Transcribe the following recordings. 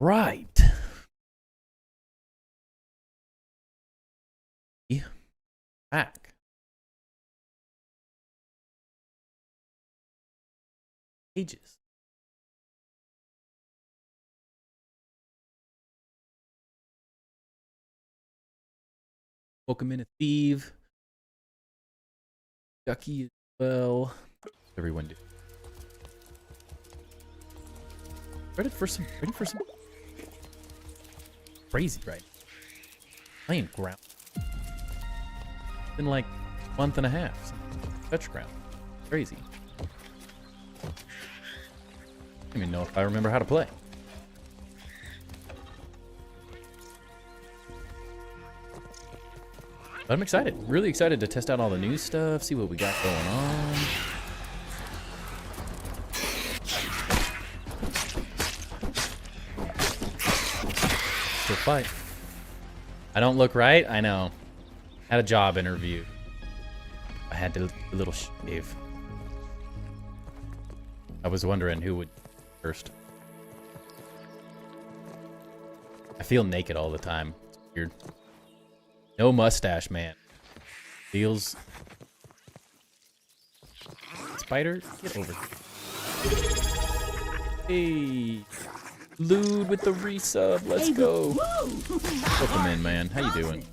Right. Back. Pages. Welcome in, Steve. Ducky as well. Everyone do. Ready for some crazy, right? Playing ground. Been like a month and a half. Touch ground. Crazy. I don't even know if I remember how to play. But I'm excited. Really excited to test out all the new stuff, see what we got going on. Still fight. I don't look right? I know. Had a job interview. I had a little shave. I was wondering who would first. I feel naked all the time. It's weird. No mustache, man. Feels... Spider, get over here. Hey. Lude with the resub. Let's go. Welcome in, man. How you doing?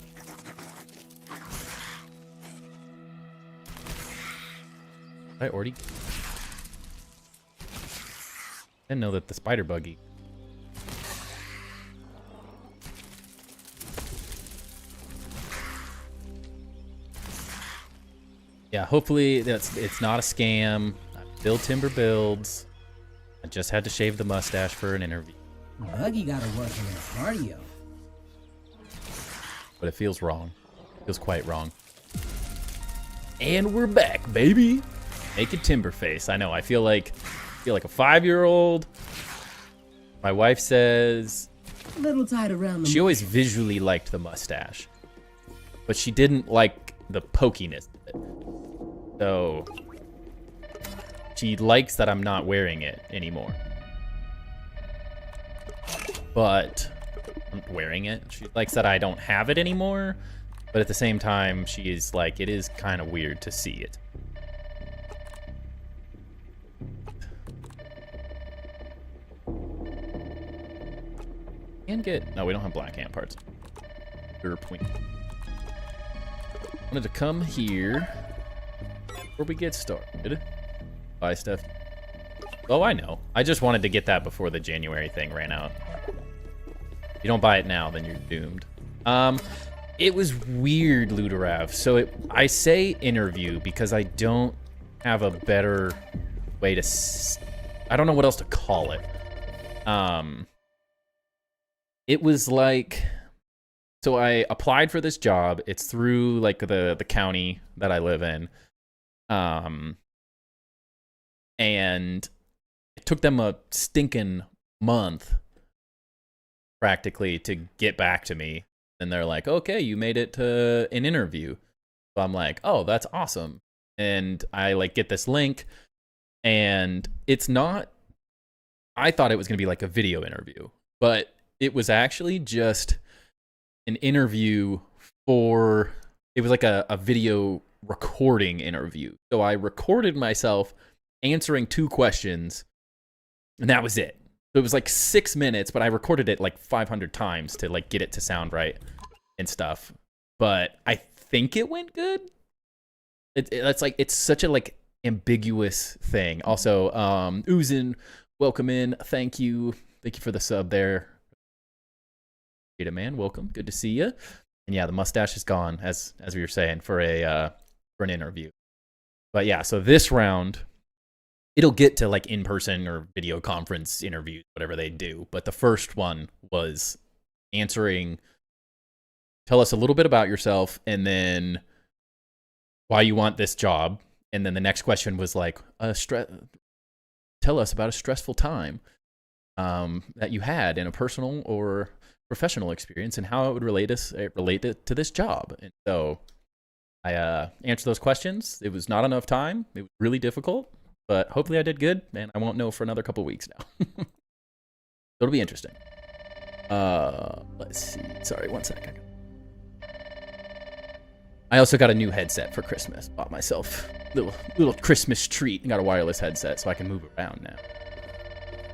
Hi, Orty. Didn't know that the spider buggy. Yeah, hopefully it's not a scam. I build timber builds. I just had to shave the mustache for an interview. Buggy gotta work on his cardio. But it feels wrong. It feels quite wrong. And we're back, baby. Naked timber face. I know. I feel like a 5-year-old. My wife says A little tight around the. she always visually liked the mustache, but she didn't like the pokiness of it. So she likes that I'm not wearing it anymore. But I'm wearing it. She likes that I don't have it anymore. But at the same time, she is like, it is kind of weird to see it. And get... No, we don't have black ant parts. Good point. Wanted to come here before we get started. Buy stuff. Oh, I know. I just wanted to get that before the January thing ran out. If you don't buy it now, then you're doomed. It was weird, Luderav. So I say interview because I don't have a better way to... I don't know what else to call it. It was like... So I applied for this job. It's through like the county that I live in. And it took them a stinking month practically to get back to me. And they're like, okay, you made it to an interview. So I'm like, oh, that's awesome. And I like get this link and it's not, I thought it was going to be like a video interview, but it was actually just an interview for, it was like a video recording interview. So I recorded myself answering 2 questions and that was it. So it was like 6 minutes, but I recorded it like 500 times to like get it to sound right and stuff. But I think it went good. It's like, it's such a like ambiguous thing. Also, Uzin, welcome in. Thank you. Thank you for the sub there. Data man, welcome. Good to see you. And yeah, the mustache is gone, as we were saying, for an interview. But yeah, so this round, it'll get to like in-person or video conference interviews, whatever they do. But the first one was answering, tell us a little bit about yourself and then why you want this job. And then the next question was like, tell us about a stressful time that you had in a personal or professional experience and how it would relate it to this job. And so I answered those questions. It was not enough time. It was really difficult. But hopefully I did good, and I won't know for another couple weeks now. It'll be interesting. Let's see. Sorry, one second. I also got a new headset for Christmas. Bought myself a little Christmas treat. Got a wireless headset so I can move around now.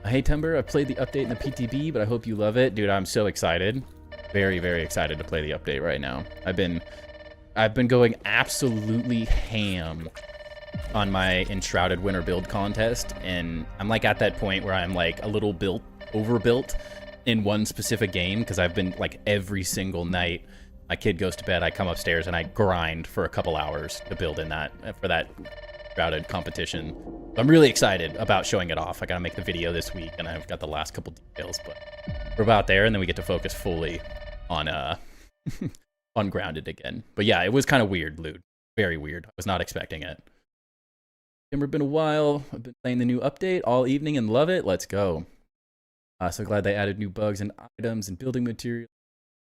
Hey Timber, I played the update in the PTB, but I hope you love it. Dude, I'm so excited. Very, very excited to play the update right now. I've been going absolutely ham on my Enshrouded Winter build contest, and I'm like at that point where I'm like a little overbuilt in one specific game, because I've been like every single night my kid goes to bed, I come upstairs and I grind for a couple hours to build in that for that Shrouded competition. So I'm really excited about showing it off. I gotta make the video this week, and I've got the last couple details, but we're about there, and then we get to focus fully on on Grounded again. But yeah, it was kind of weird, Lude. Very weird. I was not expecting it. Timber, been a while. I've been playing the new update all evening and love it. Let's go. So glad they added new bugs and items and building material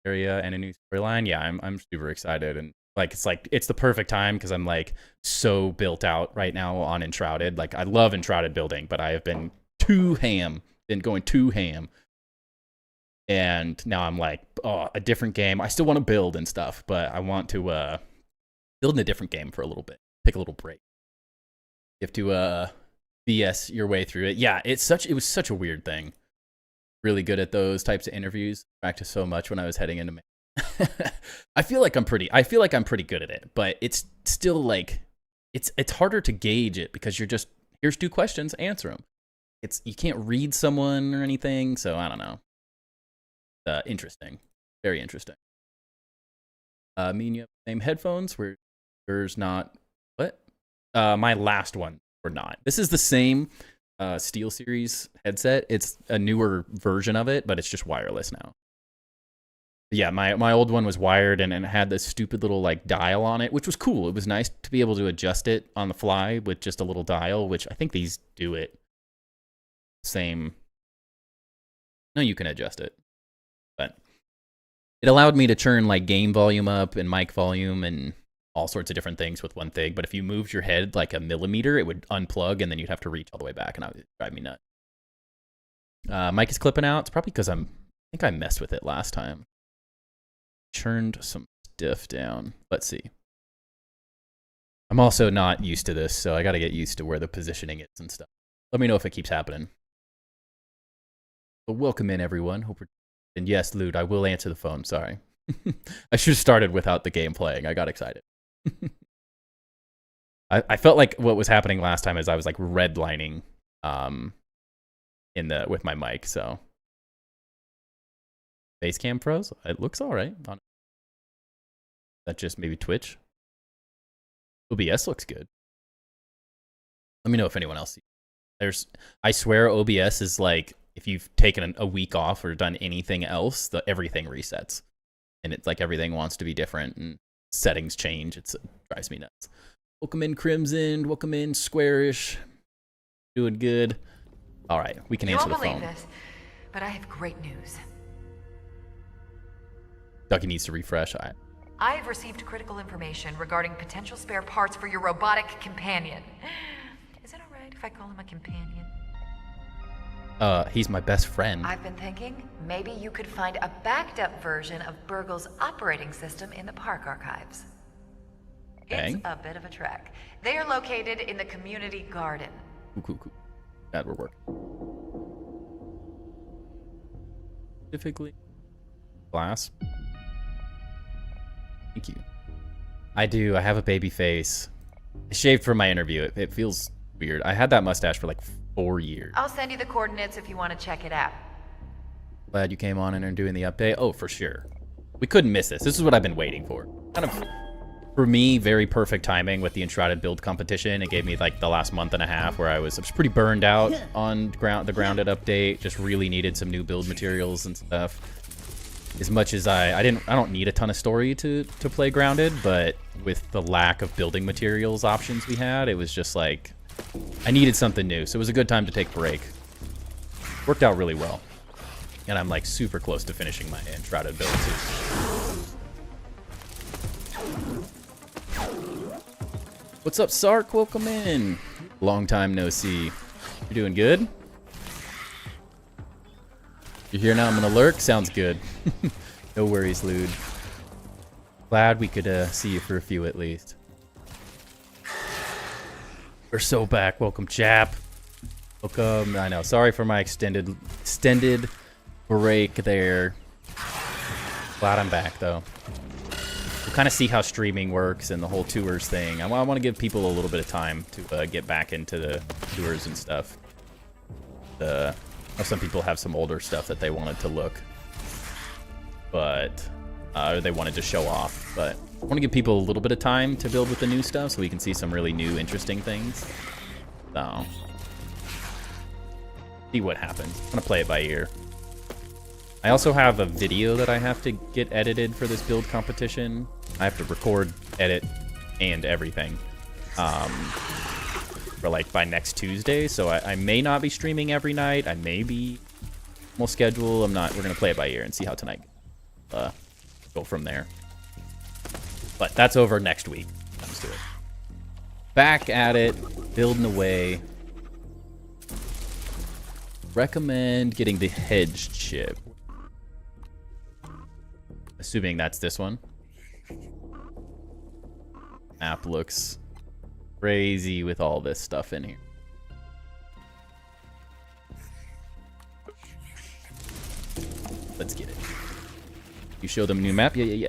area and a new storyline. Yeah, I'm super excited, and it's the perfect time because I'm like so built out right now on Enshrouded. Like I love Enshrouded building, but I have been going too ham. And now I'm like, oh, a different game. I still want to build and stuff, but I want to build in a different game for a little bit. Take a little break. You have to BS your way through it. Yeah, it was such a weird thing. Really good at those types of interviews. Practiced so much when I was heading into I feel like I'm pretty good at it, but it's still like it's harder to gauge it because you're just, here's 2 questions, answer them. You can't read someone or anything, so I don't know. Interesting. Very interesting. Me and you have the same headphones. Where yours not what? My last one were not. This is the same SteelSeries headset. It's a newer version of it, but it's just wireless now. Yeah, my old one was wired and it had this stupid little like dial on it, which was cool. It was nice to be able to adjust it on the fly with just a little dial, which I think these do it. Same. No, you can adjust it. But it allowed me to turn like game volume up and mic volume and all sorts of different things with one thing. But if you moved your head like a millimeter, it would unplug and then you'd have to reach all the way back, and it would drive me nuts. Mic is clipping out. It's probably because I think I messed with it last time. Churned some stuff down. Let's see. I'm also not used to this, so I got to get used to where the positioning is and stuff. Let me know if it keeps happening. But welcome in, everyone. And yes, Lude, I will answer the phone. Sorry. I should have started without the game playing. I got excited. I felt like what was happening last time is I was like redlining with my mic, so Facecam froze. It looks all right. That just maybe Twitch. OBS looks good. Let me know if anyone else sees. I swear OBS is like if you've taken a week off or done anything else, everything resets, and it's like everything wants to be different and settings change. It drives me nuts. Welcome in, Crimson. Welcome in, Squarish. Doing good. All right, we can answer the phone. You won't believe this, but I have great news. Ducky needs to refresh. I have received critical information regarding potential spare parts for your robotic companion. Is it all right if I call him a companion? He's my best friend. I've been thinking maybe you could find a backed up version of Burgle's operating system in the park archives. It's a bit of a trek. They are located in the community garden. Cool. That will work. Specifically, glass. Thank you. I do. I have a baby face. I shaved for my interview. It feels weird. I had that mustache for like 4 years. I'll send you the coordinates if you want to check it out. Glad you came on and are doing the update. Oh, for sure. We couldn't miss this. This is what I've been waiting for. Kind of, for me, very perfect timing with the Enshrouded build competition. It gave me like the last month and a half where I was pretty burned out on the Grounded update. Just really needed some new build materials and stuff. As much as I don't need a ton of story to play Grounded, but with the lack of building materials options we had, it was just like I needed something new. So it was a good time to take a break. Worked out really well. And I'm like super close to finishing my Enshrouded build too. What's up, Sark? Welcome in. Long time no see. You doing good? You're here now, I'm gonna lurk? Sounds good. No worries, Lude. Glad we could see you for a few at least. We're so back. Welcome, chap. Welcome. I know. Sorry for my extended break there. Glad I'm back, though. We'll kind of see how streaming works and the whole tours thing. I want to give people a little bit of time to get back into the tours and stuff. Some people have some older stuff that they wanted to look, but or they wanted to show off. But I want to give people a little bit of time to build with the new stuff so we can see some really new, interesting things. So, see what happens. I'm gonna play it by ear. I also have a video that I have to get edited for this build competition. I have to record, edit, and everything. For like by next Tuesday, so I may not be streaming every night. I may be. We'll schedule. I'm not. We're gonna play it by ear and see how tonight go from there. But that's over next week. Comes to it. Back at it, building away. Recommend getting the hedge chip. Assuming that's this one. Map looks crazy with all this stuff in here. Let's get it. You show them a new map? Yeah.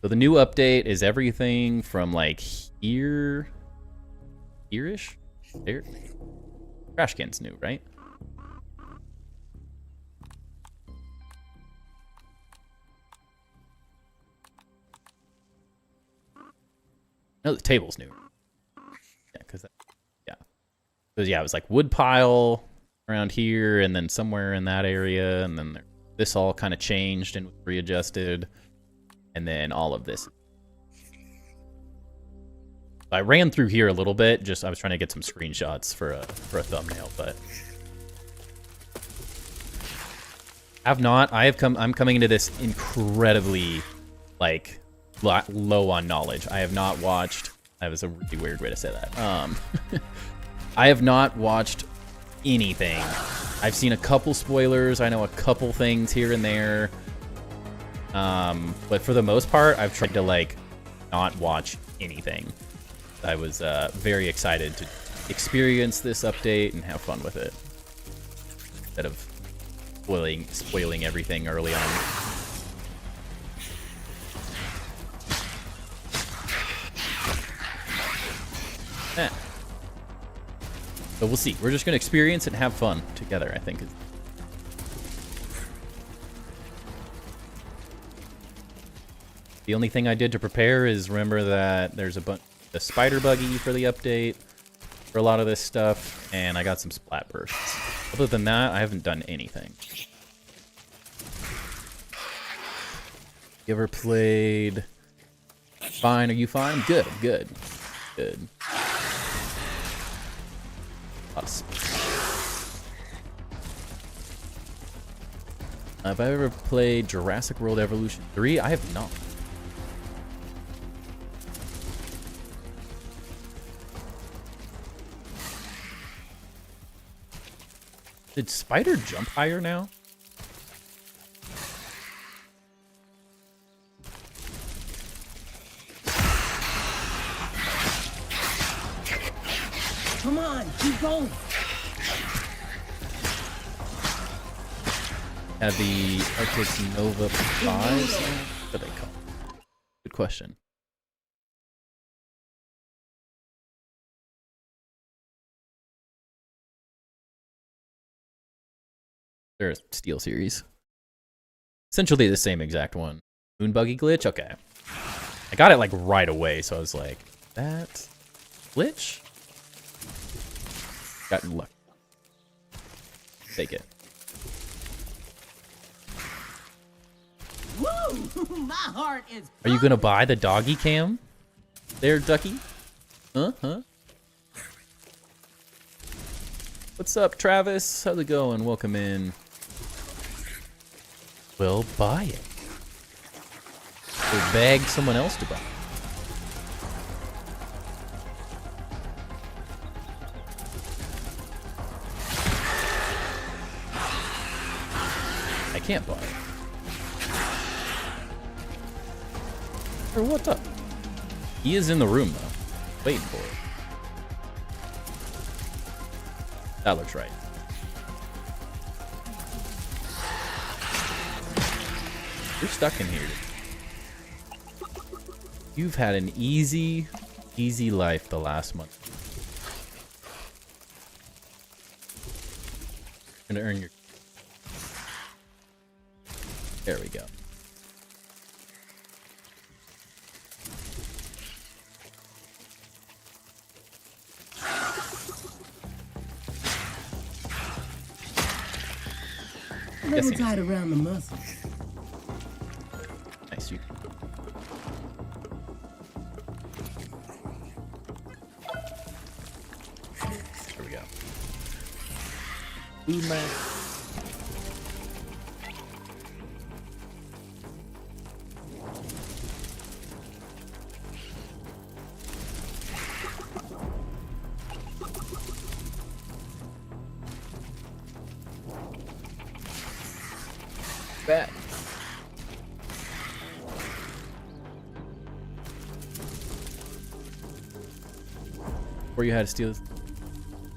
So the new update is everything from like here-ish? There? Trash can's new, right? No, the table's new. Yeah, because it was like wood pile around here, and then somewhere in that area, and then this all kind of changed and readjusted, and then all of this. I ran through here a little bit. I was trying to get some screenshots for a thumbnail, but I'm coming into this incredibly like low on knowledge. I have not watched. That was a really weird way to say that. I have not watched anything. I've seen a couple spoilers. I know a couple things here and there. But for the most part, I've tried to like not watch anything. I was very excited to experience this update and have fun with it instead of spoiling everything early on. So we'll see. We're just going to experience it and have fun together, I think. The only thing I did to prepare is remember that there's a spider buggy for the update for a lot of this stuff, and I got some splat bursts. Other than that, I haven't done anything. You ever played Fine? Are you fine? I'm good. I'm good. Good. Have I ever played Jurassic World Evolution 3? I have not. Did Spider jump higher now? Come on, keep going. Have the Arctic Nova 5s? What do they call it? Good question. They're a Steel Series. Essentially the same exact one. Moon buggy glitch? Okay. I got it like right away, so I was like, that glitch? Got luck. Take it. Woo! My heart is. Are you gonna buy the doggy cam? There, Ducky? Huh? What's up, Travis? How's it going? Welcome in. Well, buy it. Or beg someone else to buy it. I can't buy it. Or what's up? He is in the room though, waiting for it. That looks right. You're stuck in here. You've had an easy life the last month. Gonna earn your... There we go. A little tight around the muscles. Nice. You. Here we go. Food man. Bet. Where you had to steal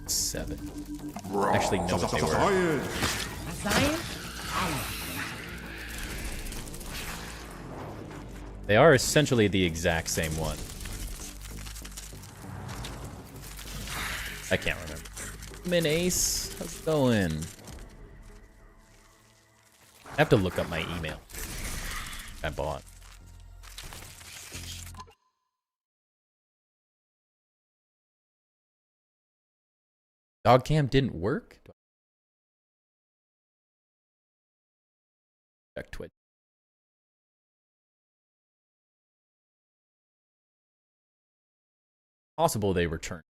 7. Actually, know what they were. They are essentially the exact same one. I can't remember. Min Ace, how's it going? I have to look up my email. I bought. Dog cam didn't work? Check Twitch. Possible they return.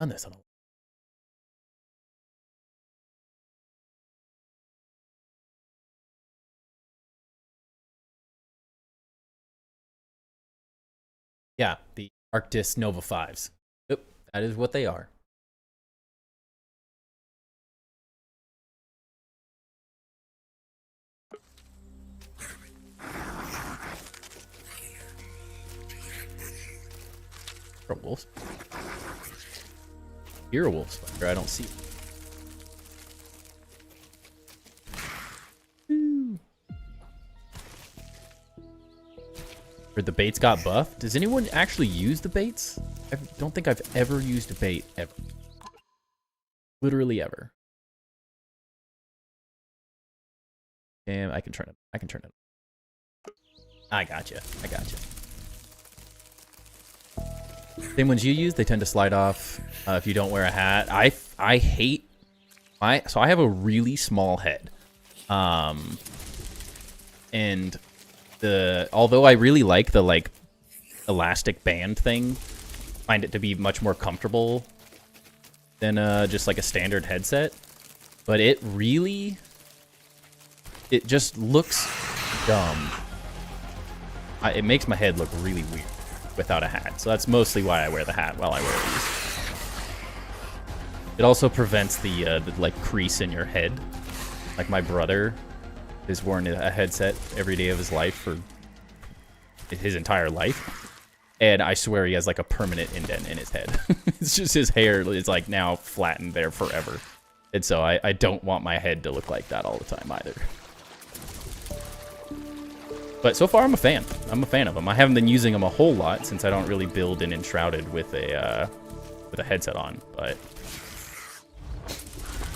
Done this on a... Yeah, the Arctis Nova 5s. Yep, that is what they are. For wolves. You're a wolf spider, I don't see it. Or the baits got buffed? Does anyone actually use the baits? I don't think I've ever used a bait ever. Literally ever. Damn, I can turn it. I can turn it. I gotcha. I gotcha. Same ones you use, they tend to slide off if you don't wear a hat. I hate my... So I have a really small head. And although I really like the like elastic band thing, find it to be much more comfortable than just like a standard headset. But it just looks dumb. It makes my head look really weird without a hat. So that's mostly why I wear the hat while I wear these. It also prevents the like crease in your head. Like my brother has worn a headset every day of his life for his entire life. And I swear he has like a permanent indent in his head. It's just his hair is like now flattened there forever. And so I don't want my head to look like that all the time either. But so far I'm a fan. I'm a fan of them. I haven't been using them a whole lot since I don't really build in Enshrouded with a headset on, but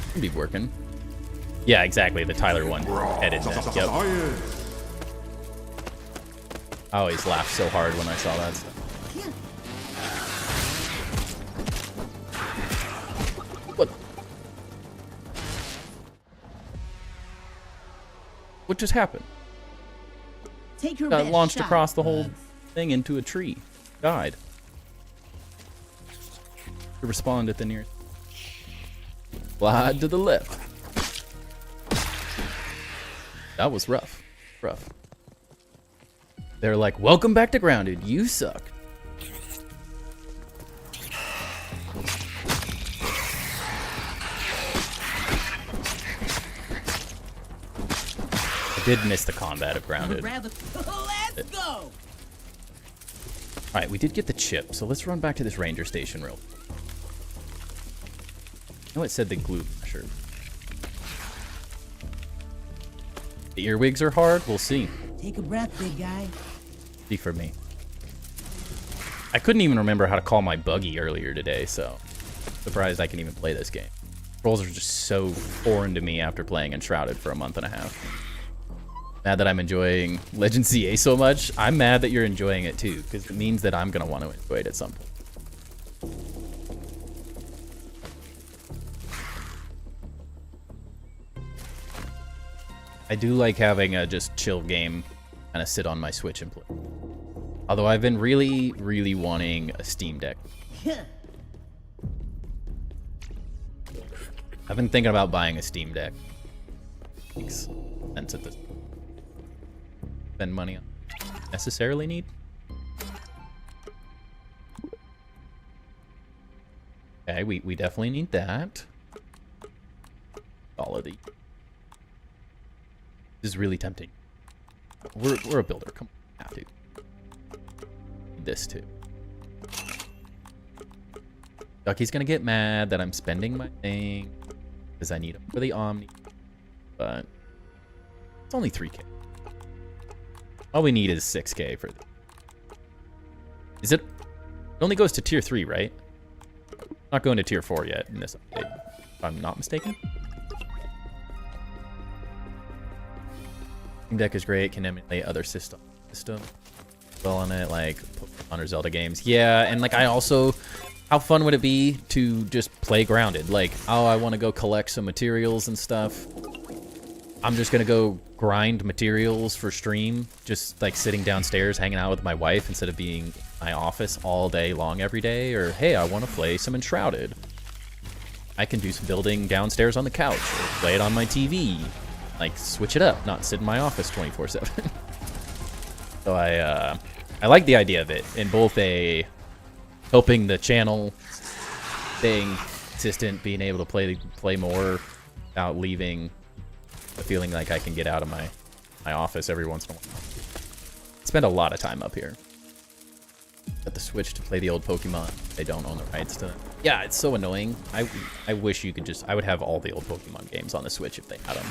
it'll be working. Yeah, exactly. The Tyler one head indent. Yep. I always laughed so hard when I saw that stuff. What just happened? Take your Got best launched shot, across the whole bud. thing into a tree. Died. to respond at the nearest. Slide to the left. That was rough. Rough. They're like, welcome back to Grounded. You suck. I did miss the combat of Grounded. Let's go. Alright, we did get the chip, so let's run back to this ranger station real quick. I know it said the glue pressure. The earwigs are hard, we'll see. Take a breath, big guy. See for me. I couldn't even remember how to call my buggy earlier today, so surprised I can even play this game. Controls are just so foreign to me after playing Enshrouded for a month and a half. Mad that I'm enjoying Legend CA so much. I'm mad that you're enjoying it too, because it means that I'm going to want to enjoy it at some point. I do like having a just chill game kind of sit on my Switch and play. Although I've been really, really wanting a Steam Deck. I've been thinking about buying a Steam Deck. Makes sense at this. Spend money on necessarily need. Okay, we definitely need that. All of these. This is really tempting. We're a builder. Come on, have to. This too. Ducky's gonna get mad that I'm spending my thing because I need them for the Omni, but it's only 3K. All we need is 6K for. Is it? It only goes to tier 3, right? Not going to tier 4 yet in this update, if I'm not mistaken. Steam Deck is great. Can emulate other system well on it, like Pokemon or Zelda games. Yeah, and like I also, how fun would it be to just play Grounded? Like, oh, I want to go collect some materials and stuff. I'm just gonna go grind materials for stream, just like sitting downstairs hanging out with my wife instead of being in my office all day long every day. Or hey, I want to play some Enshrouded. I can do some building downstairs on the couch or play it on my TV. Like switch it up, not sit in my office 24/7. So I like the idea of it in both a helping the channel, staying consistent, being able to play more without leaving the feeling like I can get out of my office every once in a while. Spend a lot of time up here. Got the Switch to play the old Pokemon. They don't own the rights to them. Yeah, it's so annoying. I wish you could just. I would have all the old Pokemon games on the Switch if they had them.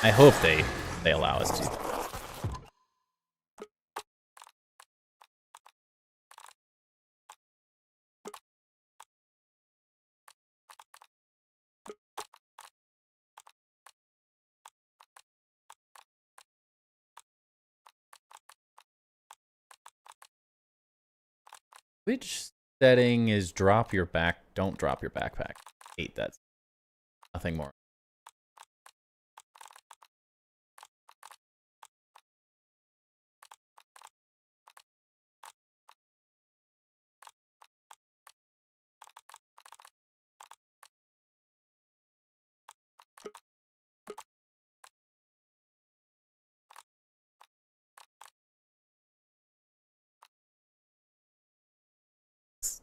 I hope they allow us to. Which setting is don't drop your backpack? Hate that. Nothing more.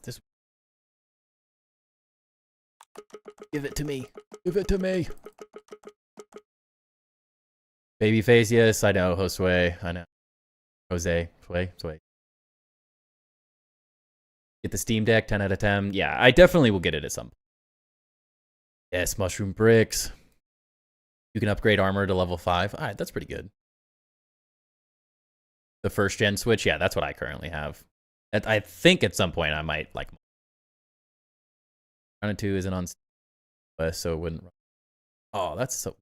This. Give it to me. Give it to me. Babyface, yes, I know. Josue, I know. Jose, Sway. Get the Steam Deck, 10 out of 10. Yeah, I definitely will get it at some point. Yes, mushroom bricks. You can upgrade armor to level 5. All right, that's pretty good. The first gen Switch, yeah, that's what I currently have. I think at some point I might like. Grounded 2 isn't on Steam, so it wouldn't. Oh, that's so.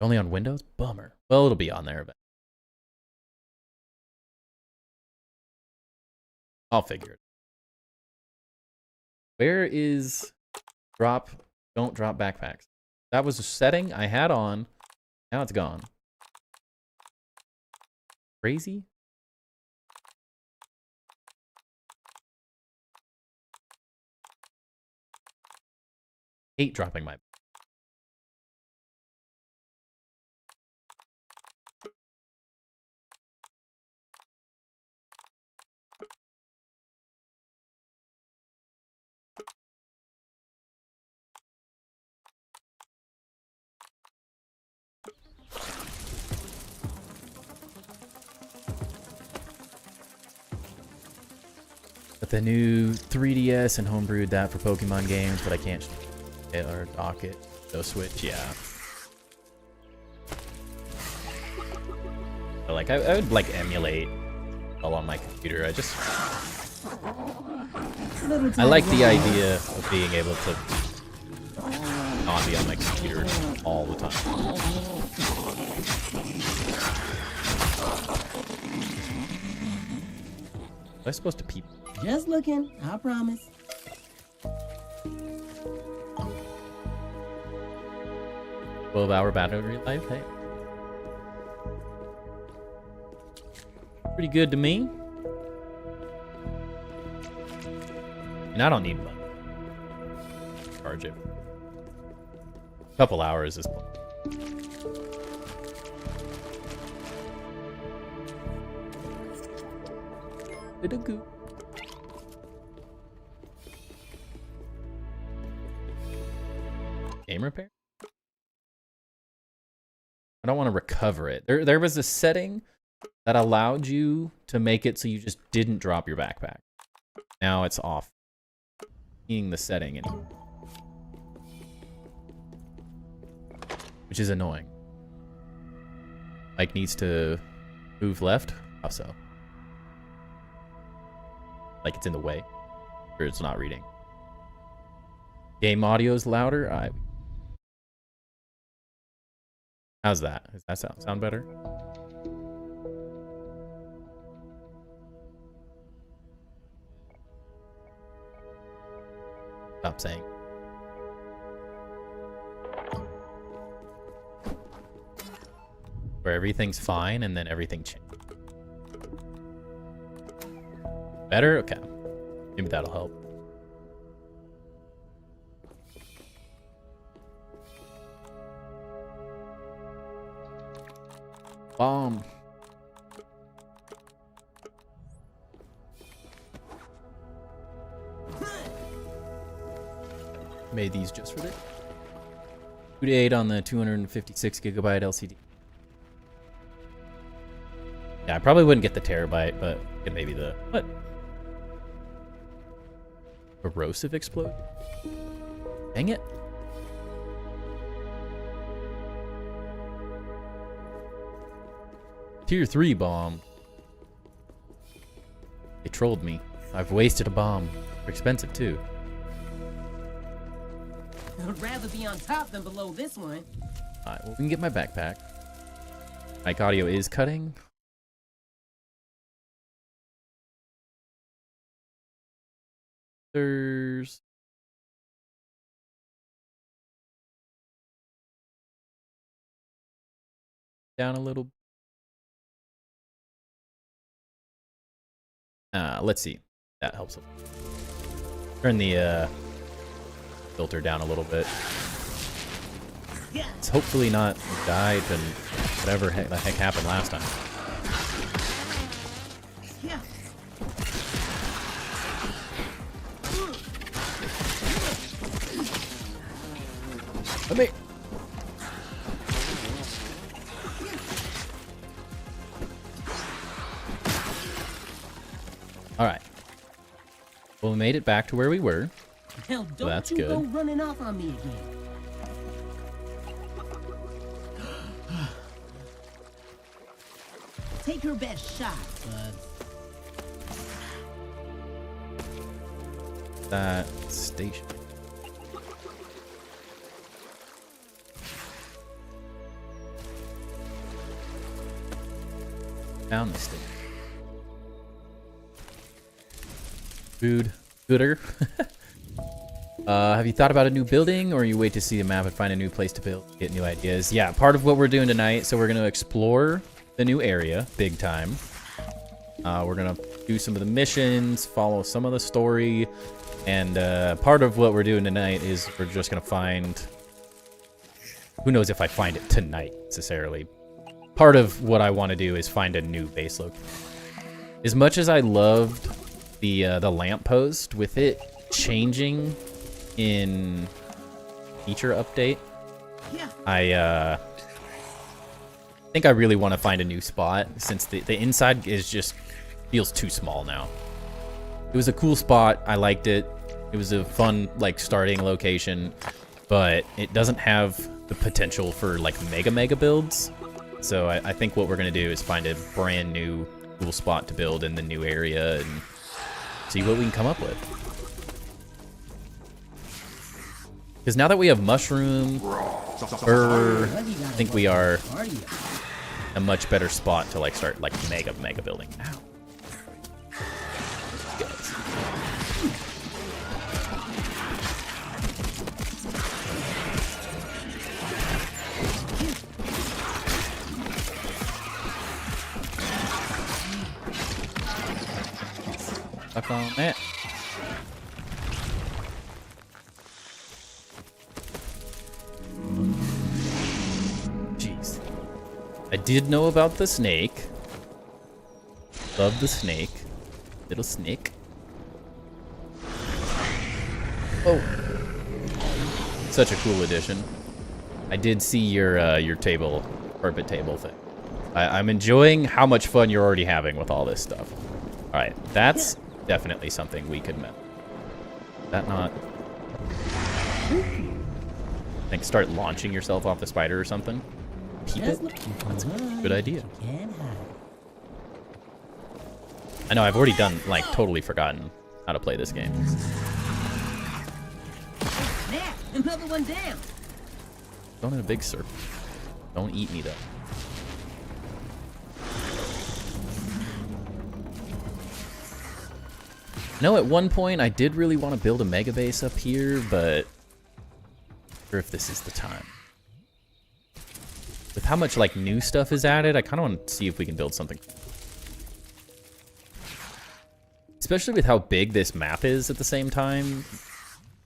Only on Windows? Bummer. Well, it'll be on there eventually. I'll figure it. Where is don't drop backpacks? That was a setting I had on. Now it's gone. Crazy? hate dropping my... But the new 3DS and homebrewed that for Pokemon games, but I can't or dock it. So Switch, yeah. But like I would like emulate all on my computer. I like the idea of being able to not be on my computer all the time. Am I supposed to peep? Just looking, I promise. 12-hour battery life, hey. Pretty good to me. And I don't need much. Charge it. A couple hours is plenty. Game repair? I don't want to recover it. There was a setting that allowed you to make it so you just didn't drop your backpack. Now it's off. Seeing the setting anymore. Which is annoying. Mike needs to move left. How so? Like it's in the way. Or it's not reading. Game audio is louder. How's that? Does that sound better? Stop saying. Where everything's fine and then everything changes. Better? Okay. Maybe that'll help. Bomb. Made these just for this. 2 to 8 on the 256 gigabyte LCD. Yeah, I probably wouldn't get the terabyte, but maybe the what? Corrosive explosion? Dang it. Tier 3 bomb. They trolled me. I've wasted a bomb. They're expensive too. I'd rather be on top than below this one. Alright, well, we can get my backpack. Mic audio is cutting. There's... down a little. Let's see. That helps. Turn the filter down a little bit. It's hopefully not died and whatever the heck happened last time. Let me. All right. Well, we made it back to where we were. Hell, don't so that's you good. go running off on me again. Take your best shot, Bugs. That station. Down the station. Food. Gooder. Have you thought about a new building, or you wait to see a map and find a new place to build, get new ideas? Yeah, part of what we're doing tonight, so we're going to explore the new area, big time. We're gonna do some of the missions, follow some of the story, and part of what we're doing tonight is we're just gonna find... Who knows if I find it tonight, necessarily. Part of what I want to do is find a new base location. As much as I loved the lamppost, with it changing in feature update, I think I really want to find a new spot, since the inside is just feels too small now. It was a cool spot. I liked it. It was a fun, like, starting location, but it doesn't have the potential for, like, mega builds. So I think what we're going to do is find a brand new cool spot to build in the new area and see what we can come up with. Because now that we have mushroom, I think we are a much better spot to, like, start, like, mega building. Ow. Guys. Stuck on that. Jeez. I did know about the snake. Love the snake. Little snake. Oh. Such a cool addition. I did see your table, carpet table thing. I'm enjoying how much fun you're already having with all this stuff. Alright, that's definitely something we could mess. Is that not... Like, start launching yourself off the spider or something? Keep it? That's a good idea. I know, I've already done, like, totally forgotten how to play this game. There, another one down. Going in a big circle. Don't eat me, though. I know at one point I did really want to build a mega base up here, but I'm not sure if this is the time. With how much, like, new stuff is added, I kind of want to see if we can build something. Especially with how big this map is at the same time.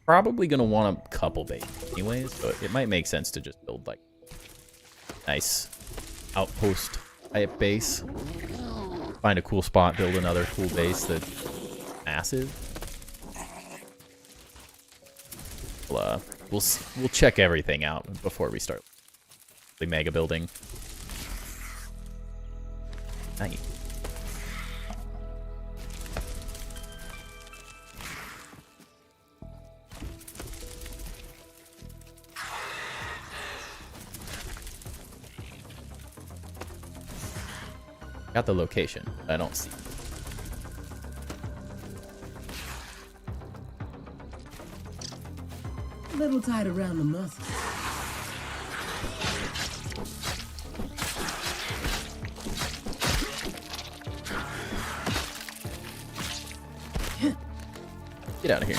Probably going to want a couple bases anyways, but it might make sense to just build, like, nice outpost type base. Find a cool spot, build another cool base that's massive. We'll check everything out before we start the mega building. Nice. Got the location. I don't see. A little tight around the muscles. Get out of here.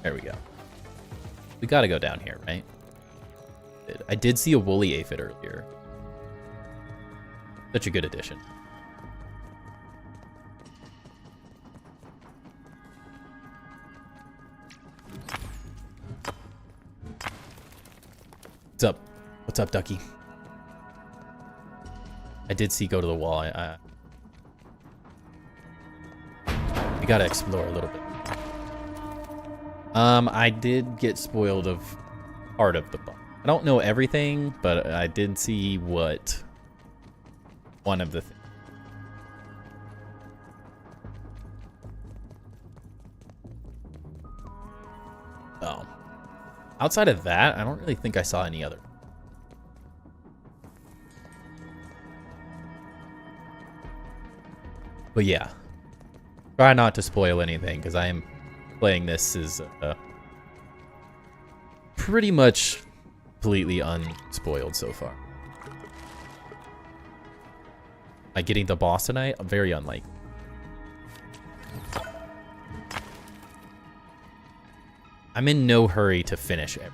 There we go. We gotta go down here, right? I did see a woolly aphid earlier. Such a good addition. What's up? What's up, Ducky? I did see go to the wall. We gotta explore a little bit. I did get spoiled of part of the book. I don't know everything, but I did see what one of the things. Oh. Outside of that, I don't really think I saw any other. But yeah. Try not to spoil anything, because I am playing this as pretty much completely unspoiled so far. Am I getting the boss tonight? I'm very unlikely. I'm in no hurry to finish it.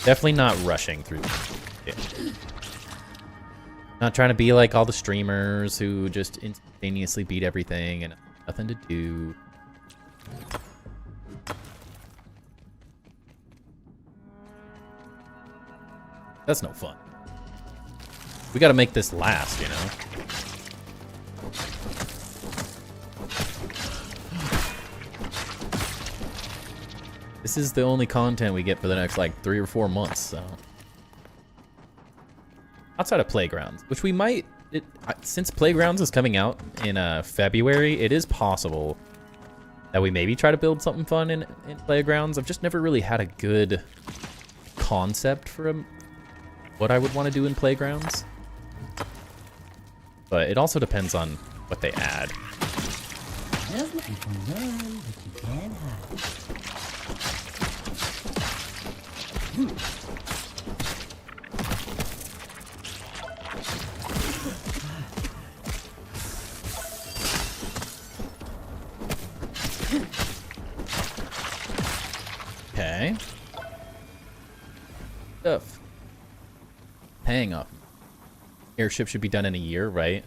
Definitely not rushing through it. Not trying to be like all the streamers who just instantaneously beat everything and nothing to do. That's no fun. We gotta make this last, you know? This is the only content we get for the next, like, 3 or 4 months, so... Outside of Playgrounds, which we might... since Playgrounds is coming out in February, it is possible that we maybe try to build something fun in Playgrounds. I've just never really had a good concept for what I would want to do in Playgrounds. But it also depends on what they add. Just you can run, but you can't hide. Okay. Stuff. Hang up. Airship should be done in a year, right?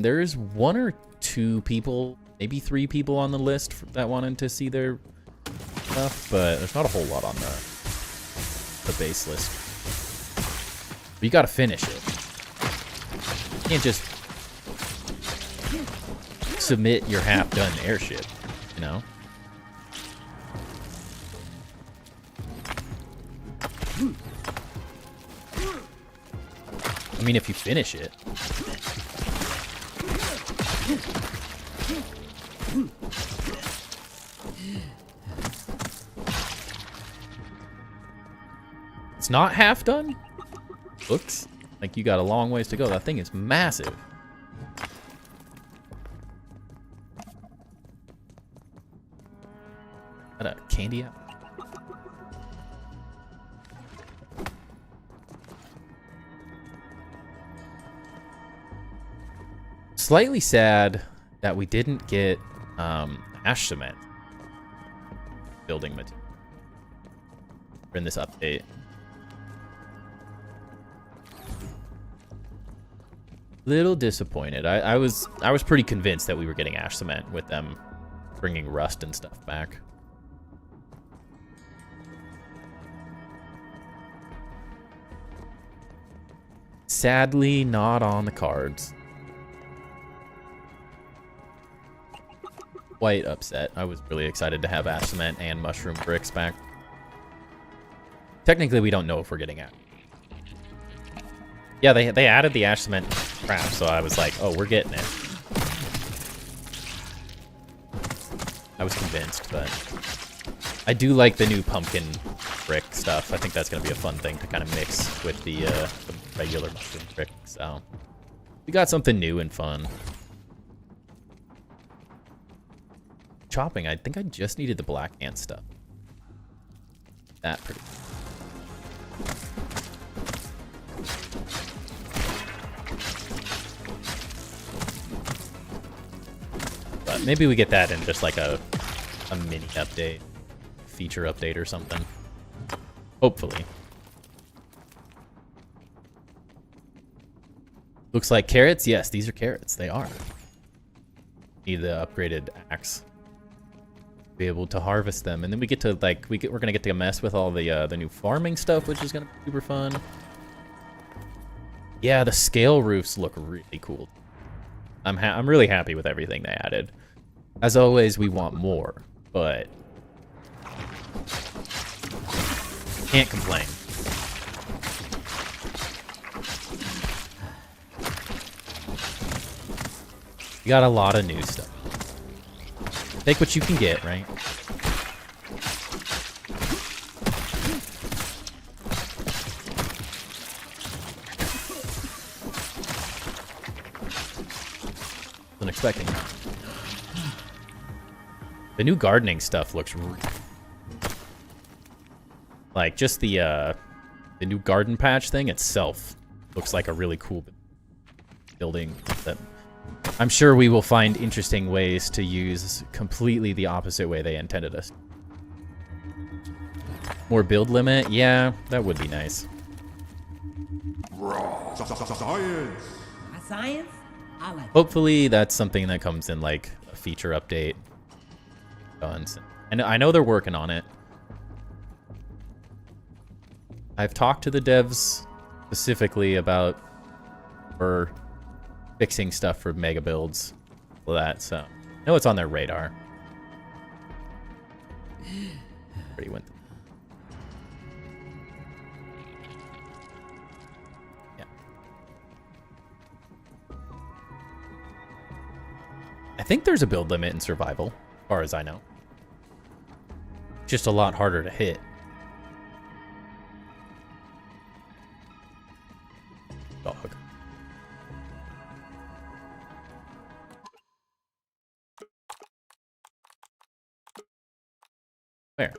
There's 1 or 2 people, maybe 3 people on the list that wanted to see their stuff, but there's not a whole lot on the base list. But you gotta finish it. You can't just submit your half-done airship, you know? I mean, if you finish it. It's not half done? Looks like you got a long ways to go. That thing is massive. Is that a candy apple? Slightly sad that we didn't get ash cement building material in this update. Little disappointed. I was pretty convinced that we were getting ash cement with them bringing rust and stuff back. Sadly, not on the cards. Quite upset. I was really excited to have ash cement and mushroom bricks back. Technically, we don't know if we're getting ash. Yeah, they added the ash cement crap, so I was like, oh, we're getting it. I was convinced, but I do like the new pumpkin brick stuff. I think that's going to be a fun thing to kind of mix with the regular mushroom brick, so we got something new and fun. Chopping, I think I just needed the black ant stuff. That pretty. But maybe we get that in just like a mini update, feature update or something. Hopefully. Looks like carrots. Yes, these are carrots. They are. Need the upgraded axe. Be able to harvest them, and then we get to like we're gonna get to mess with all the new farming stuff, which is gonna be super fun. Yeah, the scale roofs look really cool. I'm really happy with everything they added. As always, we want more, but can't complain. You got a lot of new stuff. Take what you can get, right? Wasn't expecting that. The new gardening stuff looks like just the the new garden patch thing itself looks like a really cool building that I'm sure we will find interesting ways to use completely the opposite way they intended us. More build limit? Yeah, that would be nice. Science. Science? I like. Hopefully that's something that comes in like a feature update. And I know they're working on it. I've talked to the devs specifically about for fixing stuff for mega builds, all that, so I know it's on their radar. Pretty went. Yeah. I think there's a build limit in survival, as far as I know. Just a lot harder to hit. Dog. Where?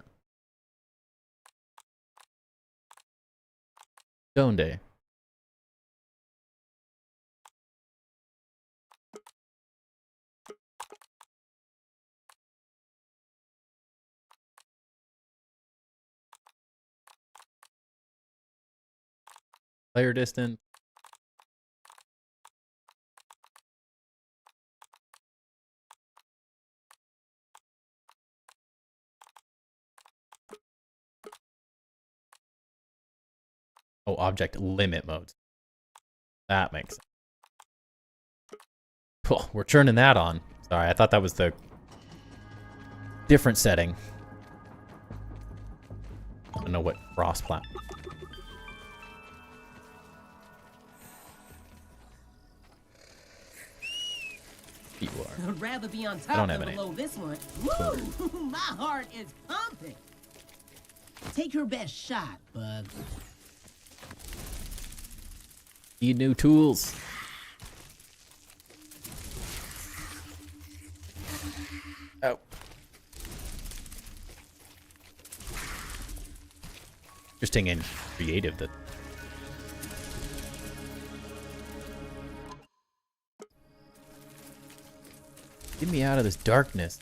Stone Day. Player distance. Oh, object limit modes. That makes sense. Cool, we're turning that on. Sorry, I thought that was the different setting. I don't know what cross platform. You are. I'd rather be on I don't top have than any. below this one. Woo! My heart is pumping. Take your best shot, bug. Need new tools. Oh. Interesting and creative that. Get me out of this darkness.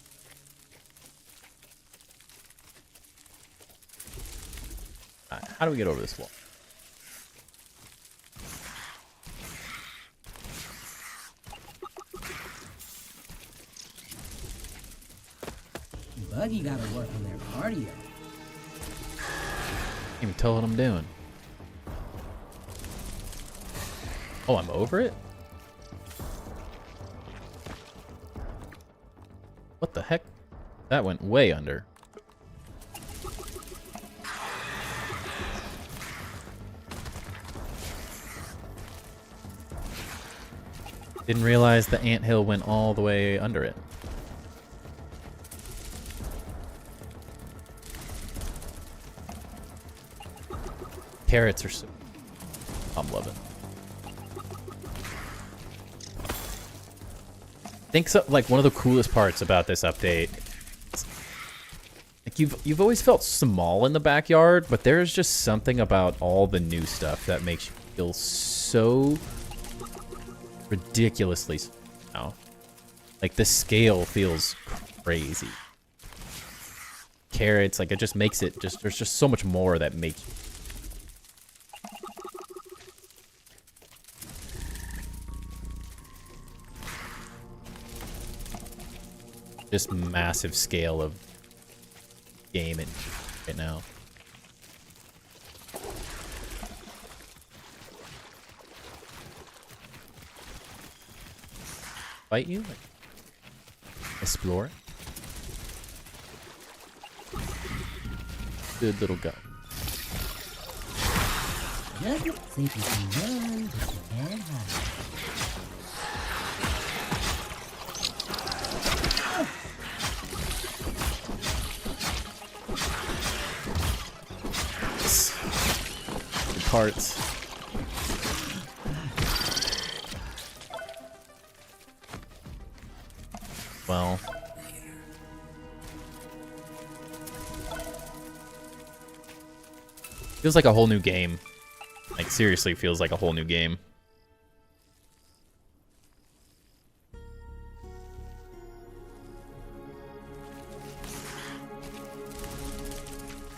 Alright, how do we get over this wall? Buggy gotta work on their cardio. Can't even tell what I'm doing. Oh, I'm over it? What the heck? That went way under. Didn't realize the anthill went all the way under it. Carrots are so... I'm loving. I think so, like one of the coolest parts about this update, like you've always felt small in the backyard, but there's just something about all the new stuff that makes you feel so ridiculously small. Like the scale feels crazy. Carrots, like it just makes it just, there's just so much more that makes you. Just massive scale of game and right now. Fight you? Like, explore? Good little gun. Doesn't think you can run, but you can hide. Parts. Well. Feels like a whole new game. Like, seriously feels like a whole new game.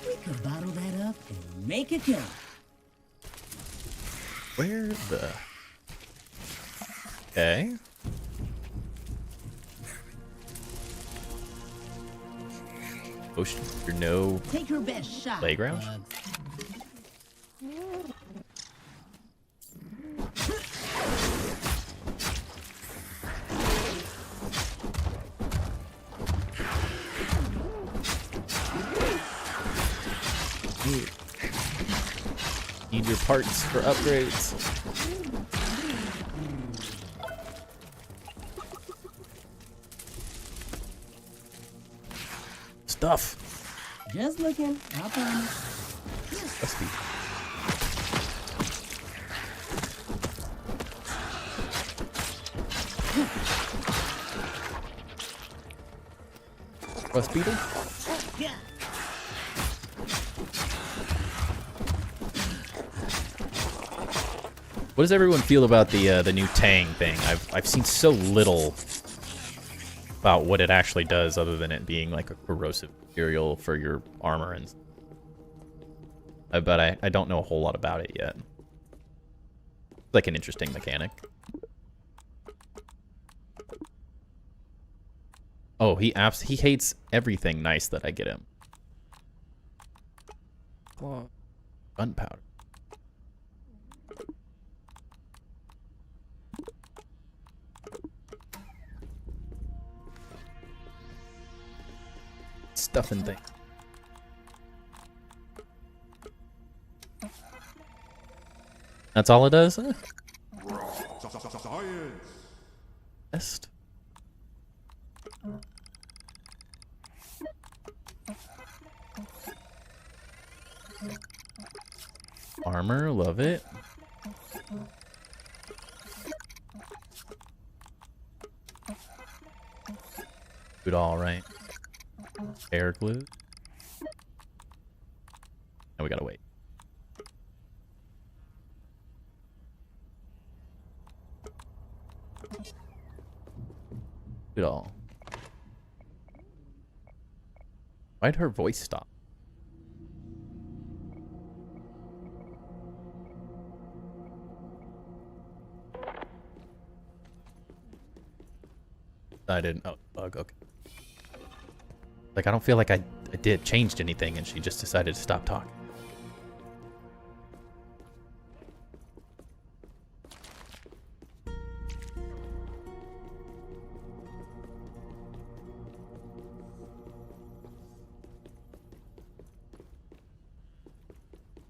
We could bottle that up and make it go. Where the... Okay. Ocean, or no Take your best shot. playground? Need your parts for upgrades. Stuff. Just looking. I promise. Must be. Rust beetle? Yeah. What does everyone feel about the new Tang thing? I've seen so little about what it actually does, other than it being like a corrosive material for your armor, and but I don't know a whole lot about it yet. It's like an interesting mechanic. Oh, he hates everything nice that I get him. Gunpowder. Stuff and things. That's all it does? Best. Armor, love it. Good, all right. Air glue. Now we gotta wait. Good all. Why'd her voice stop? I didn't. Oh, bug. Okay. Like, I don't feel like I changed anything, and she just decided to stop talking.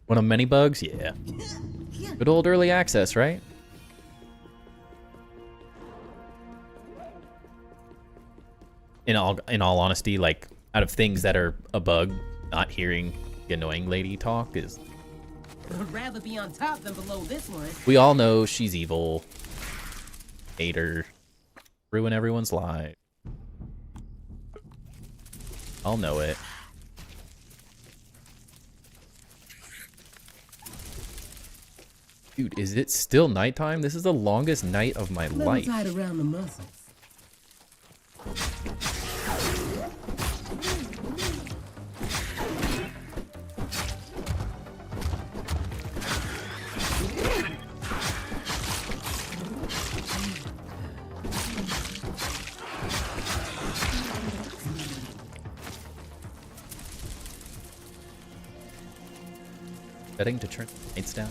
One of many bugs? Yeah. Good old early access, right? In all honesty, like, out of things that are a bug, not hearing the annoying lady talk is... I'd rather be on top than below this one. We all know she's evil. Hate her. Ruin everyone's life. I'll know it. Dude, is it still nighttime? This is the longest night of my life. Tied around the muscles. Setting to turn lights down.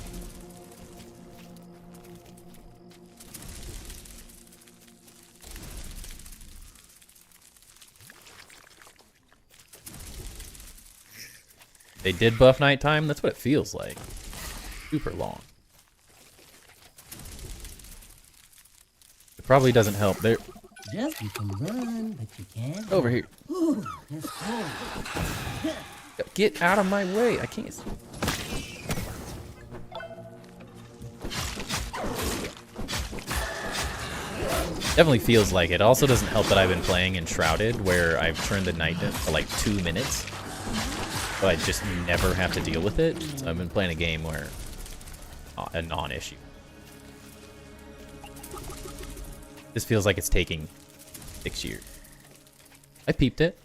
They did buff nighttime? That's what it feels like. Super long. It probably doesn't help. There. Just you can run, but you can't. Over here. Ooh, that's cold. Get out of my way. I can't. Definitely feels like it. Also doesn't help that I've been playing Enshrouded, where I've turned the night to like 2 minutes. so I just never have to deal with it. So I've been playing a game where a non-issue. This feels like it's taking 6 years. I peeped it.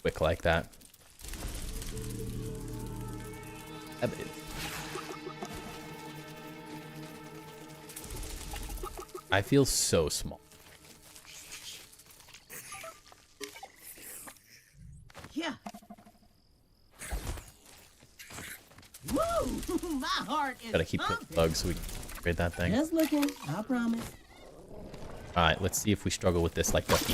Quick like that. I feel so small. Yeah. Woo! My heart is Gotta keep the bugs so we can upgrade that thing. Just looking, I promise. Alright, let's see if we struggle with this like Ducky.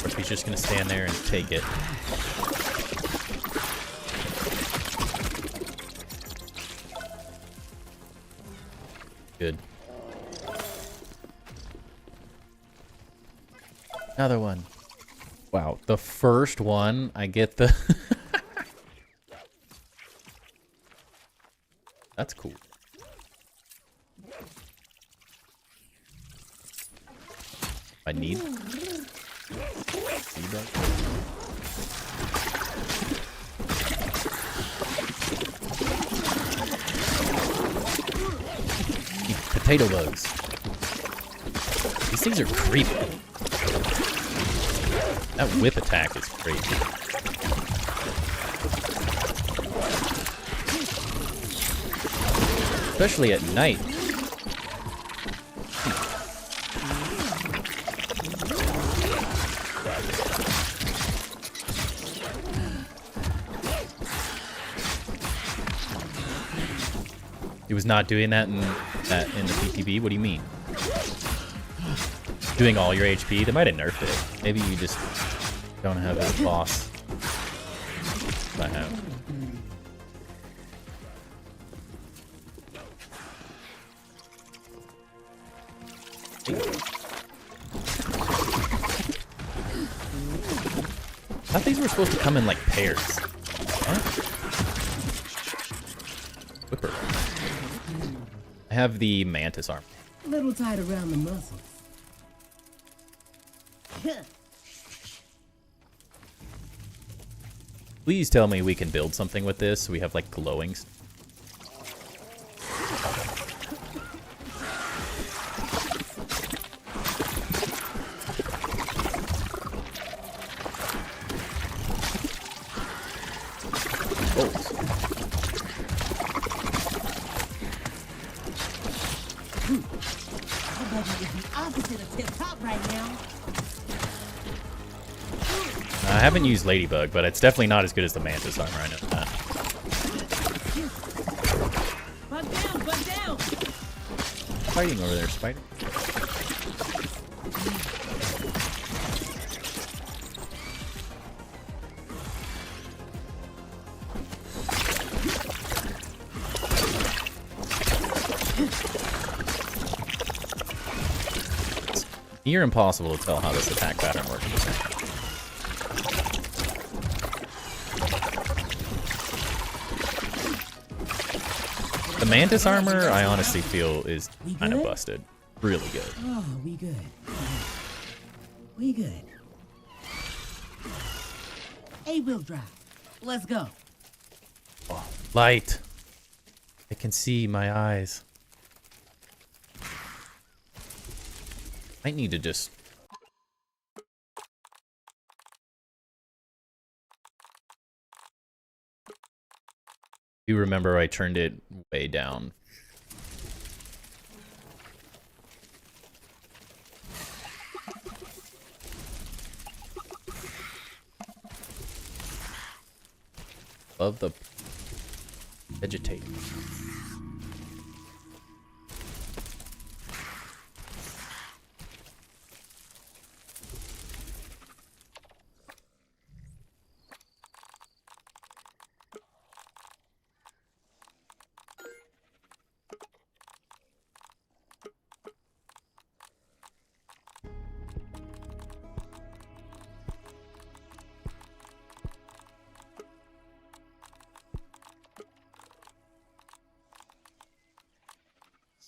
Or if he's just gonna stand there and take it. Good. Another one. Wow, the first one, I get the... That's cool. I need... Potato bugs. These things are creepy. That whip attack is crazy. Especially at night. He was not doing that in the PTB? What do you mean? Doing all your HP? They might have nerfed it. Maybe you just don't have a boss. I have. I thought these were supposed to come in like pairs. What? Whipper. I have the mantis arm. A little tight around the muscles. Please tell me we can build something with this so we have like glowing. I haven't used Ladybug, but it's definitely not as good as the Mantis armor, I know that. Butt down! Fighting over there, Spider. It's near impossible to tell how this attack pattern works. The Mantis armor, I honestly feel, is kind of busted. Really good. Oh, we good. We good. A-wheel drive. Let's go. Oh, light. I can see my eyes. I need to just... You remember I turned it way down. Love the vegetating.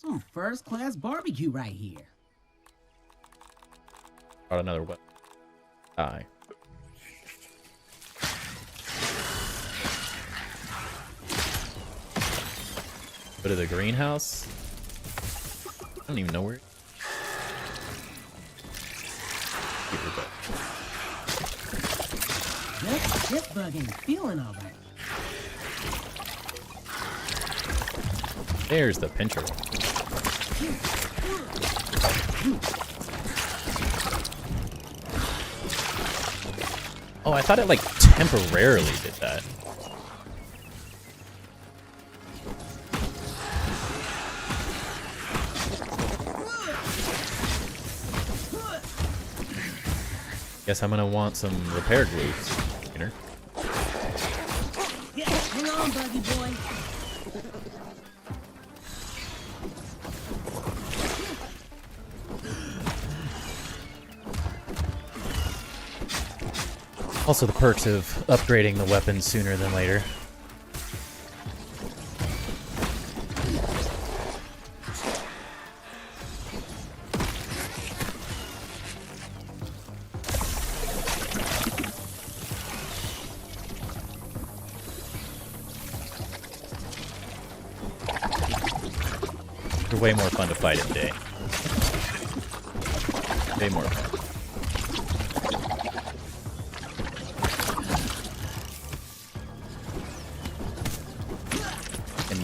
Some first-class barbecue right here. Got another weapon. Die. Go to the greenhouse. I don't even know where. This bug ain't feeling all right. There's the pincher. Oh, I thought it like temporarily did that. Guess I'm gonna want some repair glue. Sooner. Yeah, hang on, buggy boy. Also the perks of upgrading the weapons sooner than later. They're way more fun to fight in day. Way more fun.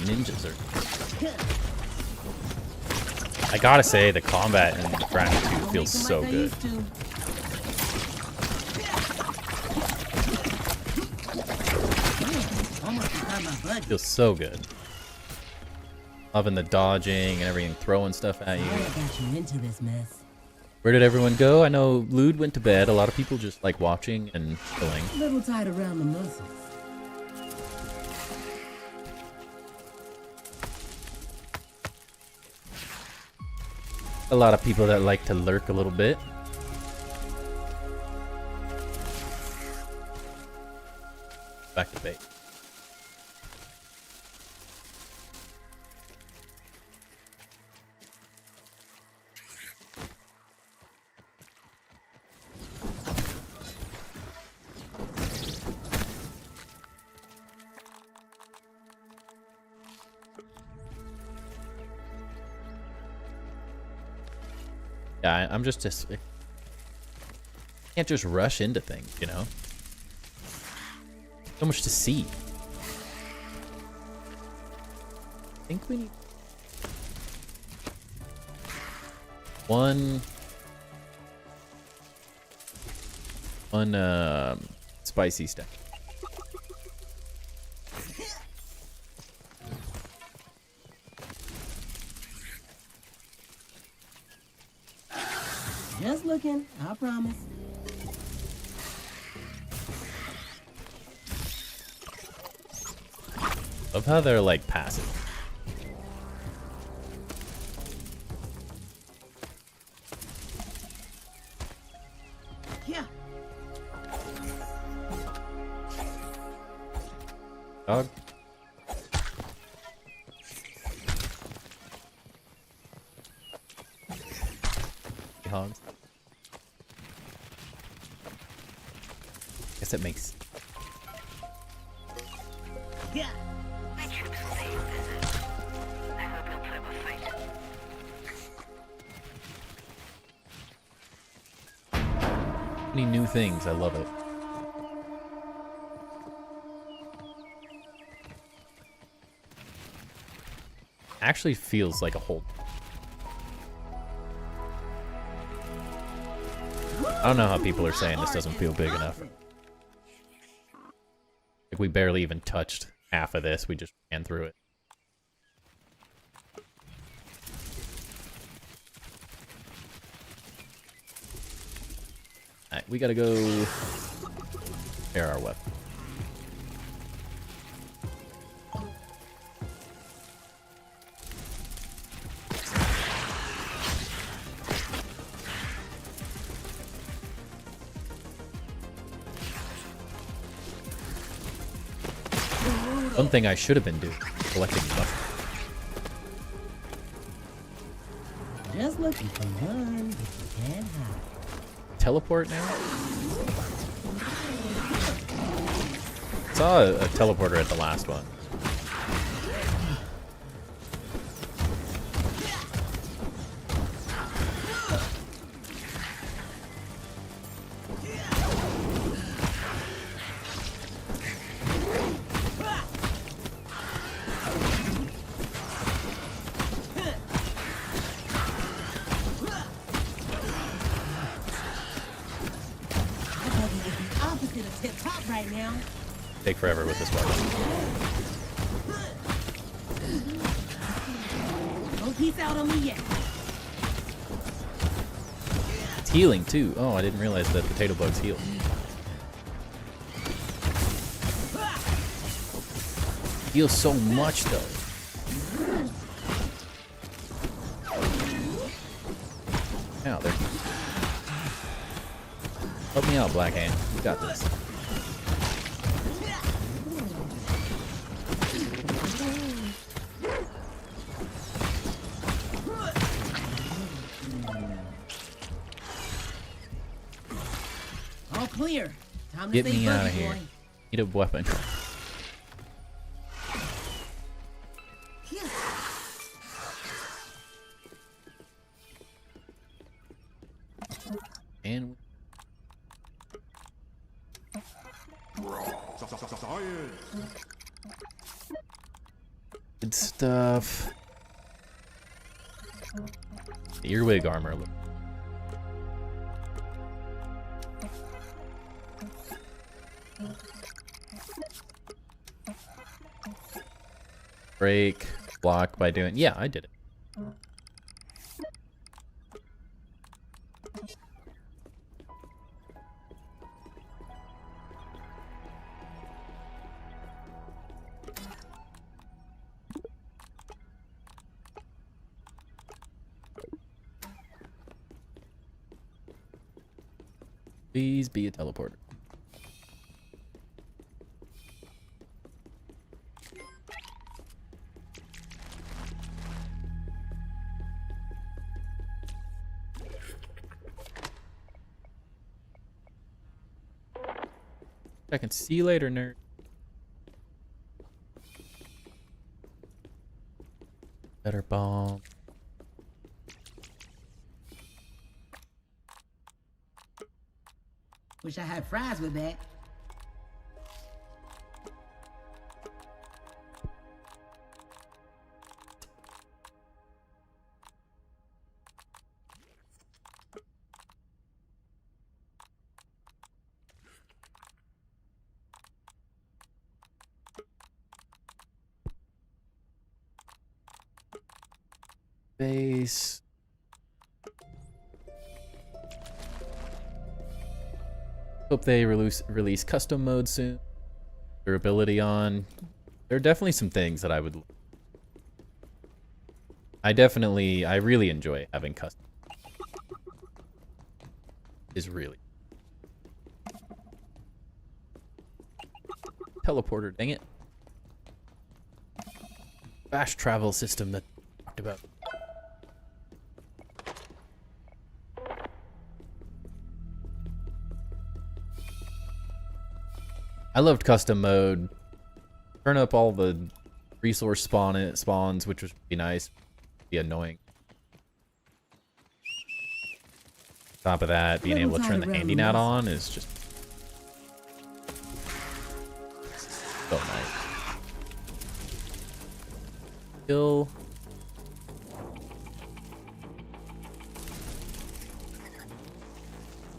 Ninjas are. I gotta say, the combat in Grounded 2 feels so good. Feels so good. Loving the dodging and everything, throwing stuff at you. Got you into this mess. Where did everyone go? I know Lude went to bed. A lot of people just like watching and chilling. A little tight around the muscles. A lot of people that like to lurk a little bit. Back to bait. Yeah, I'm just can't just rush into things, you know? So much to see. I think we need one spicy steak. Just looking, I promise. Love how they're like passive. Yeah. Dog. Hogs. Guess that makes. Yeah. My troops will pay you a visit. I hope you'll put up a fight. Many new things. I love it. Actually feels like a whole. I don't know how people are saying this doesn't feel big enough. Like we barely even touched half of this. We just ran through it. Alright, we gotta go repair our weapon. One thing I should have been doing, collecting mushrooms. Look, you can run, but you can't hide. Teleport now? Saw a teleporter at the last one. Opposite of tip top right now. Take forever with this one. Don't peace out on me yet. It's healing too. Oh, I didn't realize that potato bugs heal. Heals so much though. Now there. Help me out, Black Hand. You got this. All clear. Time to Get stay me out buggy, of here. boy. Need a weapon. And good stuff. Earwig armor. Break, block by doing. Yeah, I did it. Please be a teleporter. I can see you later, nerd. Better bomb. Wish I had fries with that. Base. Hope they release custom mode soon. Durability on. There are definitely some things that I really enjoy having custom. Is really. Teleporter, dang it. Fast travel system that I talked about. I loved custom mode. Turn up all the resource spawns, which would be nice. Be annoying. Top of that, being able to turn the handy nat on is just so nice. Kill.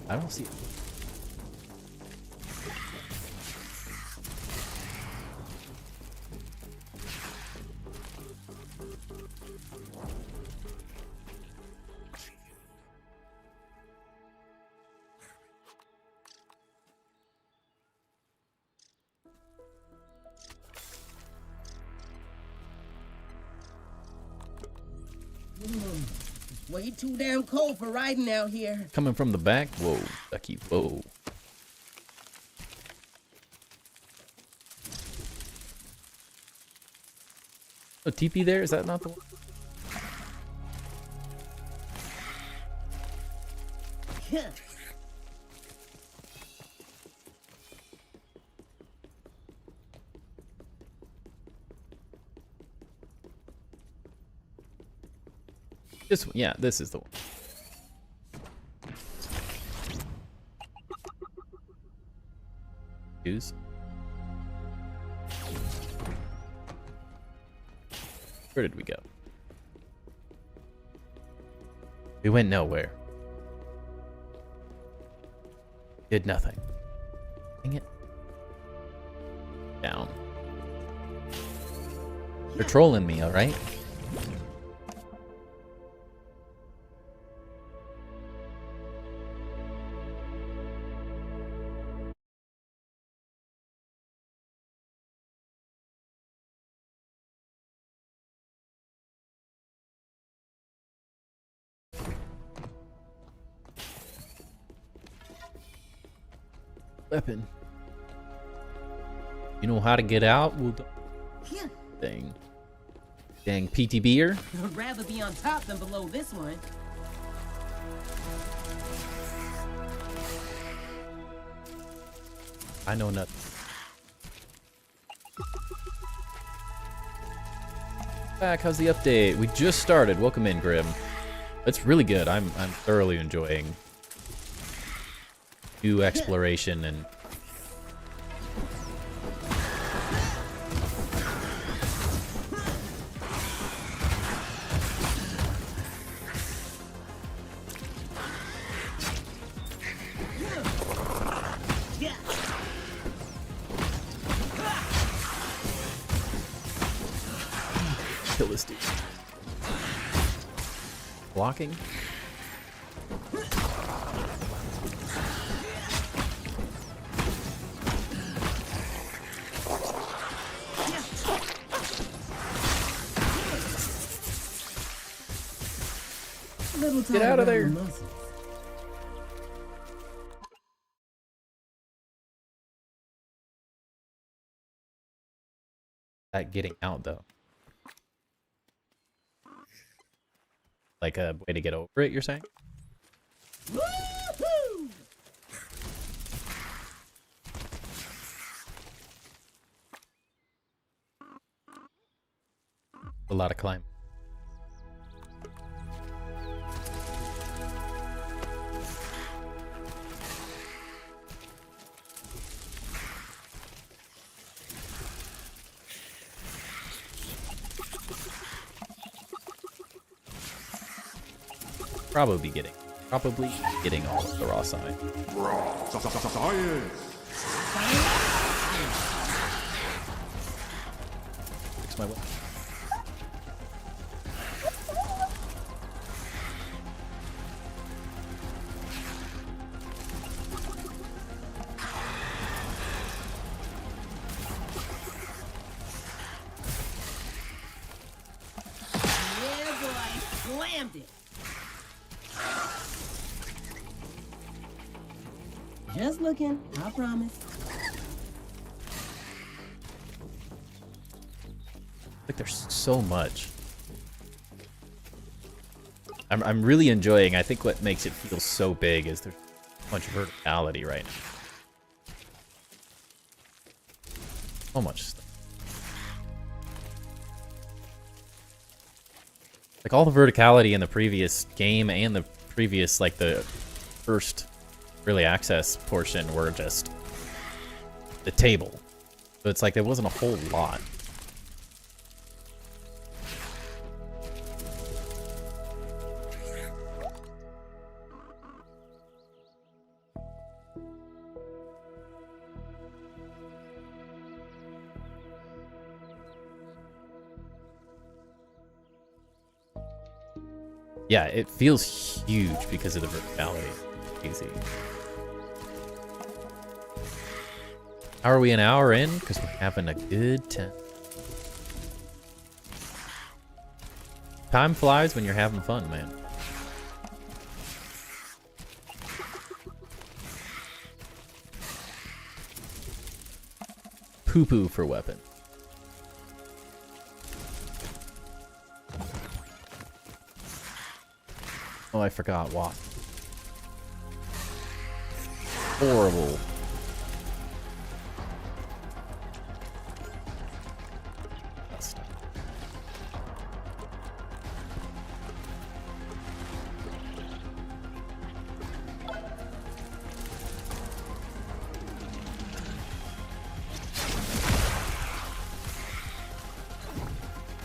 I don't see it. It's way too damn cold for riding out here. Coming from the back? Whoa, Ducky, whoa. Oh, TP there? Is that not the one? Yeah, this is the one. Use. Where did we go? We went nowhere. Did nothing. Dang it. Down. They're trolling me, alright? Weapon. You know how to get out? Well, dang. Dang, PTBer. I'd rather be on top than below this one. I know nothing. Back, how's the update? We just started. Welcome in, Grim. It's really good. I'm thoroughly enjoying new exploration and kill this dude. Blocking. Get out of there. That getting out though. Like a way to get over it, you're saying? Woohoo! A lot of climb. Probably getting all of the raw side. Fix my weapon. Yeah, boy, slammed it. Just looking, I promise. Like there's so much. I'm really enjoying. I think what makes it feel so big is there's so much verticality right now. So much stuff. Like all the verticality in the previous game and the previous, like the first early access portion were just the table. So it's like there wasn't a whole lot. Yeah, it feels huge because of the verticality. Easy. How are we an hour in? Because we're having a good time. Time flies when you're having fun, man. Poo-poo for weapon. Oh, I forgot. Wasp. Horrible.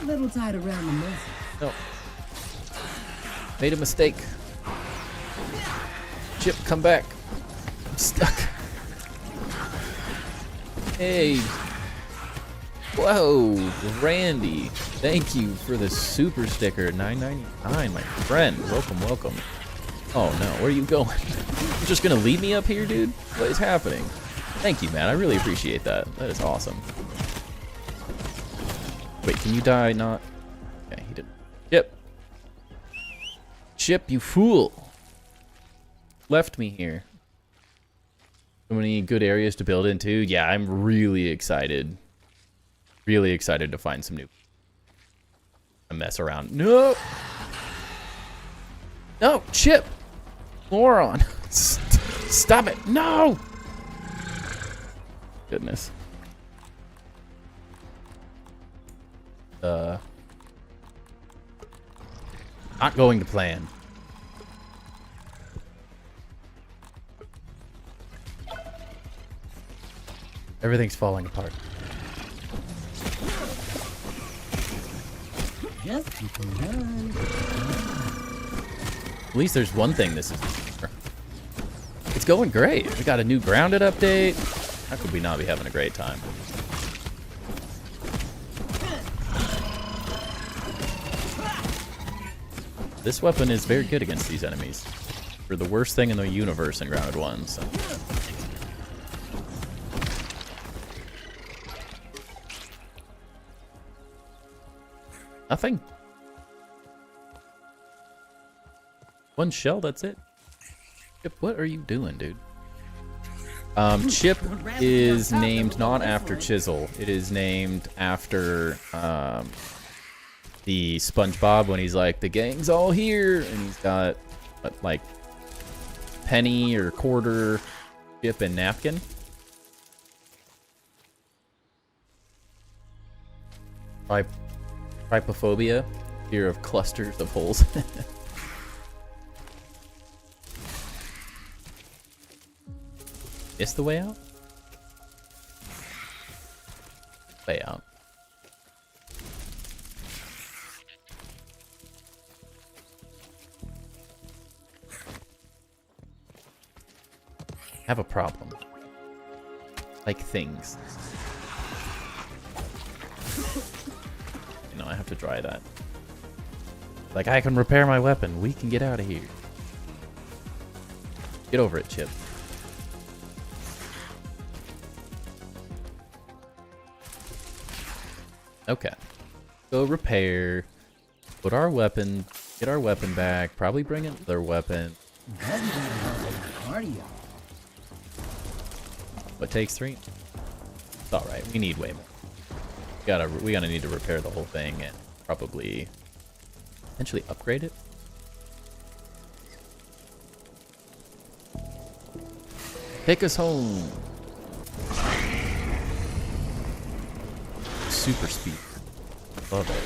A little tight around the muscle. No. Made a mistake. Chip, come back. I'm stuck. Hey. Whoa, Randy. Thank you for the super sticker. $9.99, my friend. Welcome, welcome. Oh no, where are you going? You're just gonna leave me up here, dude? What is happening? Thank you, man. I really appreciate that. That is awesome. Wait, can you die? Not. Okay, he didn't. Chip. Chip, you fool. Left me here. So many good areas to build into. Yeah, I'm really excited. Really excited to find some new. A mess around. No. No, Chip. Moron. Stop it. No. Goodness. Not going to plan. Everything's falling apart. Just keep them done. At least there's one thing this is. It's going great. We got a new grounded update. How could we not be having a great time? This weapon is very good against these enemies. We're the worst thing in the universe in Grounded 1, so. Nothing. One shell, that's it. Chip, what are you doing, dude? Chip is named not after Chisel. It is named after the SpongeBob when he's like, the gang's all here, and he's got like penny or quarter, chip, and napkin. Trypophobia, fear of clusters of holes. Is the way out? Way out. Have a problem. Like things. You know, I have to dry that. Like, I can repair my weapon. We can get out of here. Get over it, Chip. Okay. Go repair. Put our weapon. Get our weapon back. Probably bring another weapon. Cardio. What takes 3? It's alright. We need way more. We gotta need to repair the whole thing and probably potentially upgrade it. Take us home. Super speed. Love it.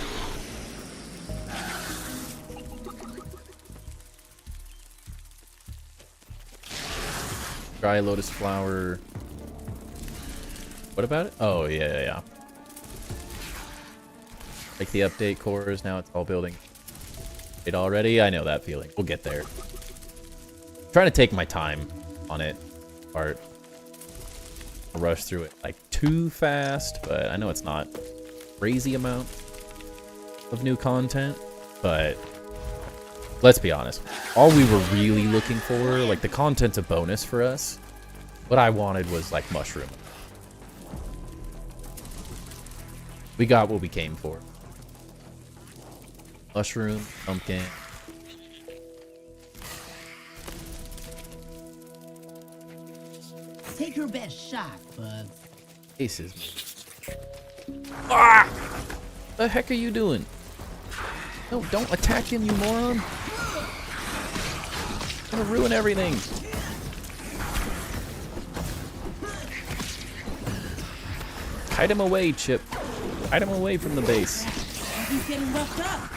Dry lotus flower. What about it? Oh, yeah. Like the update cores, now it's all building. It already? I know that feeling. We'll get there. I'm trying to take my time on it. Part. I'll rush through it like too fast, but I know it's not crazy amount of new content, but let's be honest. All we were really looking for, like the content's a bonus for us. What I wanted was like mushroom. We got what we came for. Mushroom, pumpkin. Take your best shot, Bugs. Aces. Ah! The heck are you doing? No, don't attack him, you moron. I'm gonna ruin everything. Hide him away, Chip. Hide him away from the base. He's getting roughed up.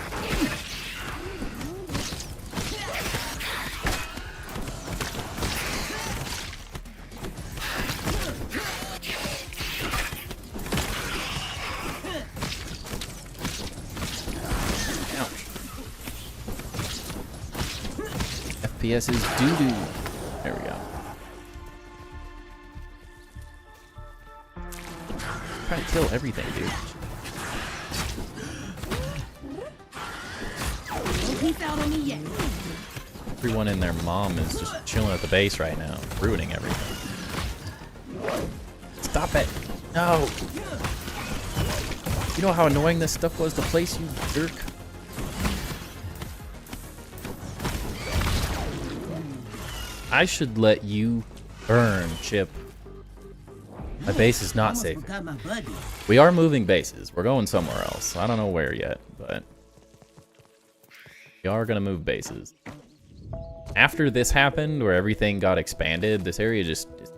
FPS is doo-doo. There we go. Trying to kill everything, dude. Don't peace out on me yet. Everyone and their mom is just chilling at the base right now, ruining everything. Stop it! No! You know how annoying this stuff was to place, you jerk? I should let you burn, Chip. My base is not Almost safe. forgot my buddy. We are moving bases. We're going somewhere else. I don't know where yet, but we are going to move bases. After this happened, where everything got expanded, this area just is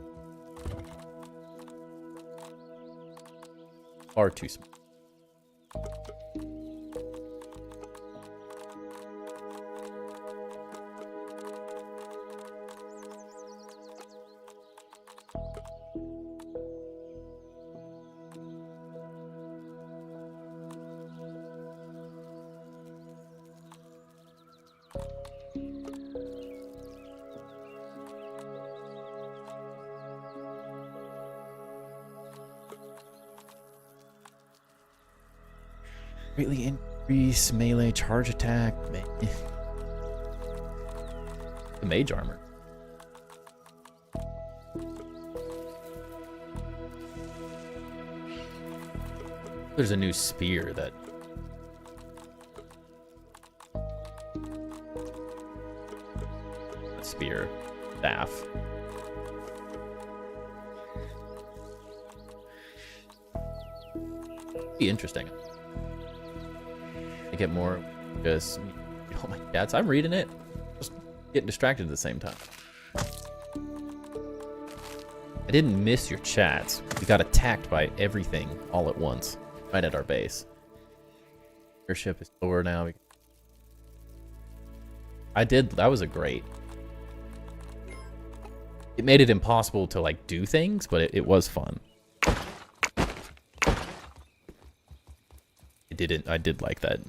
far too small. Greatly increase melee charge attack. The mage armor. There's a new spear that spear staff. Be interesting. I get more because oh my cats, I'm reading it. Just getting distracted at the same time. I didn't miss your chats. We got attacked by everything all at once, right at our base. Your ship is over now. That was a great. It made it impossible to like do things, but it was fun. I did like that.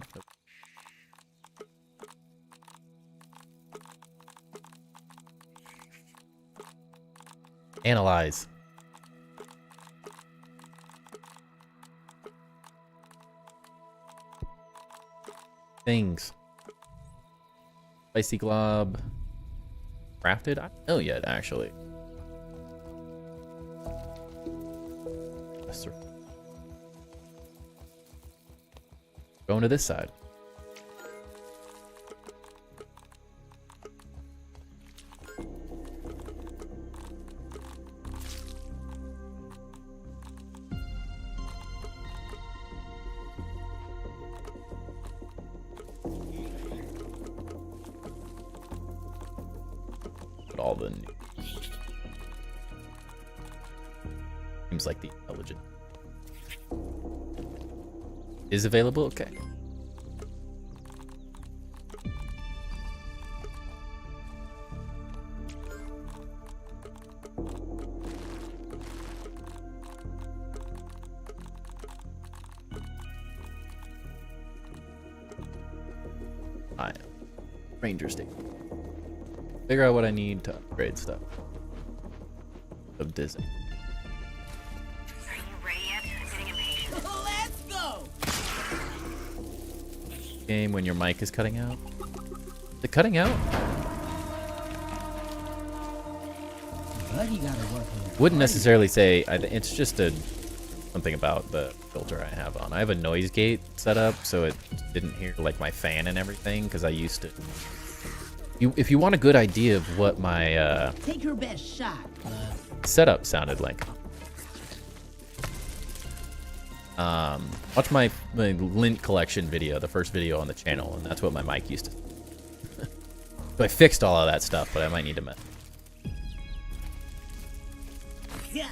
Analyze. Things. Spicy glob. Crafted? I don't know yet, actually. Yes, sir. Going to this side. Put all the new. Seems like the intelligent is available. Okay. Ranger station. Figure out what I need to upgrade stuff. Of Disney. Are you ready yet? I'm getting impatient. Let's go. Game when your mic is cutting out. Is it cutting out? Buddy gotta work on. Wouldn't necessarily say. It's just something about the filter I have on. I have a noise gate set up so it didn't hear like my fan and everything because I used to. If you want a good idea of what my Take your best shot, bud. setup sounded like, watch my lint collection video, the first video on the channel, and that's what my mic used to. So I fixed all of that stuff, but I might need to mess. Yeah.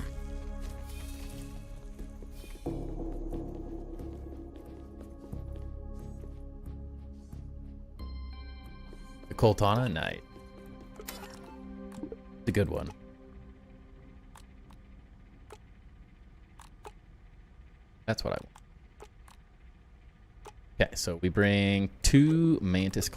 Cortana Knight. It's a good one. That's what I want. Okay, so we bring 2 Mantis.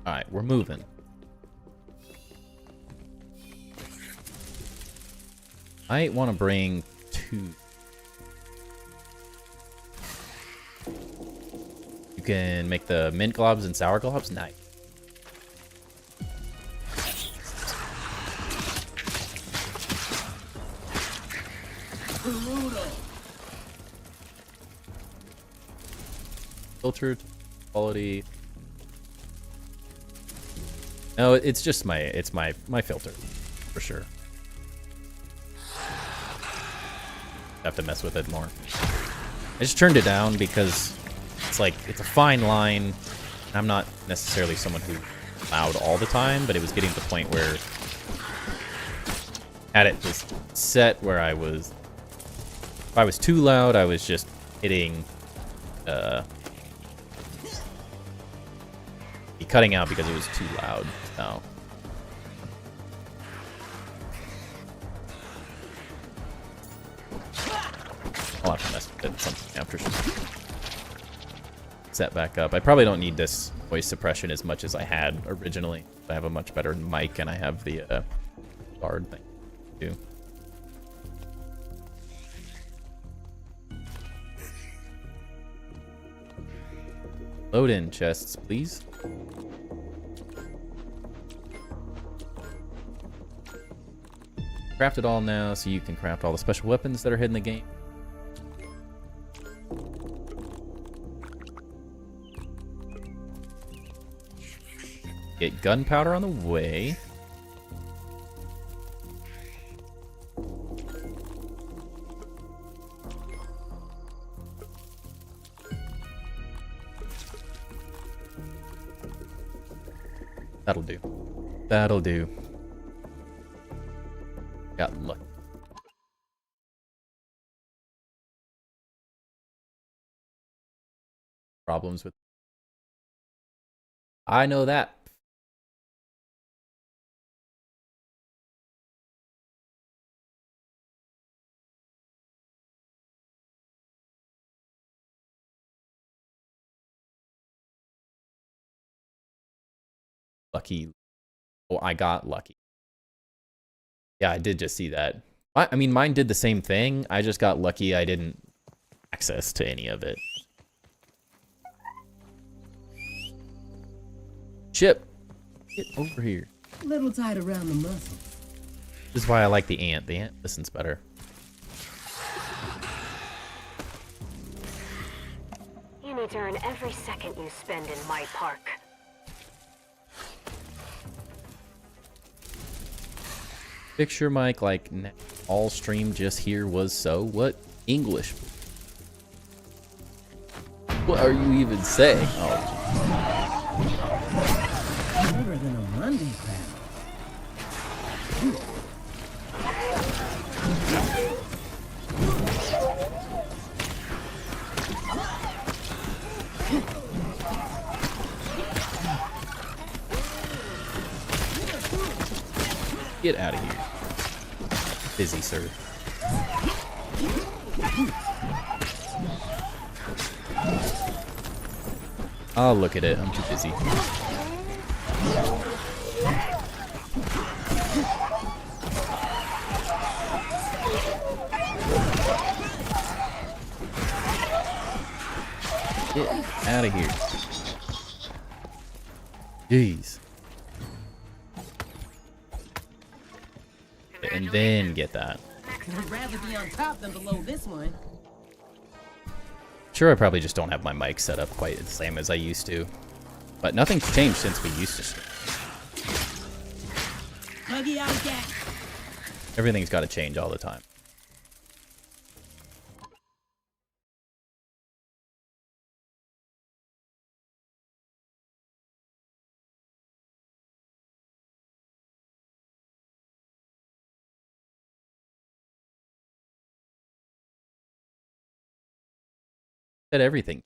Alright, we're moving. I want to bring 2. You can make the mint globs and sour globs. Nice. Filtered quality. No, it's just my filter for sure. Have to mess with it more. I just turned it down because it's like it's a fine line. I'm not necessarily someone who loud all the time, but it was getting to the point where had it just set where I was. If I was too loud, I was just hitting. Cutting out because it was too loud. So. I'll have to mess with it something after. Set back up. I probably don't need this voice suppression as much as I had originally. I have a much better mic and I have the guard thing too. Load in chests, please. Craft it all now so you can craft all the special weapons that are hidden in the game. Get gunpowder on the way. That'll do. That'll do. Got luck. Problems with. I know that. Lucky. Oh, I got lucky. Yeah, I did just see that. I mean, mine did the same thing. I just got lucky I didn't access to any of it. Chip, get over here. A little tight around the muscles. This is why I like the ant. The ant listens better. You need to earn every second you spend in my park. Picture Mike like all stream just here was so. What English? What are you even saying? Oh. Better than a Monday crab. Get out of here. Busy, sir. Oh, look at it. I'm too busy. Get out of here. Jeez. And then get that. I'd rather be on top than below this one. Sure, I probably just don't have my mic set up quite the same as I used to. But nothing's changed since we used to. Buggy out again. Everything's got to change all the time. Said everything.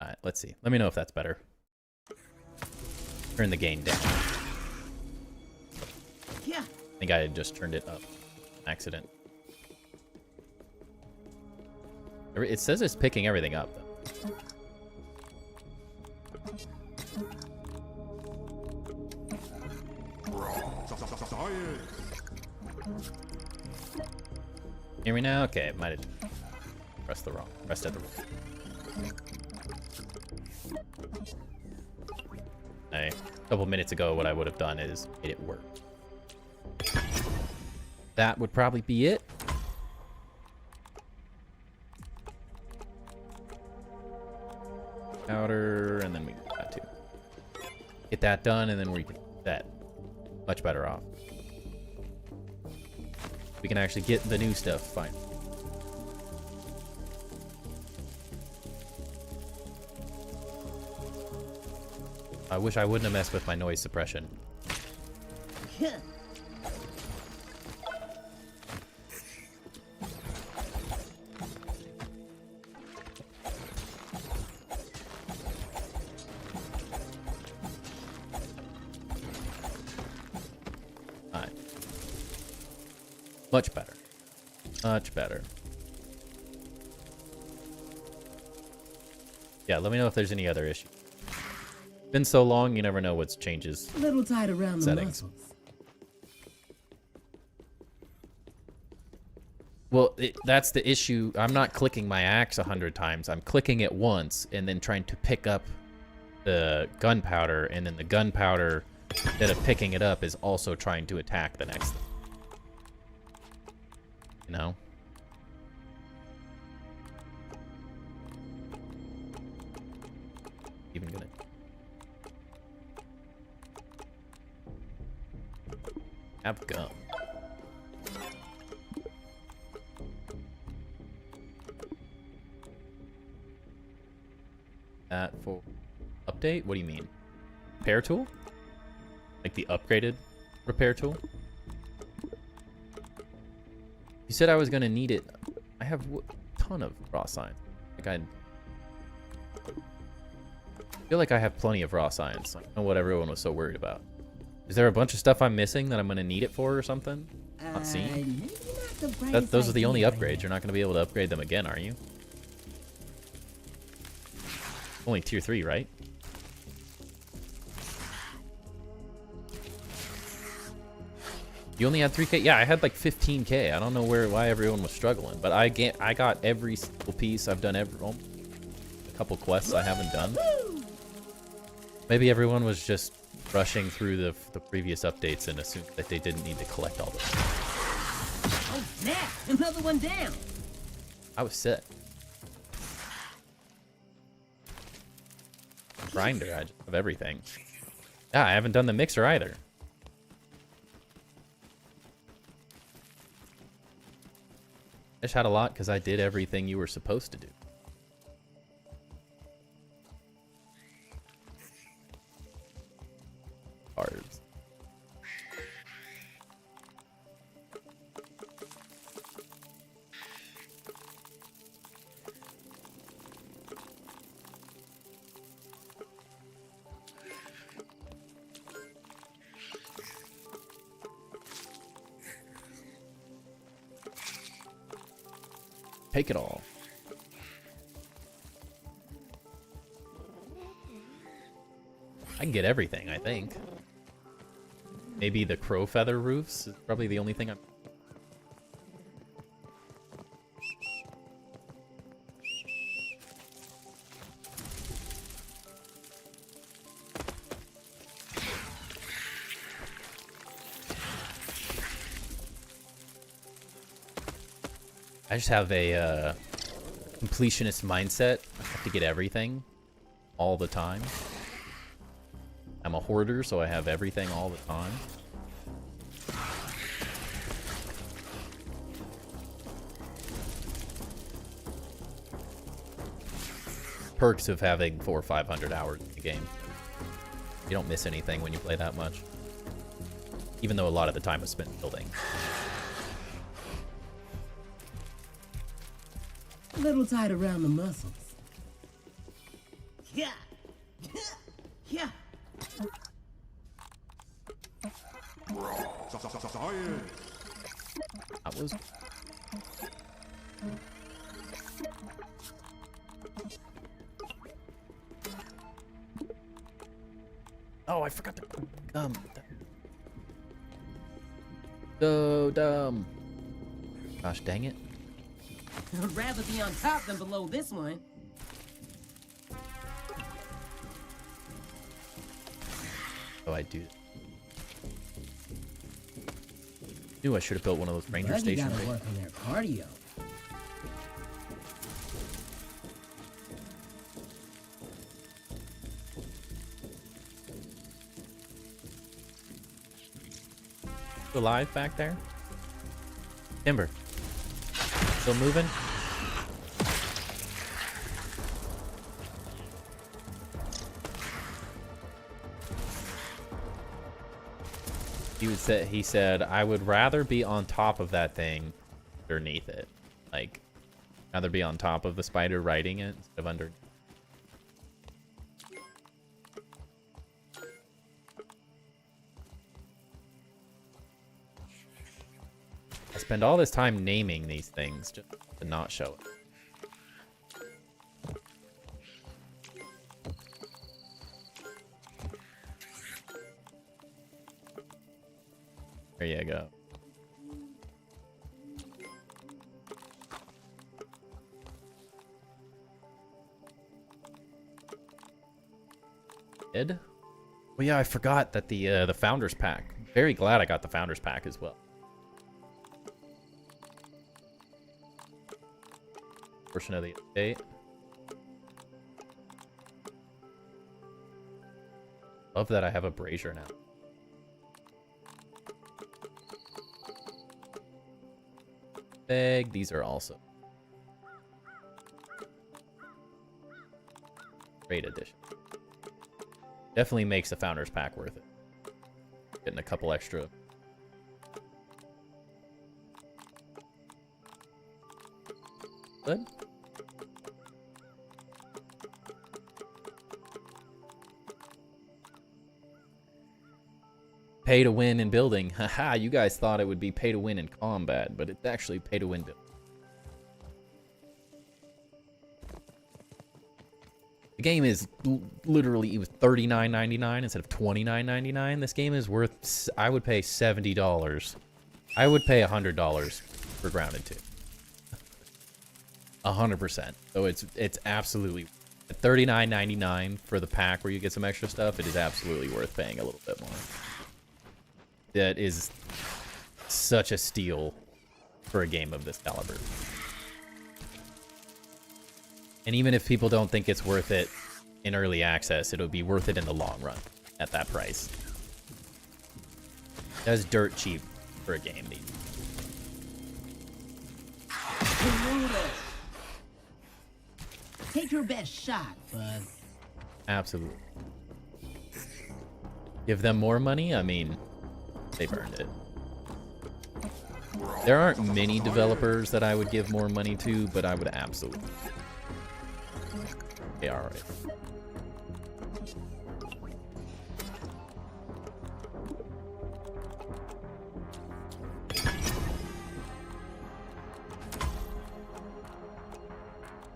All right, let's see. Let me know if that's better. Turn the gain down. Yeah. I think I had just turned it up. Accident. It says it's picking everything up, though. Hear me now? Okay, might have pressed at the wrong. A couple minutes ago, what I would have done is made it work. That would probably be it. Powder, and then we do that too. Get that done, and then we can that much better off. We can actually get the new stuff fine. I wish I wouldn't have messed with my noise suppression. Yeah. Alright. Much better. Much better. Yeah, let me know if there's any other issues. Been so long, you never know what changes. A little tight around the Settings. muscles. Well, that's the issue. I'm not clicking my axe 100 times. I'm clicking it once and then trying to pick up the gunpowder, and then the gunpowder, instead of picking it up, is also trying to attack the next thing. You know? Even gonna... have gum. That for update? What do you mean? Repair tool? Like the upgraded repair tool? You said I was gonna need it. I have a ton of raw science. Like I feel like I have plenty of raw science. I don't know what everyone was so worried about. Is there a bunch of stuff I'm missing that I'm going to need it for or something? Not seeing? Those are the only upgrades. You're not going to be able to upgrade them again, are you? Only tier 3, right? You only had 3K? Yeah, I had like 15K. I don't know why everyone was struggling, but I got every single piece. I've done a couple quests I haven't done. Maybe everyone was just rushing through the previous updates and assumed that they didn't need to collect all this. Oh, snap! Another one down. I was set. Grinder of everything. Yeah, I haven't done the mixer either. I just had a lot because I did everything you were supposed to do. Cards. Take it all. I can get everything, I think. Maybe the crow feather roofs is probably the only thing I'm... I just have a completionist mindset. I have to get everything all the time. I'm a hoarder, so I have everything all the time. Perks of having 400 or 500 hours in the game. You don't miss anything when you play that much. Even though a lot of the time is spent building. A little tight around the muscles. Yeah. Yeah. That was... Oh, I forgot to... So dumb. Gosh dang it. I'd rather be on top than below this one. Oh, I do. Knew I should have built one of those ranger stations. Gotta work on their cardio. Alive back there? Timber. Still moving? He said, I would rather be on top of that thing underneath it. Like, rather be on top of the spider riding it instead of under. I spend all this time naming these things just to not show it. There you go. Ed? Well, yeah, I forgot that the Founders Pack. Very glad I got the Founders Pack as well. Portion of the estate. Love that I have a brazier now. Bag. These are also great addition. Definitely makes the Founders Pack worth it. Getting a couple extra. Good. Pay to win in building. Haha, you guys thought it would be pay to win in combat, but it's actually pay to win building. The game is literally it was $39.99 instead of $29.99. This game is worth, I would pay $70. I would pay $100 for Grounded 2. 100%. So it's absolutely at $39.99 for the pack where you get some extra stuff. It is absolutely worth paying a little bit more. That is such a steal for a game of this caliber. And even if people don't think it's worth it in early access, it'll be worth it in the long run at that price. That's dirt cheap for a game. Take your best shot, bud. Absolutely. Give them more money? I mean, they've earned it. There aren't many developers that I would give more money to, but I would absolutely. Okay, alright.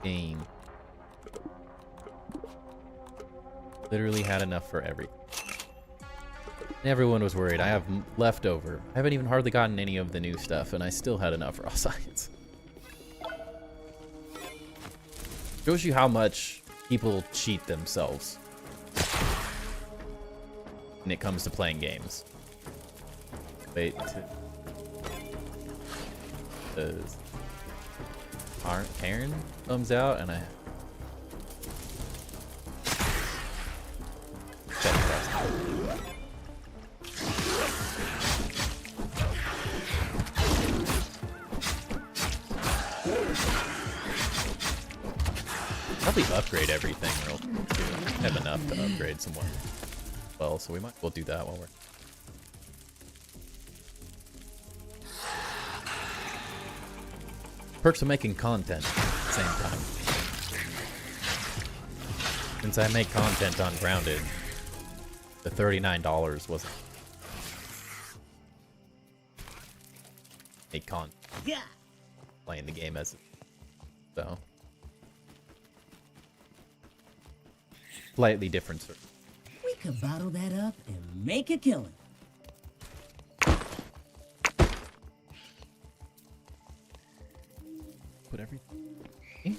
game. Literally had enough for everything. Everyone was worried. I have leftover. I haven't even hardly gotten any of the new stuff, and I still had enough raw science. Shows you how much people cheat themselves when it comes to playing games. Wait. Aaron comes out, and I... Probably upgrade everything real quick too. I have enough to upgrade someone well, so we might as well do that while we're... Perks of making content at the same time. Since I make content on Grounded, the $39 wasn't a con playing the game as so slightly different sort. We could bottle that up and make a killing. Put everything.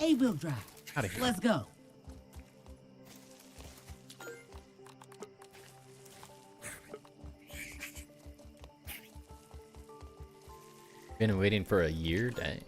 A-wheel drive. Out of here. Let's go. Been waiting for a year? Dang.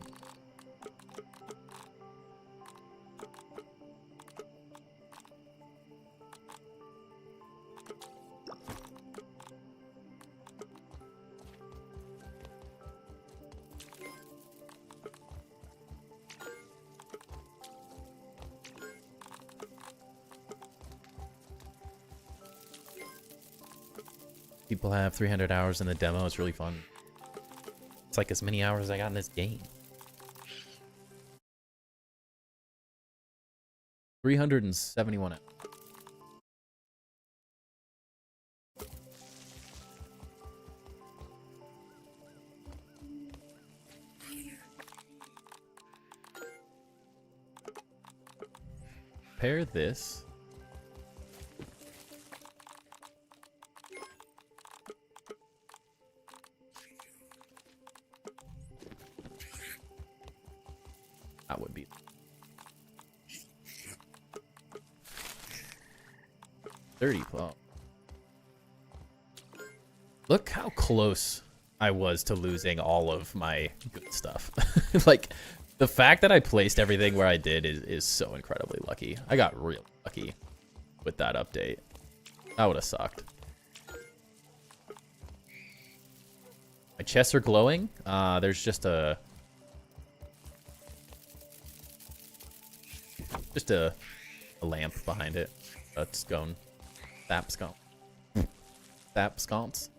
People have 300 hours in the demo. It's really fun. It's like as many hours as I got in this game. 371 hours. Pair this. That would be 30. Well, look how close I was to losing all of my good stuff. Like, the fact that I placed everything where I did is so incredibly lucky. I got real lucky with that update. That would have sucked. My chests are glowing. There's just a lamp behind it that's going sap sconce.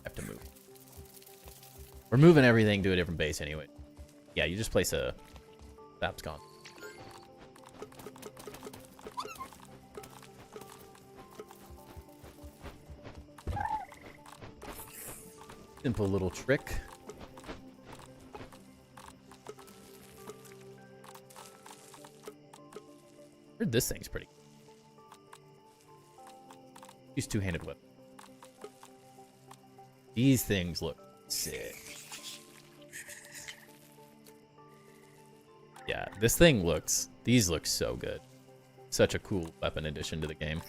Have to move. We're moving everything to a different base anyway. Yeah, you just place a sap sconce. Simple little trick. Heard this thing's pretty. Use two-handed whip. These things look sick. Yeah, this thing looks. These look so good. Such a cool weapon addition to the game.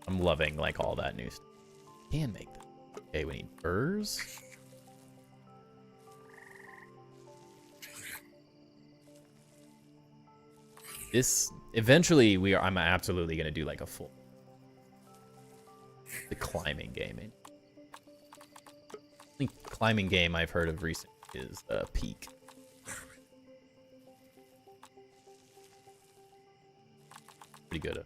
I'm loving like all that new stuff. Can make them. Okay, we need burrs. This eventually I'm absolutely gonna do like a full the climbing game. The only climbing game I've heard of recent is Peak. Pretty good.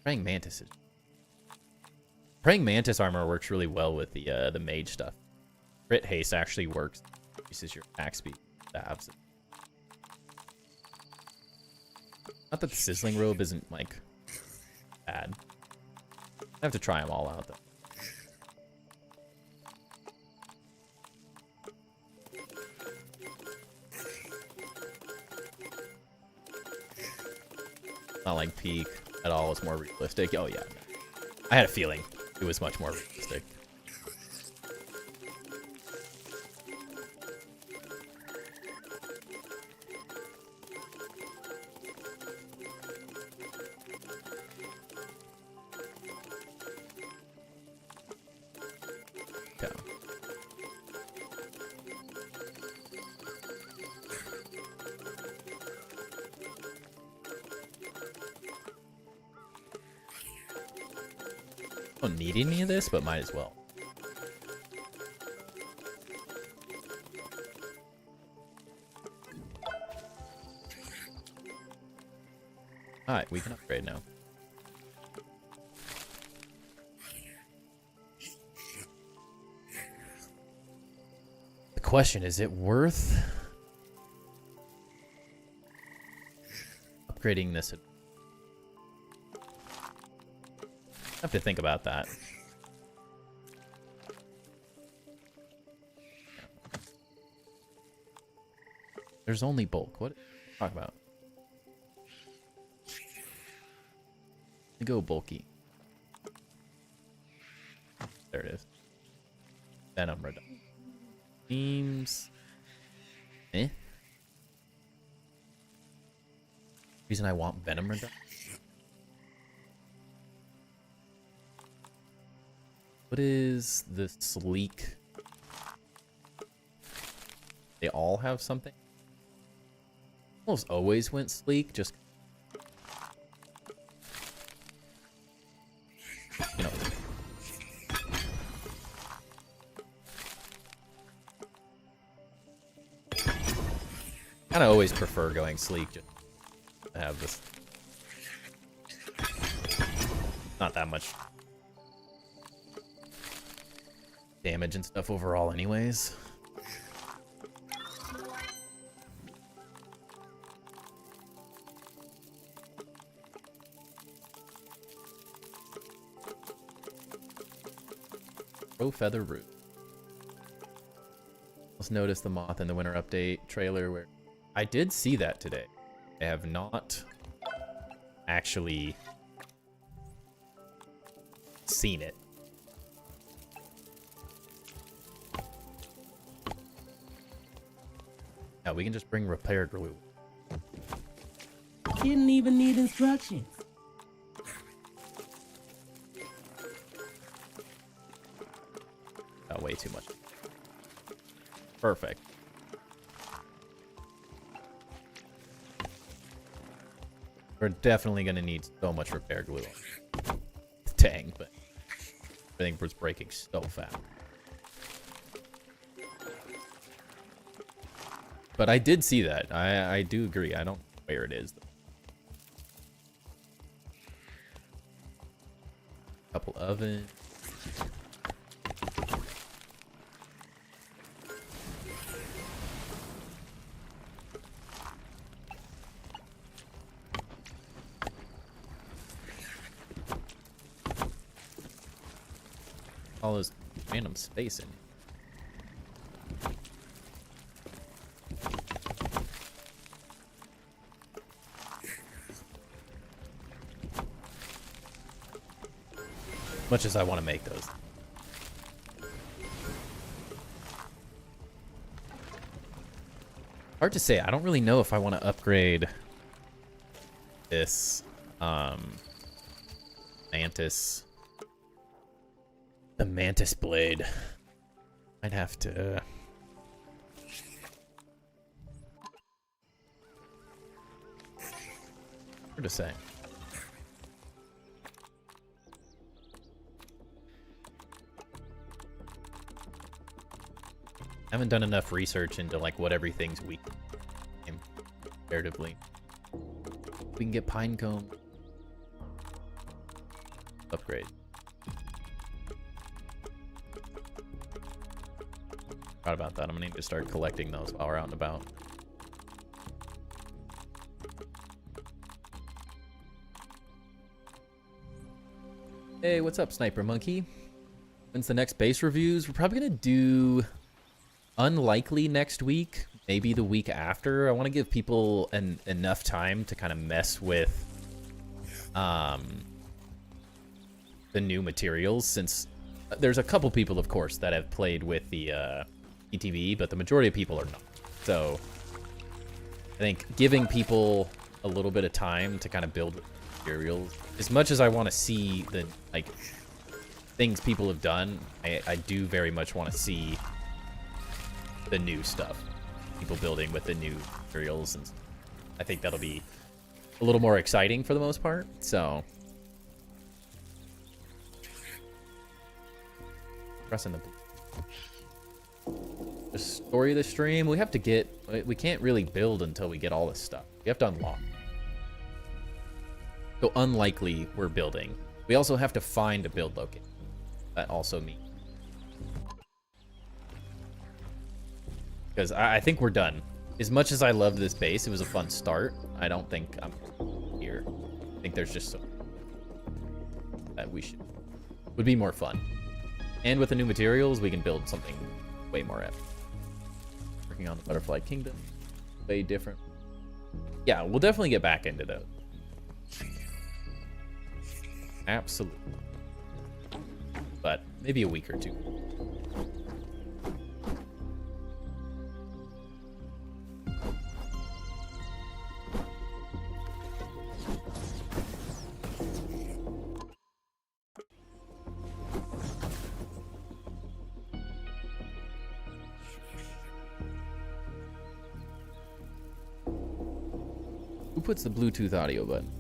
Praying mantises. Praying Mantis armor works really well with the mage stuff. Crit haste actually works. Increases your attack speed. Stabs. Not that the sizzling robe isn't like bad. I have to try them all out though. Not like Peak at all. It's more realistic. Oh yeah, I had a feeling it was much more realistic. Okay. Don't need any of this, but might as well. Alright, we can upgrade now. The question, is it worth upgrading this? I have to think about that. There's only bulk. What? Talk about. Let me go bulky. There it is. Venom reduction. Seems. Eh? Reason I want venom reduction. What is the sleek? They all have something? Almost always went sleek, just you know. Kinda always prefer going sleek just to have this. Not that much damage and stuff overall anyways. Crow Feather Root. Let's notice the moth in the winter update trailer where I did see that today. I have not actually seen it. Yeah, we can just bring repair glue. Didn't even need instructions. Oh, way too much. Perfect. We're definitely gonna need so much repair glue. Dang, but everything was breaking so fast. But I did see that. I do agree. I don't know where it is, though. Couple ovens. All this random space in it. Much as I want to make those. Hard to say. I don't really know if I want to upgrade this Mantis. The Mantis blade. I'd have to hard to say. I haven't done enough research into like what everything's weak comparatively. We can get Pinecone. Upgrade. Forgot about that. I'm gonna need to start collecting those while we're out and about. Hey, what's up, Sniper Monkey? When's the next base reviews? We're probably gonna do Unlikely next week, maybe the week after. I want to give people enough time to kind of mess with the new materials, since there's a couple people, of course, that have played with the ETV, but the majority of people are not. So I think giving people a little bit of time to kind of build materials, as much as I want to see the things people have done, I do very much want to see the new stuff, people building with the new materials, and I think that'll be a little more exciting for the most part. So pressing the story of the stream, we have to get, we can't really build until we get all this stuff. We have to unlock. So Unlikely, we're building. We also have to find a build location. That also means, because I think we're done. As much as I loved this base, it was a fun start, I don't think I'm here. I think there's just so that would be more fun. And with the new materials, we can build something way more epic. Working on the Butterfly Kingdom, way different. Yeah, we'll definitely get back into those. Absolutely. But maybe a week or two. Who puts the Bluetooth audio button?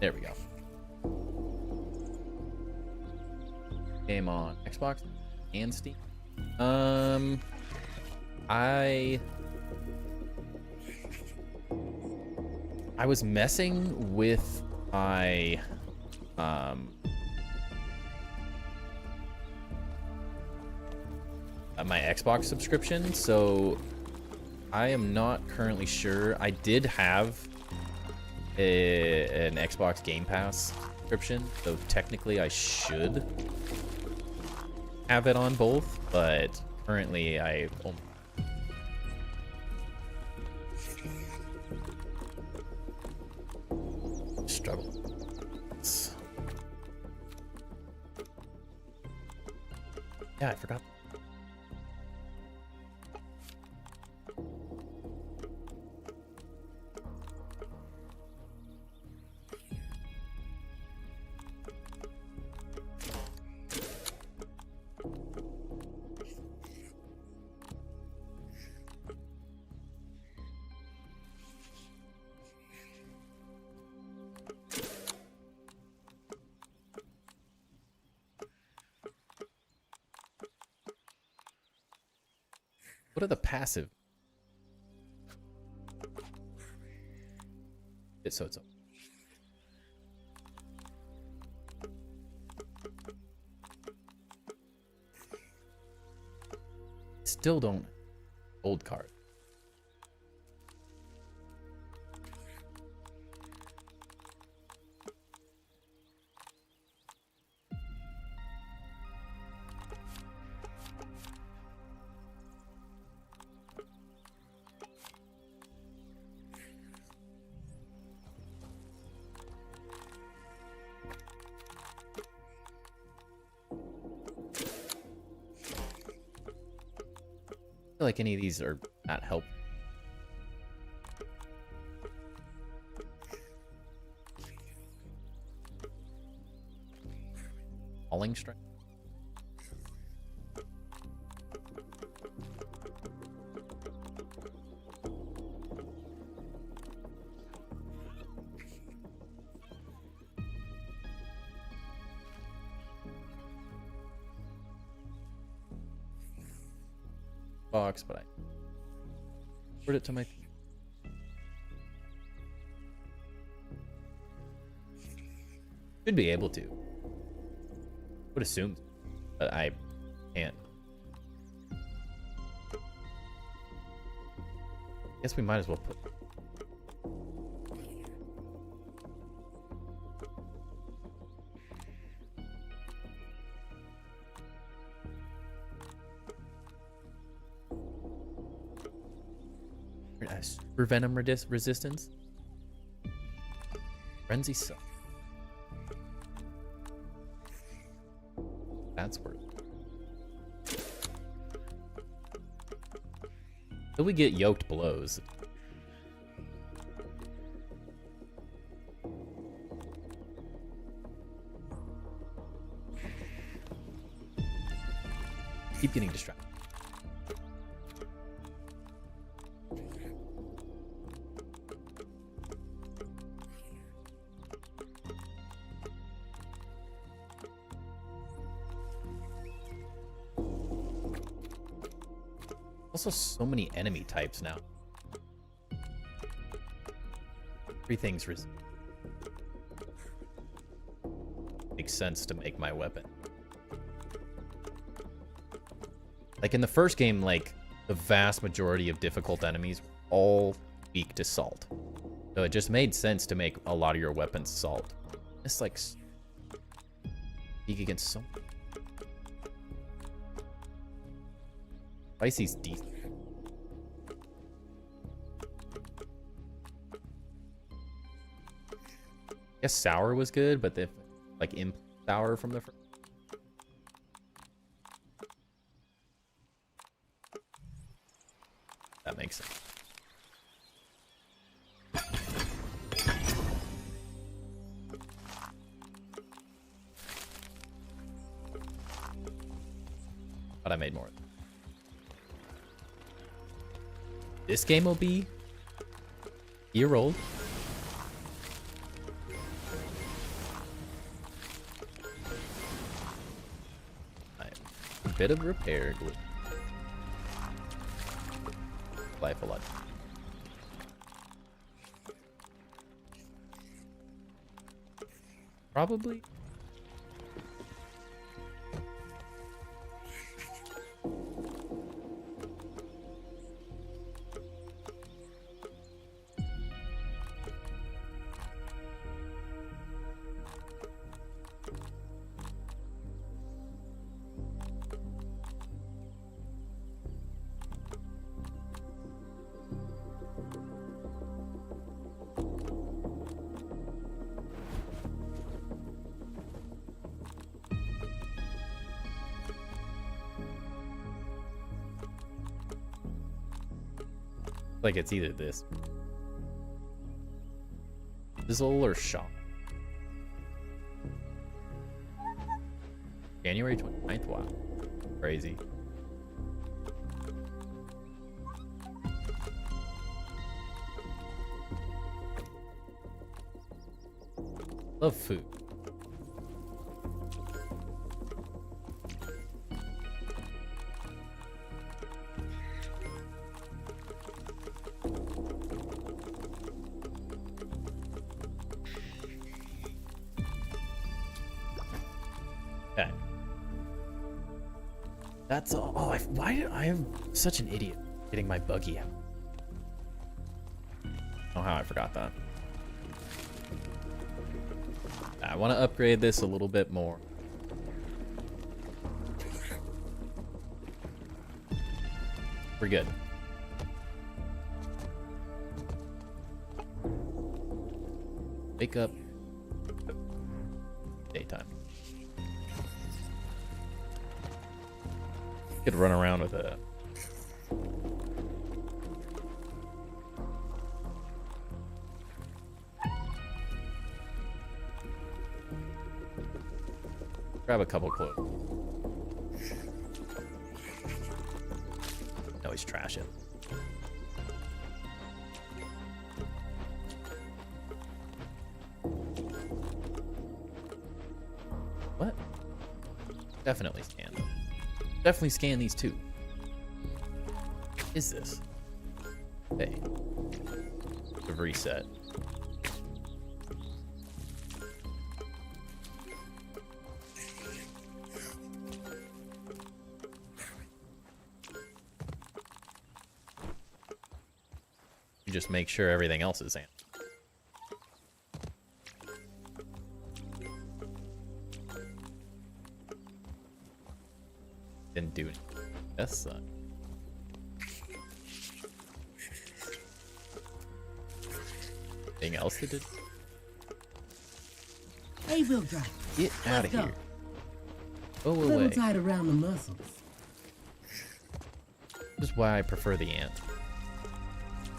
There we go. Game on Xbox and Steam. I was messing with my my Xbox subscription, so I am not currently sure. I did have an Xbox Game Pass subscription, so technically I should have it on both, but currently I only struggle. Yeah, I forgot. What are the passive? So it's still don't old card. I feel like any of these are not helpful. Falling strike. Box, but I put it to my Should be able to. Would assume, but I can't. Guess we might as well put. Super venom resistance. Frenzy suck. That's worth it. Till we get yoked blows. Keep getting distracted. Also, so many enemy types now. Everything's makes sense to make my weapon. Like in the first game, like the vast majority of difficult enemies were all weak to salt. So it just made sense to make a lot of your weapons salt. It's like weak against so. Spicy's decent. I guess sour was good, but the like imp sour from the first. That makes sense. But I made more. This game will be year old. A bit of repair glue. Life a lot. Probably. Like it's either this Sizzle or Shop. January 29th. Wow, crazy. Love food. Okay. That's all. Oh, why did I am such an idiot getting my buggy out? Oh, how I forgot that. I want to upgrade this a little bit more. We're good. Wake up. Daytime. Could run around with a. Grab a couple clothes. No, he's trashing. What? Definitely scan them. Definitely scan these too. What is this? Hey. The reset. just make sure everything else is handled. Didn't do anything. That's anything else that did? Hey, wheel drive. Get out of go. here. Go A little away. tight around the muscles. This is why I prefer the ant.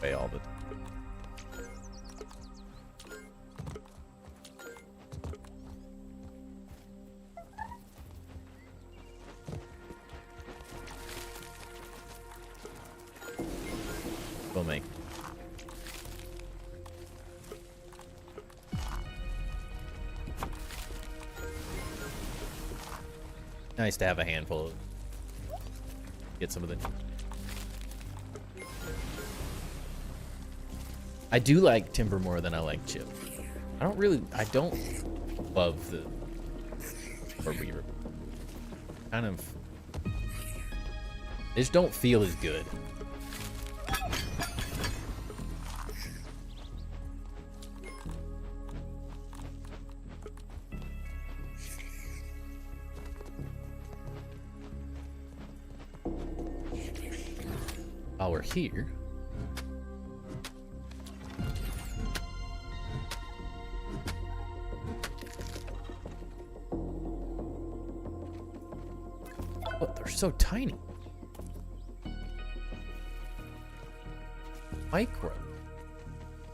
Way all the will make. Nice to have a handful of. Get some of the. I do like timber more than I like chip. I don't love the or beaver. Kind of. They just don't feel as good. While we're here, oh, they're so tiny. Micro. Why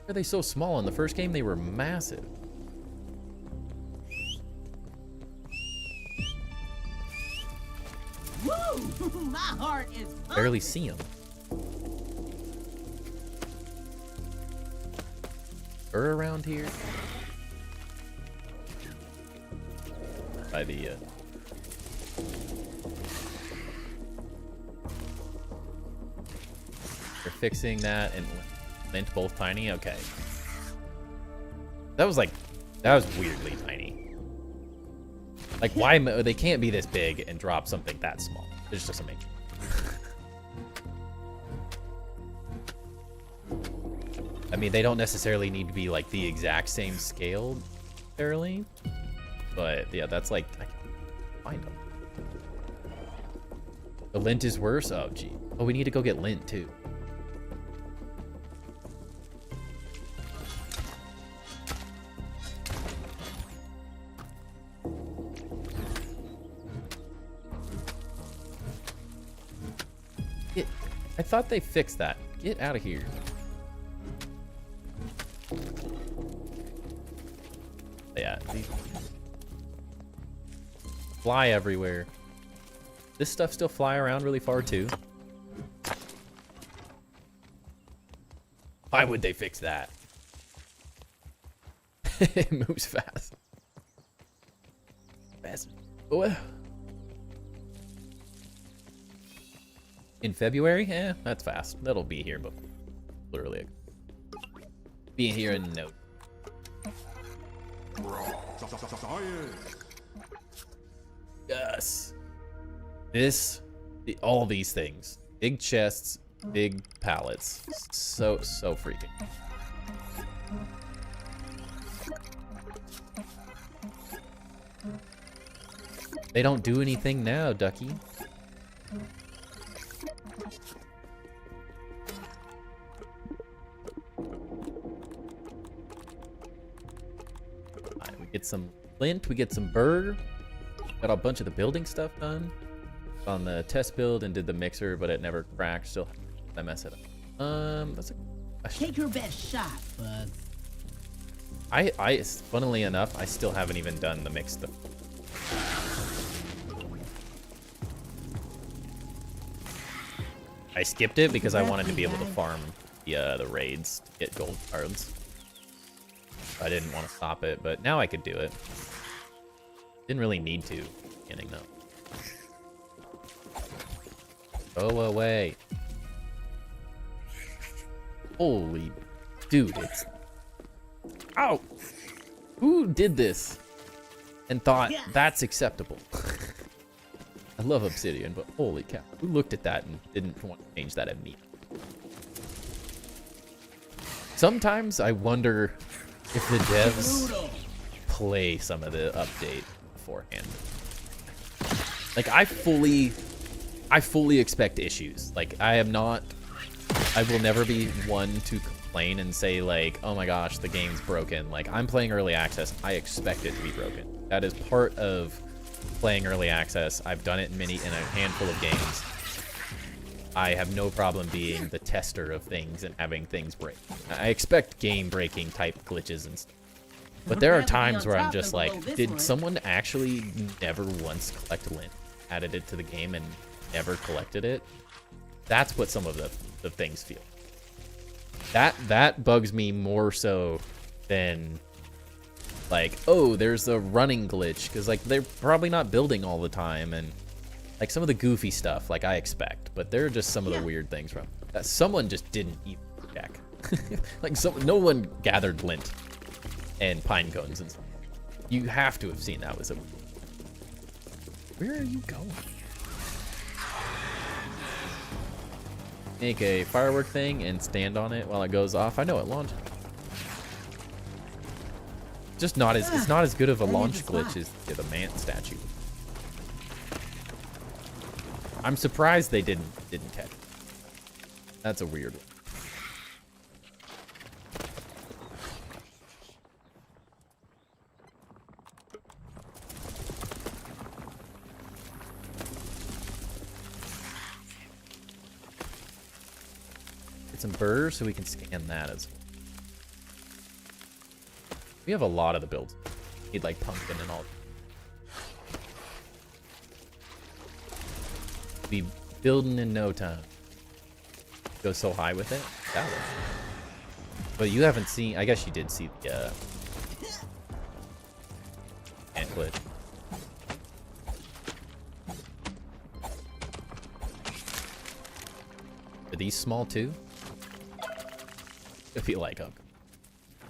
are they so small? In the first game, they were massive. Woo! My heart is pumping. Barely see them. Are around here by the they're fixing that and lint both tiny. Okay, that was weirdly tiny. Like, why they can't be this big and drop something that small? It just doesn't make sense. I mean, they don't necessarily need to be like the exact same scale, necessarily, but yeah, that's like I can find them. The lint is worse. Oh, gee. Oh, we need to go get lint too. I thought they fixed that. Get out of here. Yeah, these fly everywhere. This stuff still fly around really far too. Why would they fix that? It moves fast. Fast. Oh. In February? Eh, that's fast. That'll be here, but literally be here in no. Yes. All these things. Big chests, big pallets. So freaking. They don't do anything now, Ducky. We get some lint, we get some burr. Got a bunch of the building stuff done on the test build and did the mixer, but it never cracked. Still, I mess it up. That's a question. Take your best shot, Bugs. Funnily enough, I still haven't even done the mix stuff. I skipped it because I wanted to be able to farm the raids to get gold cards. I didn't want to stop it, but now I could do it. Didn't really need to. Beginning though. Go away. Holy dude, it's. Ow! Who did this and thought that's acceptable? I love Obsidian, but holy cow. Who looked at that and didn't want to change that immediately? Sometimes I wonder if the devs play some of the update beforehand. Like I fully expect issues. Like I will never be one to complain and say like, oh my gosh, the game's broken. Like I'm playing early access, I expect it to be broken. That is part of playing early access. I've done it in a handful of games. I have no problem being the tester of things and having things break. I expect game-breaking type glitches and stuff. But there are times where I'm just like, did someone actually never once collect lint, added it to the game, and never collected it? That's what some of the things feel. That bugs me more so than like, oh, there's a running glitch, because like they're probably not building all the time, and like some of the goofy stuff, like I expect, but there are just some of the weird things from that someone just didn't even check. Like no one gathered lint and pine cones and stuff. You have to have seen that was a. Where are you going? Make a firework thing and stand on it while it goes off. I know it launches. Just not as it's not as good of a launch glitch as the Mant statue. I'm surprised they didn't catch it. That's a weird one. Get some burrs so we can scan that as well. We have a lot of the builds. Need like pumpkin and all. Be building in no time. Go so high with it. That was. But you haven't seen. I guess you did see the ant glitch. Are these small too? I feel like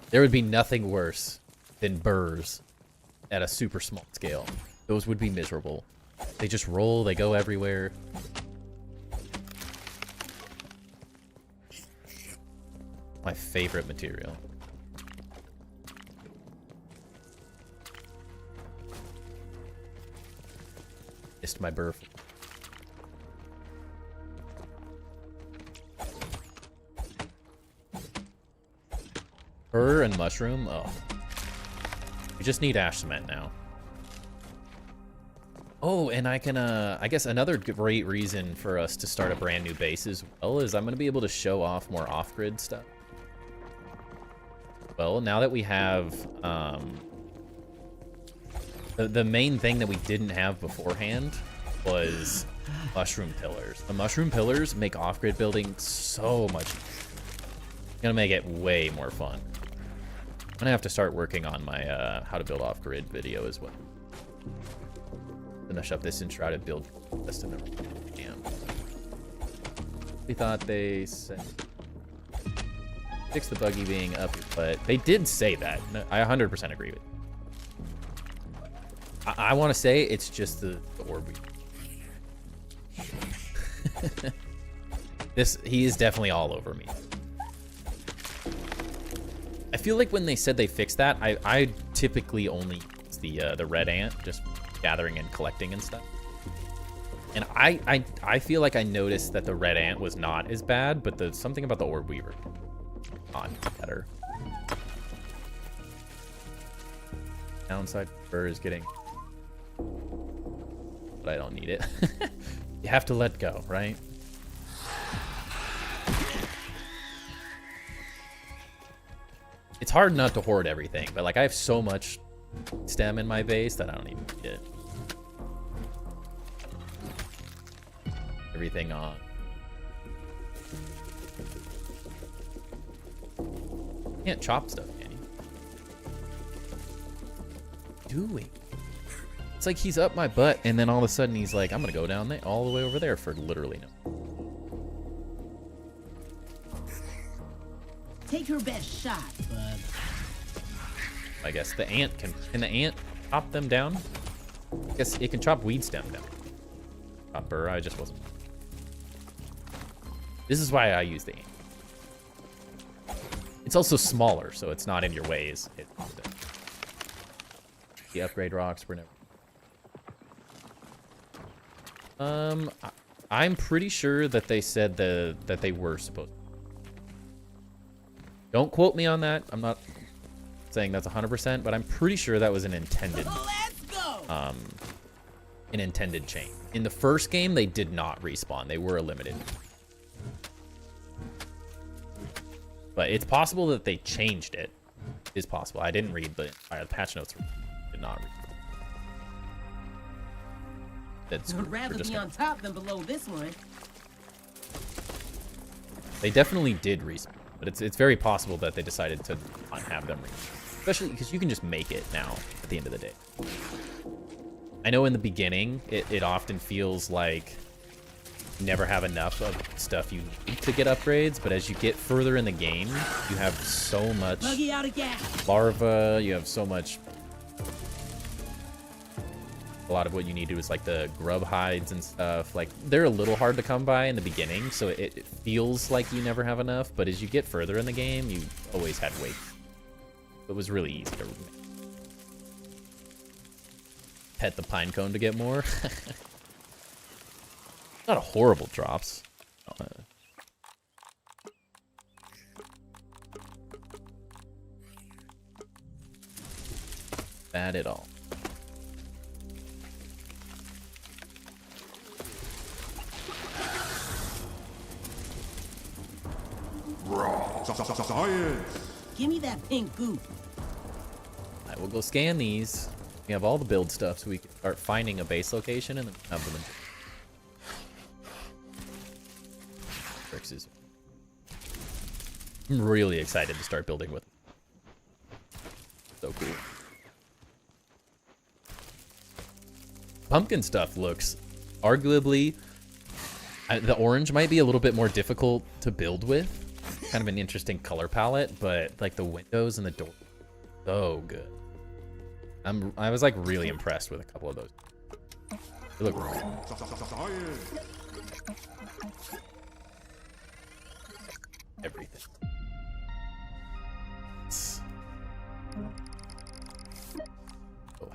there would be nothing worse than burrs at a super small scale. Those would be miserable. They just roll, they go everywhere. My favorite material. Missed my burr. Burr and mushroom, oh. We just need ash cement now. Oh, and I can, I guess another great reason for us to start a brand new base as well is I'm going to be able to show off more off-grid stuff. Well, now that we have, the main thing that we didn't have beforehand was mushroom pillars. The mushroom pillars make off-grid building so much easier. It's going to make it way more fun. I'm going to have to start working on my, how to build off-grid video as well. Finish up this enshrouded build just in the damn. We thought they said fix the buggy being up, but they did say that. No, I 100% agree with you. I want to say it's just the orb. He is definitely all over me. I feel like when they said they fixed that, I typically only use the red ant, just gathering and collecting and stuff. And I feel like I noticed that the red ant was not as bad, but something about the orb weaver not better. Downside fur is getting, but I don't need it. You have to let go, right? It's hard not to hoard everything, but like I have so much stem in my base that I don't even need it. Everything on. Can't chop stuff, can you? Doing. It's like he's up my butt, and then all of a sudden he's like, I'm gonna go down there, all the way over there for literally no. Take your best shot, bud. I guess the ant can the ant chop them down? I guess it can chop weed stem down. Chop burr, I just wasn't. This is why I use the ant. It's also smaller, so it's not in your ways. The upgrade rocks were never. I'm pretty sure that they said that they were supposed to. Don't quote me on that. I'm not saying that's 100%, but I'm pretty sure that was an intended change. In the first game, they did not respawn. They were eliminated. But it's possible that they changed it. It is possible. I didn't read the patch notes. Did not read. That's I'd rather be on top than below this one. They definitely did respawn, but it's very possible that they decided to not have them respawn. Especially because you can just make it now at the end of the day. I know in the beginning, it often feels like you never have enough of stuff you need to get upgrades, but as you get further in the game, you have so much larva, you have so much. A lot of what you need to do is like the grub hides and stuff. Like, they're a little hard to come by in the beginning, so it feels like you never have enough, but as you get further in the game, you always had weight. It was really easy to pet the pine cone to get more. Not a horrible drops. Bad at all. Science. Give me that pink goop. I will go scan these. We have all the build stuff, so we can start finding a base location and then have them. I'm really excited to start building with them. So cool. Pumpkin stuff looks arguably. The orange might be a little bit more difficult to build with. Kind of an interesting color palette, but like the windows and the door, so good. I was like really impressed with a couple of those. They look great. Everything. So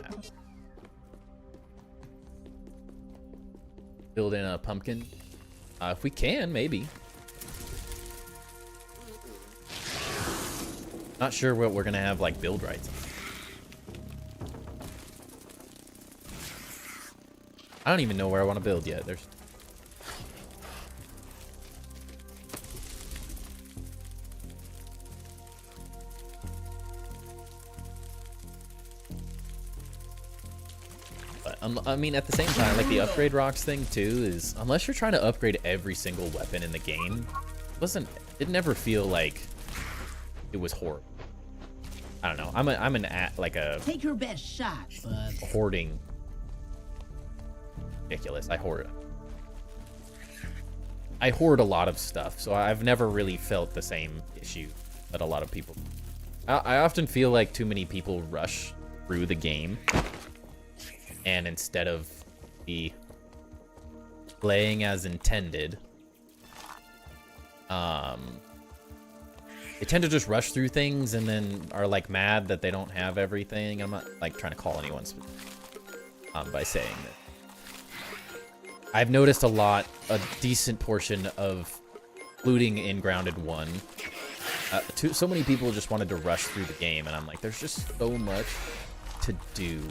happy. Build in a pumpkin. If we can, maybe. Not sure what we're gonna have like build rights on. I don't even know where I want to build yet. There's but I mean, at the same time, like the upgrade rocks thing too is, unless you're trying to upgrade every single weapon in the game, it never feel like it was horrible. I don't know. I'm Take your best shot, bud. Hoarding. Ridiculous. I hoard a lot of stuff, so I've never really felt the same issue that a lot of people. I often feel like too many people rush through the game, and instead of playing as intended, they tend to just rush through things and then are like mad that they don't have everything. I'm not like trying to call anyone by saying that. I've noticed a decent portion of looting in Grounded 1. So many people just wanted to rush through the game, and I'm like, there's just so much to do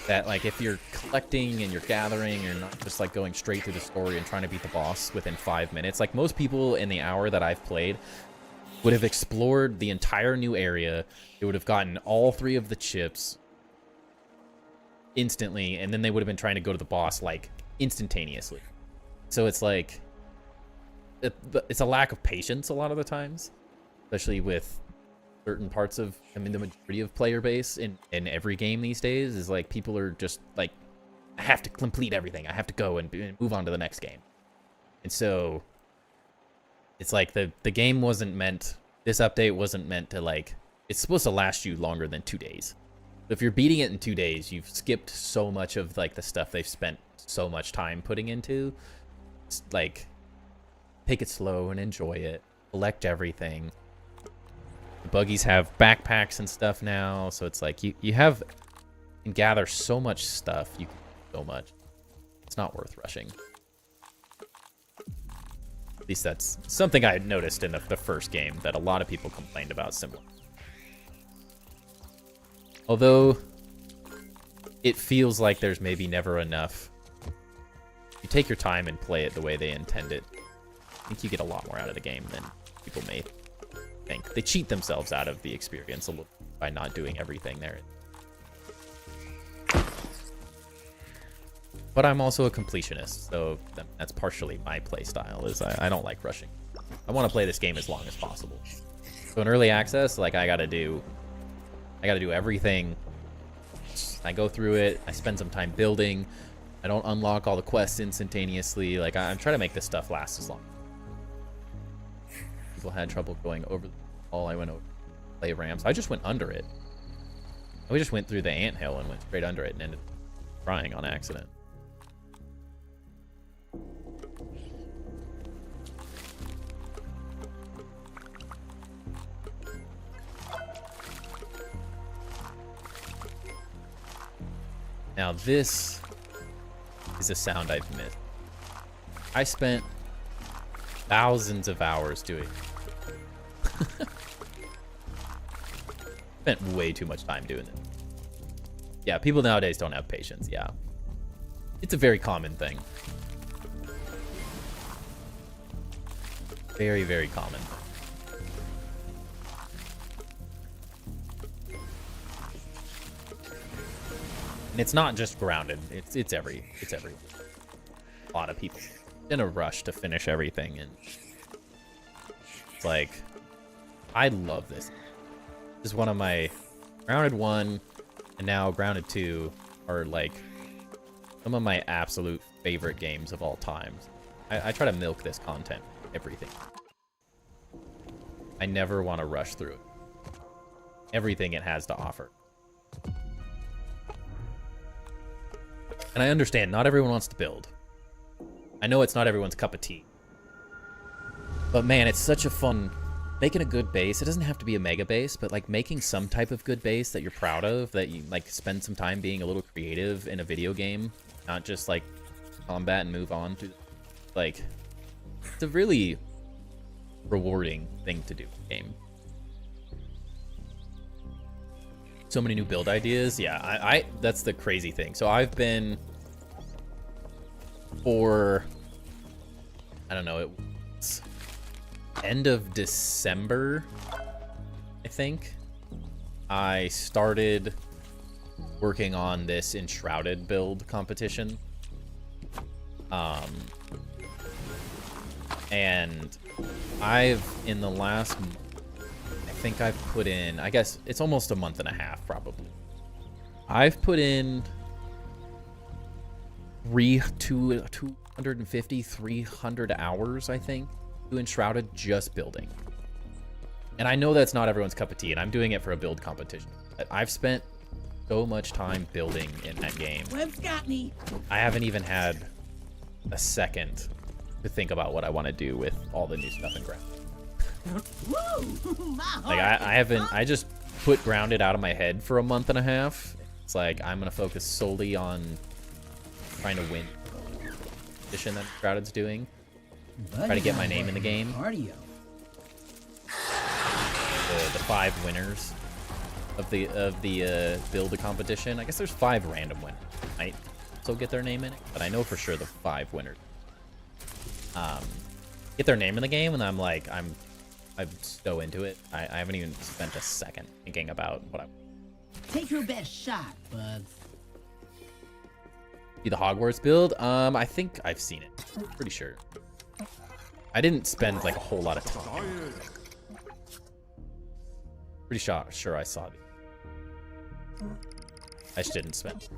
that, like, if you're collecting and you're gathering, you're not just like going straight through the story and trying to beat the boss within 5 minutes. Like, most people in the hour that I've played would have explored the entire new area. They would have gotten all 3 of the chips instantly, and then they would have been trying to go to the boss like instantaneously. So it's like it's a lack of patience a lot of the times, especially with certain parts of, I mean, the majority of player base in every game these days is like, people are just like, I have to complete everything, I have to go and move on to the next game. And so it's like the game wasn't meant, this update wasn't meant to, like, it's supposed to last you longer than 2 days. If you're beating it in 2 days, you've skipped so much of like the stuff they've spent so much time putting into. It's like, take it slow and enjoy it. collect everything. The buggies have backpacks and stuff now, so it's like you can gather so much stuff. You can do so much. It's not worth rushing. At least that's something I had noticed in the first game that a lot of people complained about similar. Although it feels like there's maybe never enough. You take your time and play it the way they intend it. I think you get a lot more out of the game than people may think. They cheat themselves out of the experience a little by not doing everything there. But I'm also a completionist, so that's partially my play style. Is I don't like rushing. I want to play this game as long as possible. So in early access, like I gotta do everything. I go through it. I spend some time building. I don't unlock all the quests instantaneously. Like I'm trying to make this stuff last as long. People had trouble going over the wall. I went over play ramps. I just went under it. We just went through the anthill and went straight under it and ended up crying on accident. Now this is a sound I've missed. I spent thousands of hours doing spent way too much time doing it. Yeah, people nowadays don't have patience. Yeah, it's a very common thing. Very, very common. And it's not just Grounded. It's every a lot of people in a rush to finish everything, and it's like I love this. This is one of my Grounded 1 and now Grounded 2 are like some of my absolute favorite games of all time. I try to milk this content, everything. I never want to rush through it. Everything it has to offer. And I understand, not everyone wants to build. I know it's not everyone's cup of tea. But man, it's such a fun... Making a good base, it doesn't have to be a mega base, but like making some type of good base that you're proud of, that you like spend some time being a little creative in a video game, not just like combat and move on to... Like, it's a really rewarding thing to do in the game. So many new build ideas. Yeah, I that's the crazy thing. So I've been for I don't know, it's end of December, I think. I started working on this Enshrouded build competition. And I've in the last I think I've put in, I guess it's almost a month and a half probably. I've put in 250, 300 hours, I think, to Enshrouded just building. And I know that's not everyone's cup of tea, and I'm doing it for a build competition. But I've spent so much time building in that game. Webb's got me. I haven't even had a second to think about what I want to do with all the new stuff in Ground. Like I just put Grounded out of my head for a month and a half. It's like I'm gonna focus solely on trying to win the competition that Grounded's doing. Try to get my name in the game. Cardio. The 5 winners of the build a competition. I guess there's 5 random winners. Might still get their name in it, but I know for sure the 5 winners get their name in the game, and I'm so into it. I haven't even spent a second thinking about what I Take your best shot, Bugs. be the Hogwarts build. I think I've seen it. Pretty sure. I didn't spend like a whole lot of time. Pretty sure I saw it. I just didn't spend.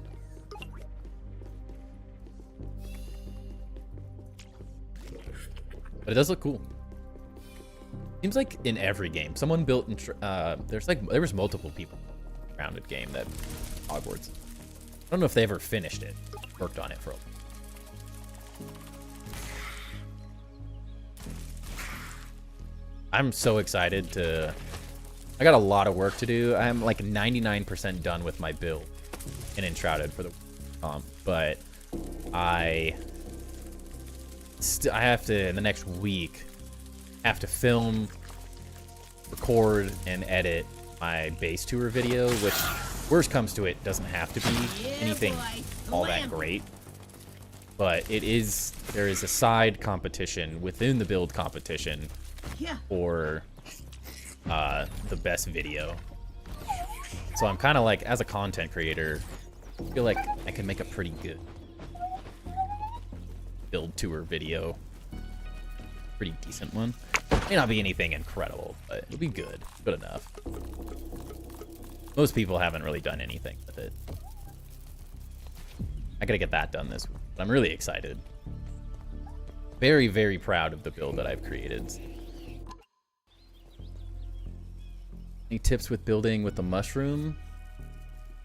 But it does look cool. Seems like in every game, someone built. There was multiple people in the Grounded game that Hogwarts. I don't know if they ever finished it, worked on it for a while. I'm so excited to... I got a lot of work to do. I'm like 99% done with my build in Enshrouded for the comp, but I have to, in the next week, have to film, record, and edit my base tour video, which, worst comes to it, doesn't have to be anything all that great. But there is a side competition within the build competition for the best video. So I'm kind of like, as a content creator, I feel like I can make a pretty good build tour video. Pretty decent one. May not be anything incredible, but it'll be good. Good enough. Most people haven't really done anything with it. I gotta get that done this week. But I'm really excited. Very, very proud of the build that I've created. Any tips with building with the mushroom?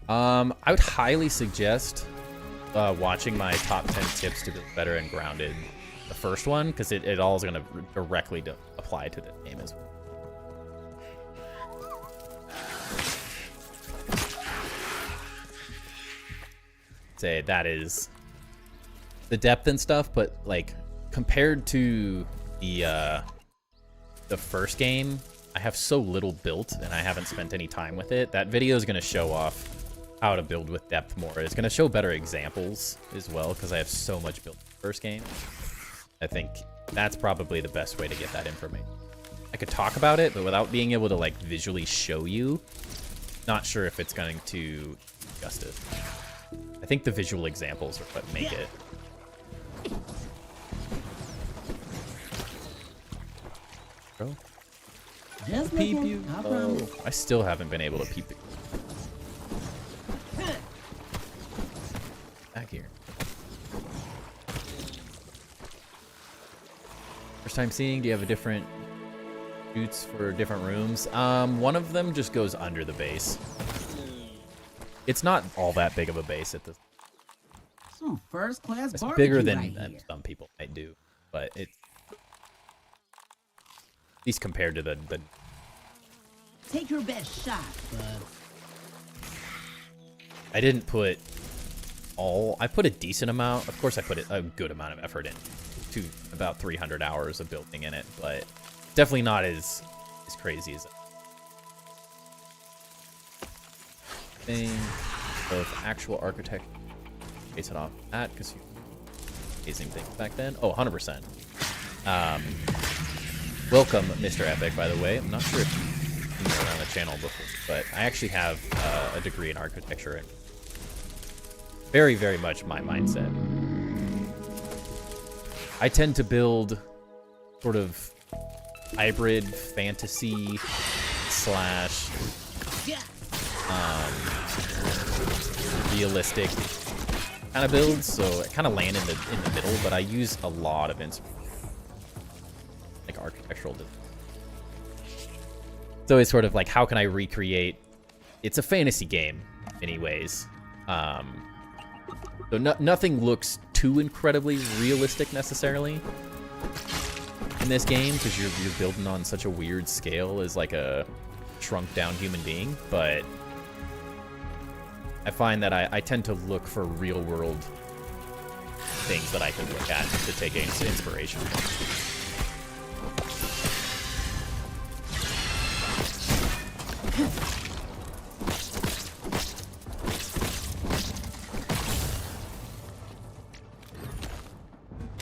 I would highly suggest watching my top 10 tips to build better and grounded. The first one, because it all is going to directly apply to the game as well. Say that is the depth and stuff, but like compared to the first game, I have so little built and I haven't spent any time with it. That video is going to show off how to build with depth more. It's going to show better examples as well because I have so much built in the first game. I think that's probably the best way to get that information. I could talk about it, but without being able to like visually show you, not sure if it's going to do justice. I think the visual examples are what make it. Bro. Just Peep looking, you. I promise. I still haven't been able to peep it. Back here. First time seeing, do you have a different shoots for different rooms? One of them just goes under the base. It's not all that big of a base at this. Some first class It's barbecue bigger than right here. some people might do, but it's at least compared to the Take your best shot, bud. I didn't put all. I put a decent amount. Of course, I put a good amount of effort in to about 300 hours of building in it, but definitely not as crazy as thing. Both actual architect base it off that because you amazing things back then. Oh, 100%. Welcome, Mr. Epic, by the way. I'm not sure if you've been around the channel before, but I actually have a degree in architecture and very, very much my mindset. I tend to build sort of hybrid fantasy slash realistic kind of builds, so I kind of land in the middle, but I use a lot of like architectural design. So it's sort of like, how can I recreate? It's a fantasy game, anyways. So nothing looks too incredibly realistic necessarily in this game because you're building on such a weird scale as like a shrunk down human being, but I find that I tend to look for real world things that I can look at to take inspiration from.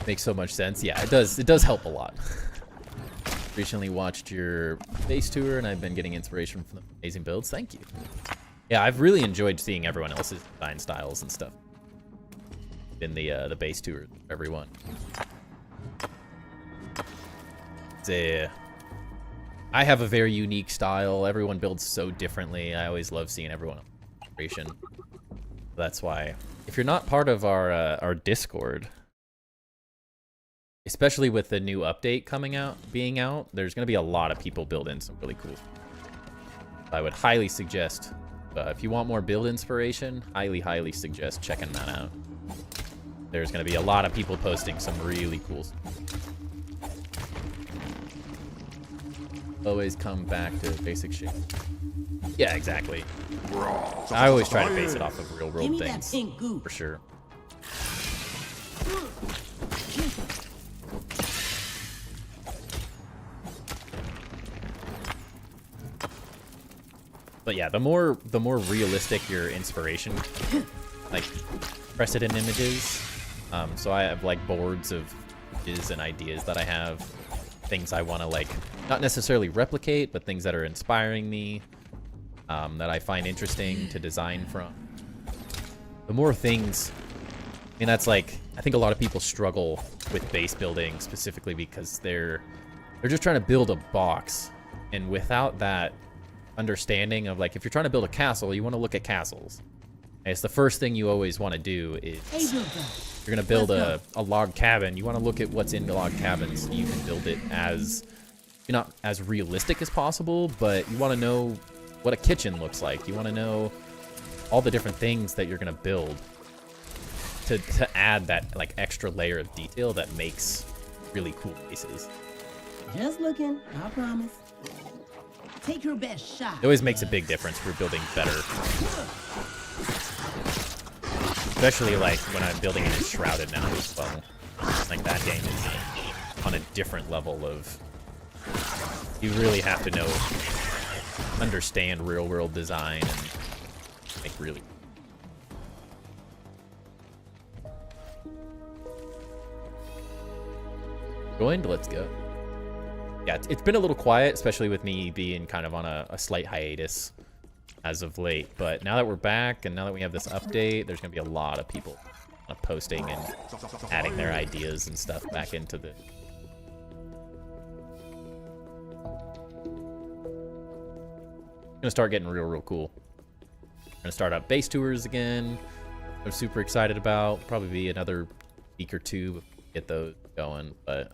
Makes so much sense. Yeah, it does. It does help a lot. Recently watched your base tour, and I've been getting inspiration from the amazing builds. Thank you. Yeah, I've really enjoyed seeing everyone else's design styles and stuff in the base tour. Everyone. I have a very unique style. Everyone builds so differently. I always love seeing everyone inspiration. That's why, if you're not part of our Discord, especially with the new update being out, there's going to be a lot of people building some really cool stuff. I would highly suggest, if you want more build inspiration, highly suggest checking that out. There's going to be a lot of people posting some really cool stuff. always come back to basic shit. Yeah, exactly. I always try to base it off of real Give world me that things, pink goo. for sure. But yeah, the more realistic your inspiration, like precedent images. So I have like boards of images and ideas that I have, things I want to like not necessarily replicate, but things that are inspiring me, that I find interesting to design from. The more things, I mean, that's like, I think a lot of people struggle with base building specifically because they're just trying to build a box, and without that understanding of like, if you're trying to build a castle, you want to look at castles. And it's the first thing you always want to do is, you're gonna build a log cabin, you want to look at what's in the log cabin so you can build it as, not as realistic as possible, but you want to know what a kitchen looks like. You want to know all the different things that you're gonna build to add that like extra layer of detail that makes really cool bases. Just looking, I promise. Take your best shot. It always makes a big difference for building better. Especially like when I'm building in Shrouded now as well. Like that game is on a different level of, you really have to know, understand real world design and make really. Joined, let's go. Yeah, it's been a little quiet, especially with me being kind of on a slight hiatus as of late. But now that we're back and now that we have this update, there's going to be a lot of people posting and adding their ideas and stuff back into the... It's going to start getting real cool. We're going to start up base tours again. I'm super excited about. Probably be another week or two to get those going, but...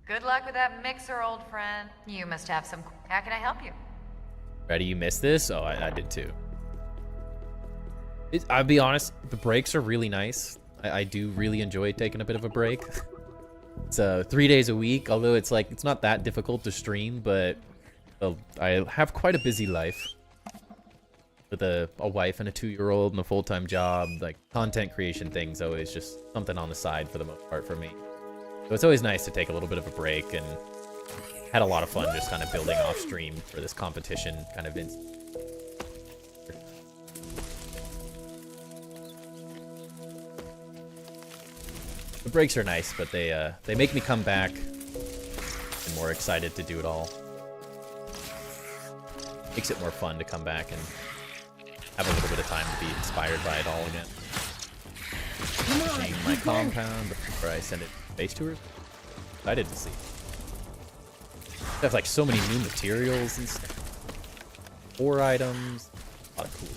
Good luck with that mixer, old friend. You must have some... How can I help you? Ready, you missed this? Oh, I did too. I'll be honest, the breaks are really nice. I do really enjoy taking a bit of a break. It's 3 days a week, although it's like, it's not that difficult to stream, but I have quite a busy life. With a wife and a 2-year-old and a full-time job, like content creation things always just something on the side for the most part for me. So it's always nice to take a little bit of a break, and had a lot of fun just kind of building off stream for this competition kind of The breaks are nice, but they make me come back and more excited to do it all. Makes it more fun to come back and have a little bit of time to be inspired by it all again. Seeing my compound before I send it to base tours. Excited to see. They have like so many new materials and stuff. 4 items. A lot of cool.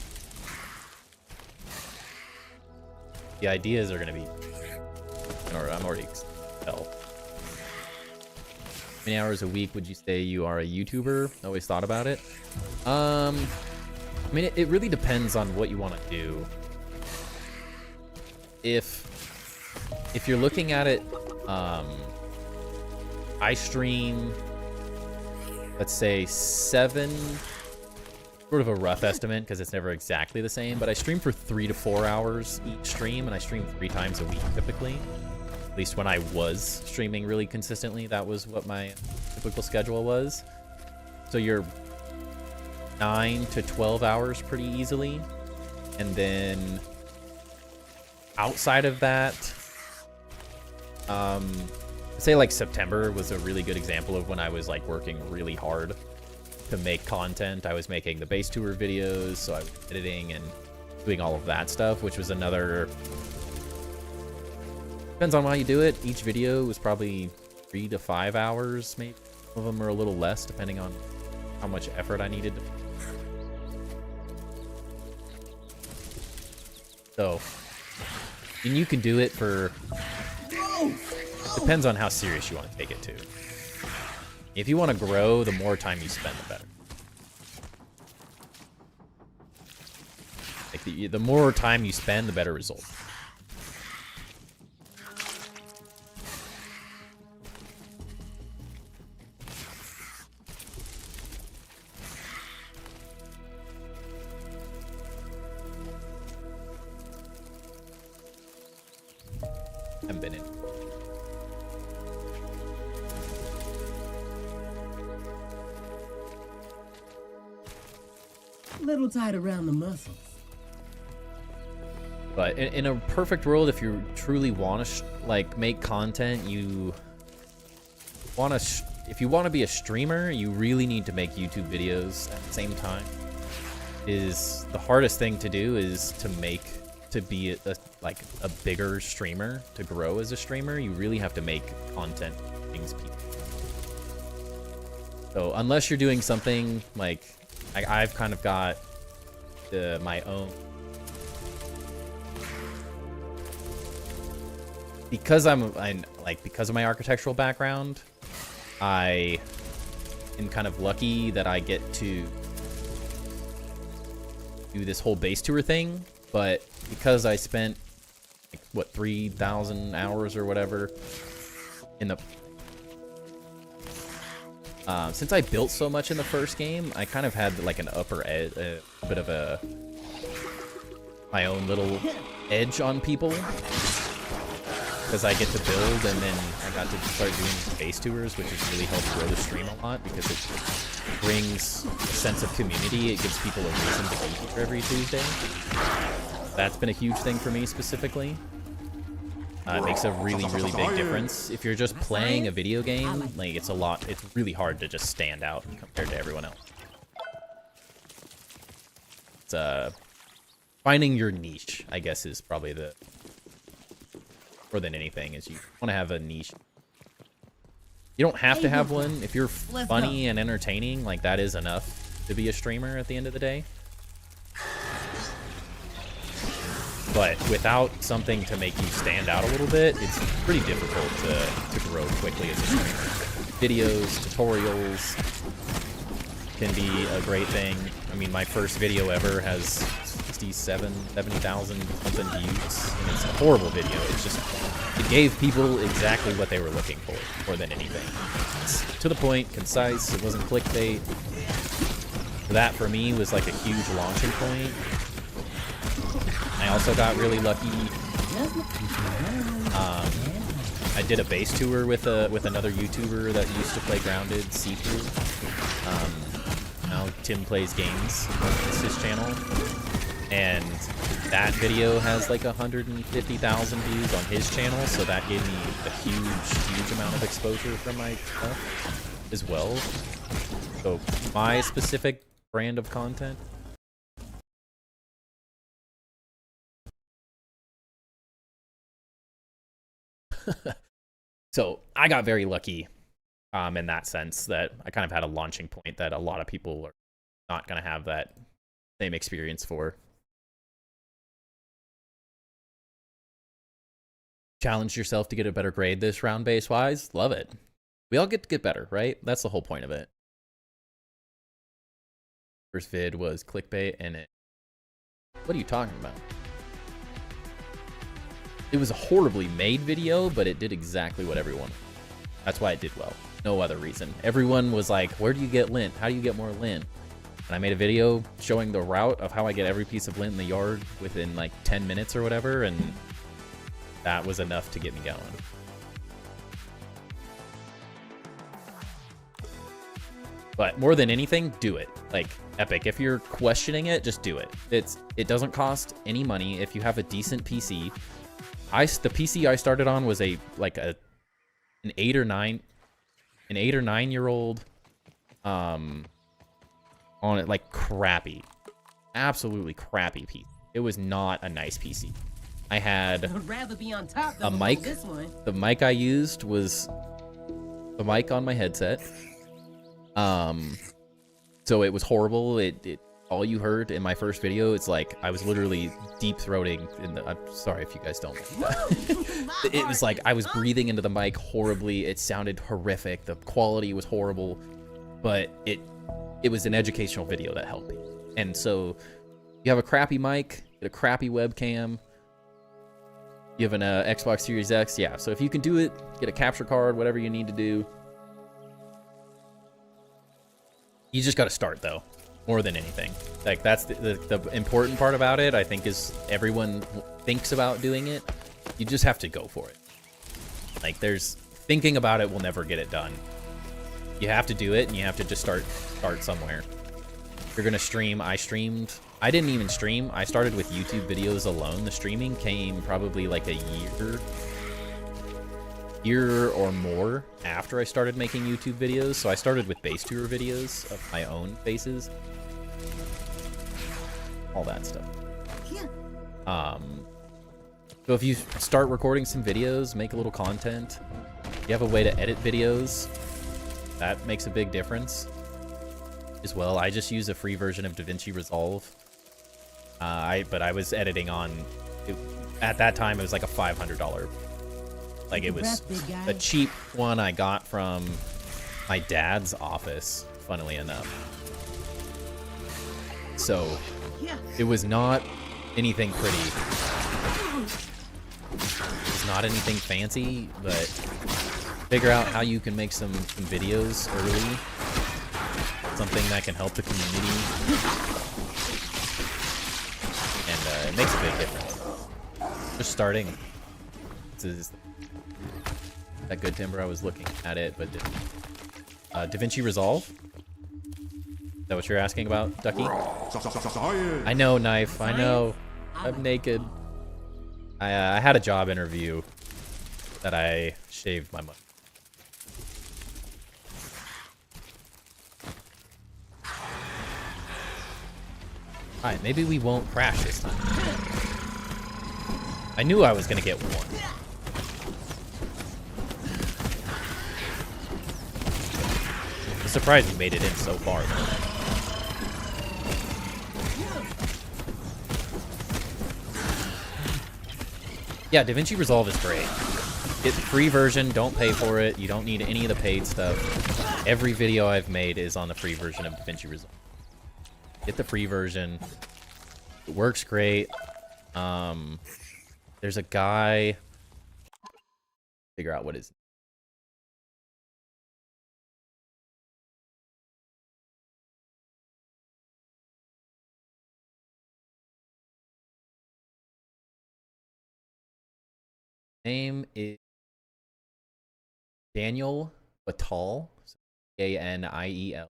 The ideas are gonna be. I'm already tell. How many hours a week would you say you are a YouTuber? Always thought about it. I mean, it really depends on what you want to do. If you're looking at it, I stream, let's say 7, sort of a rough estimate because it's never exactly the same, but I stream for 3 to 4 hours each stream, and I stream 3 times a week typically. At least when I was streaming really consistently, that was what my typical schedule was. So you're 9 to 12 hours pretty easily, and then outside of that, say like September was a really good example of when I was like working really hard to make content. I was making the base tour videos, so I was editing and doing all of that stuff, which was another, depends on how you do it. Each video was probably 3 to 5 hours, maybe. Some of them are a little less depending on how much effort I needed to. So, and you can do it for, depends on how serious you want to take it too. If you want to grow, the more time you spend, the better. Like the more time you spend, the better result. haven't been in. A little tight around the muscles. But in a perfect world, if you truly want to like make content, you want to if you want to be a streamer, you really need to make YouTube videos at the same time. Is the hardest thing to do is to be like a bigger streamer, to grow as a streamer. You really have to make content things people. So unless you're doing something like I've kind of got my own, because I'm because of my architectural background, I am kind of lucky that I get to do this whole base tour thing. But because I spent like, what, 3,000 hours or whatever in the since I built so much in the first game, I kind of had like an upper edge, a bit of my own little edge on people, because I get to build, and then I got to start doing base tours, which has really helped grow the stream a lot, because it brings a sense of community. It gives people a reason to be here every Tuesday. That's been a huge thing for me specifically. It makes a really, really big difference. If you're just playing a video game, like it's really hard to just stand out compared to everyone else. It's finding your niche, I guess, is probably more than anything, is you want to have a niche. You don't have to have one. If you're funny and entertaining, like that is enough to be a streamer at the end of the day. But without something to make you stand out a little bit, it's pretty difficult to grow quickly as a streamer. Videos, tutorials can be a great thing. I mean, my first video ever has 70,000 something views, and it's a horrible video. It's just, it gave people exactly what they were looking for, more than anything. It's to the point, concise, it wasn't clickbait. That, for me, was like a huge launching point. I also got really lucky. I did a base tour with another YouTuber that used to play Grounded, Seafood. Now Tim Plays Games. It's his channel. And that video has like 150,000 views on his channel, so that gave me a huge amount of exposure from my stuff as well. So my specific brand of content. So I got very lucky in that sense, that I kind of had a launching point that a lot of people are not going to have that same experience for. Challenge yourself to get a better grade this round base wise. Love it. We all get to get better, right? That's the whole point of it. First vid was clickbait, and it... What are you talking about? It was a horribly made video, but it did exactly what everyone. That's why it did well. No other reason. Everyone was like, where do you get lint? How do you get more lint? And I made a video showing the route of how I get every piece of lint in the yard within like 10 minutes or whatever, and that was enough to get me going. But more than anything, do it. Like, Epic, if you're questioning it, just do it. It doesn't cost any money if you have a decent PC. The PC I started on was an 8 or 9 year old on it, like crappy, absolutely crappy PC. It was not a nice PC. I had a mic. The mic I used was the mic on my headset. So it was horrible. It all you heard in my first video, it's like I was literally deep throating in the. I'm sorry if you guys don't like that. It was like I was breathing into the mic horribly. It sounded horrific. The quality was horrible, but it was an educational video that helped me. And so you have a crappy mic, get a crappy webcam. You have an Xbox Series X, yeah. So if you can do it, get a capture card, whatever you need to do. You just got to start though. More than anything, like that's the important part about it, I think, is everyone thinks about doing it. You just have to go for it. Like, there's thinking about it will never get it done. You have to do it, and you have to just start somewhere. If you're gonna stream, I didn't even stream. I started with YouTube videos alone. The streaming came probably like a year or more after I started making YouTube videos. So I started with base tour videos of my own faces. All that stuff. So if you start recording some videos, make a little content, you have a way to edit videos, that makes a big difference as well. I just use a free version of DaVinci Resolve. But I was editing on, at that time, it was like a $500. Like, it was a cheap one I got from my dad's office, funnily enough. So, it was not anything pretty. It's not anything fancy, but figure out how you can make some videos early. Something that can help the community. And it makes a big difference. Just starting. This is that good, Timber? I was looking at it, but didn't. DaVinci Resolve? Is that what you're asking about, Ducky? I know, Knife. I know. I'm naked. I had a job interview that I shaved my butt. Alright, maybe we won't crash this time. I knew I was gonna get one. I'm surprised we made it in so far, though. Yeah, DaVinci Resolve is great. Get the free version, don't pay for it. You don't need any of the paid stuff. Every video I've made is on the free version of DaVinci Resolve. Get the free version. It works great. There's a guy. Figure out what his name is. Daniel Batal. Daniel.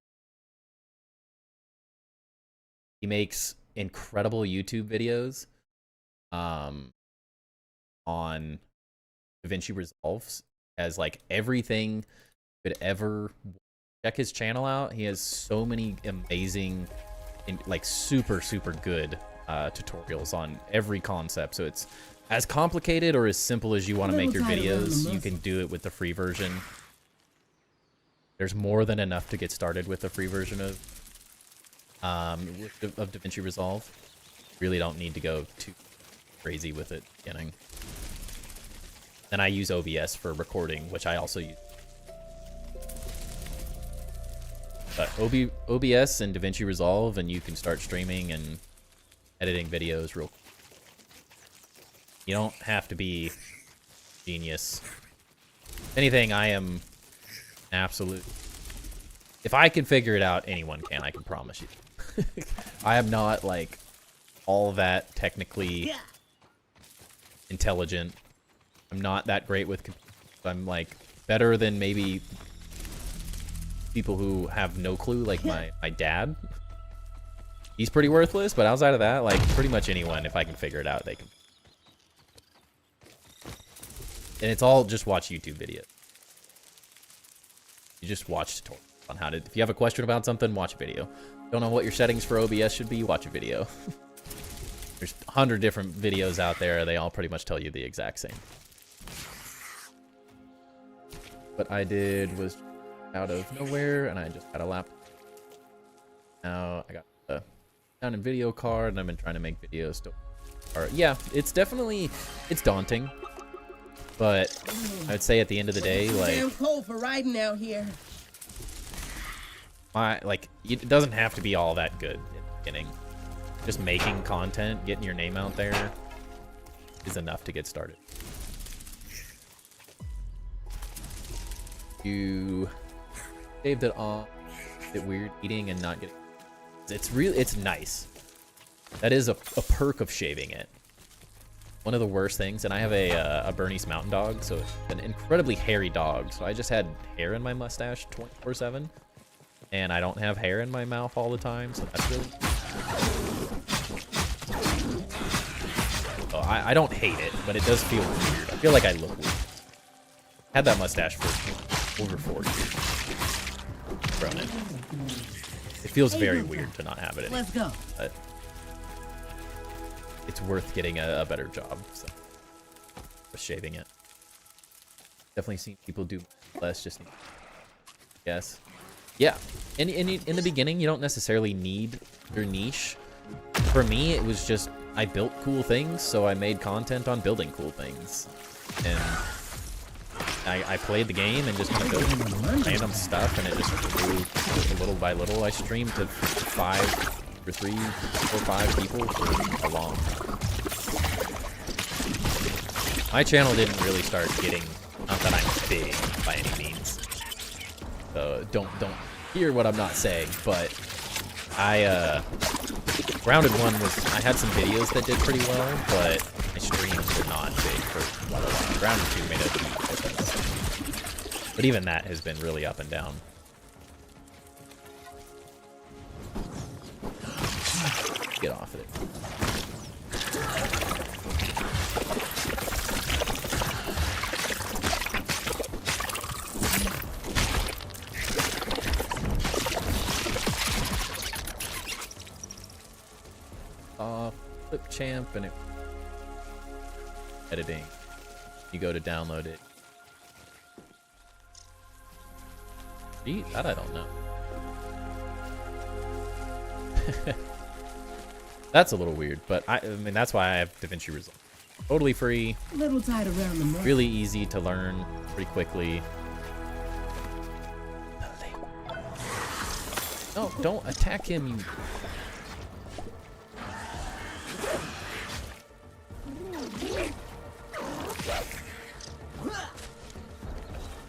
He makes incredible YouTube videos on DaVinci Resolve. Has like everything you could ever. Check his channel out. He has so many amazing and like super good tutorials on every concept. So it's as complicated or as simple as you want to make your videos, you can do it with the free version. There's more than enough to get started with the free version of DaVinci Resolve. Really don't need to go too crazy with it at the beginning. Then I use OBS for recording, which I also use. But OBS and DaVinci Resolve, and you can start streaming and editing videos real quick. You don't have to be genius. If anything, I am absolute. If I can figure it out, anyone can. I can promise you. I am not like all that technically intelligent. I'm not that great with computers. I'm like better than maybe people who have no clue, like my dad. He's pretty worthless, but outside of that, like pretty much anyone, if I can figure it out, they can. And it's all just watch YouTube videos. You just watch tutorials on how to. If you have a question about something, watch a video. Don't know what your settings for OBS should be, watch a video. There's 100 different videos out there. They all pretty much tell you the exact same. What I did was out of nowhere, and I just got a laptop. Now I got a down in video card, and I've been trying to make videos still. Yeah, it's definitely, it's daunting. But I'd say at the end of the day, like, damn cold for riding out here. It doesn't have to be all that good in the beginning. Just making content, getting your name out there is enough to get started. You saved it off. Is it weird eating and not getting? It's nice. That is a perk of shaving it. one of the worst things, and I have a Bernese Mountain Dog, so it's an incredibly hairy dog. So I just had hair in my mustache 24/7, and I don't have hair in my mouth all the time, so that's really... Oh, I don't hate it, but it does feel weird. I feel like I look weird. Had that mustache for over 4 years. Grown it. It feels very weird to not have it anymore. Let's go. But it's worth getting a better job. So just shaving it. Definitely seen people do less. Just yes, yeah. In the beginning, you don't necessarily need your niche. For me, it was just I built cool things, so I made content on building cool things, and I played the game and just kind of built random stuff, and it just grew little by little. I streamed to 5 or 3 or 5 people for a long time. My channel didn't really start getting, not that I'm big by any means, so don't hear what I'm not saying, but Grounded 1 was, I had some videos that did pretty well, but my streams were not big for quite a while. Grounded 2 made a huge difference. But even that has been really up and down. Get off of it. Flip champ and it editing. You go to download it. Gee, that I don't know. That's a little weird, but I mean that's why I have DaVinci Resolve. Totally free. A little tight around the neck. Really easy to learn pretty quickly. No, don't attack him, you.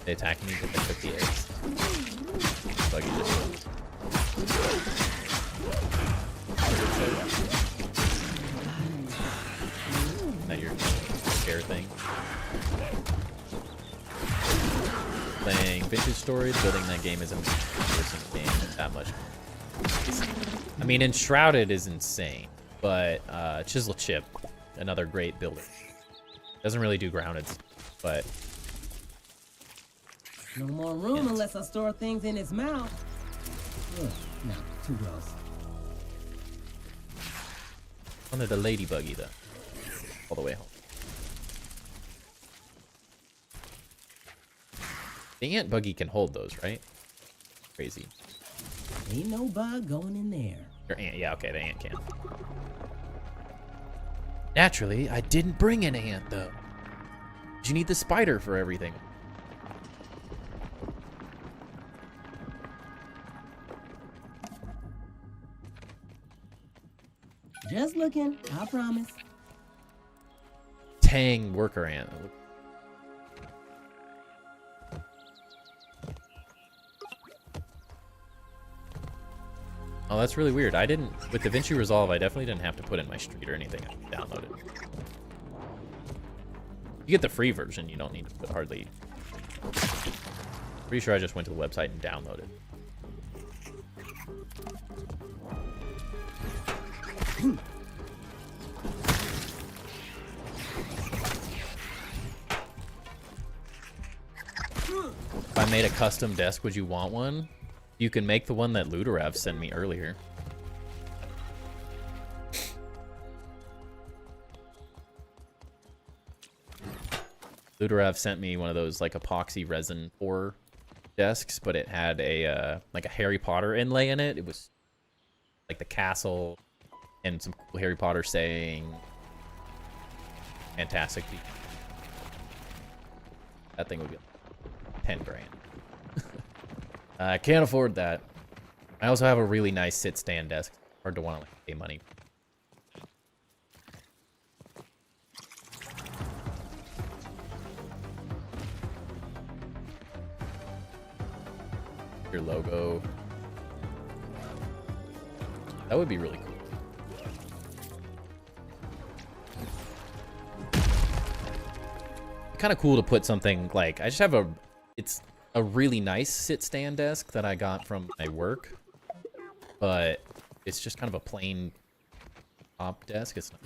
They attack me, but they took the eggs. Buggy just... Is that your scare thing? Playing Vintage Story, building that game isn't a game that much. I mean, Enshrouded is insane, but Chisel Chip, another great builder. Doesn't really do Grounded, but... No more room unless I store things in its mouth. Ugh, no, too gross. Wanted the ladybuggy though, all the way home. The ant buggy can hold those, right? Crazy. Ain't no bug going in there. Your ant, yeah, okay, the ant can. Naturally, I didn't bring an ant though. You need the spider for everything. Just looking, I promise. Tang worker ant. Oh, that's really weird. I didn't, with DaVinci Resolve, I definitely didn't have to put in my street or anything. I can download it. You get the free version, you don't need to put hardly. Pretty sure I just went to the website and downloaded. If I made a custom desk, would you want one? You can make the one that Luderav sent me earlier. Luderav sent me one of those like epoxy resin pour desks, but it had a like a Harry Potter inlay in it. It was like the castle and some cool Harry Potter saying fantastic. That thing would be 10 grand. I can't afford that. I also have a really nice sit stand desk. Hard to want to like pay money. Your logo. That would be really cool. kind of cool to put something like, I just have it's a really nice sit-stand desk that I got from my work, but it's just kind of a plain top desk. It's not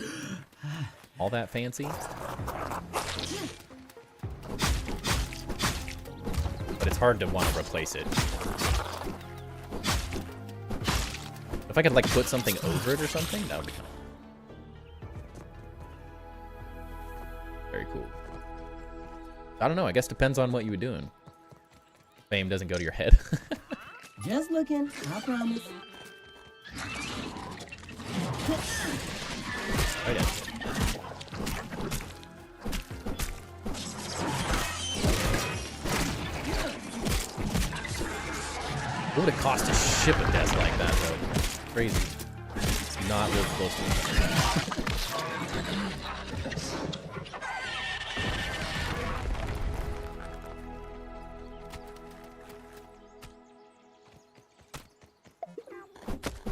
all that fancy. But it's hard to want to replace it. If I could like put something over it or something, that would be kind of very cool. I don't know, I guess depends on what you were doing. Fame doesn't go to your head. Just looking, I promise. Oh, yeah. What would it cost to ship a desk like that, though? Crazy. Do not live close to each other.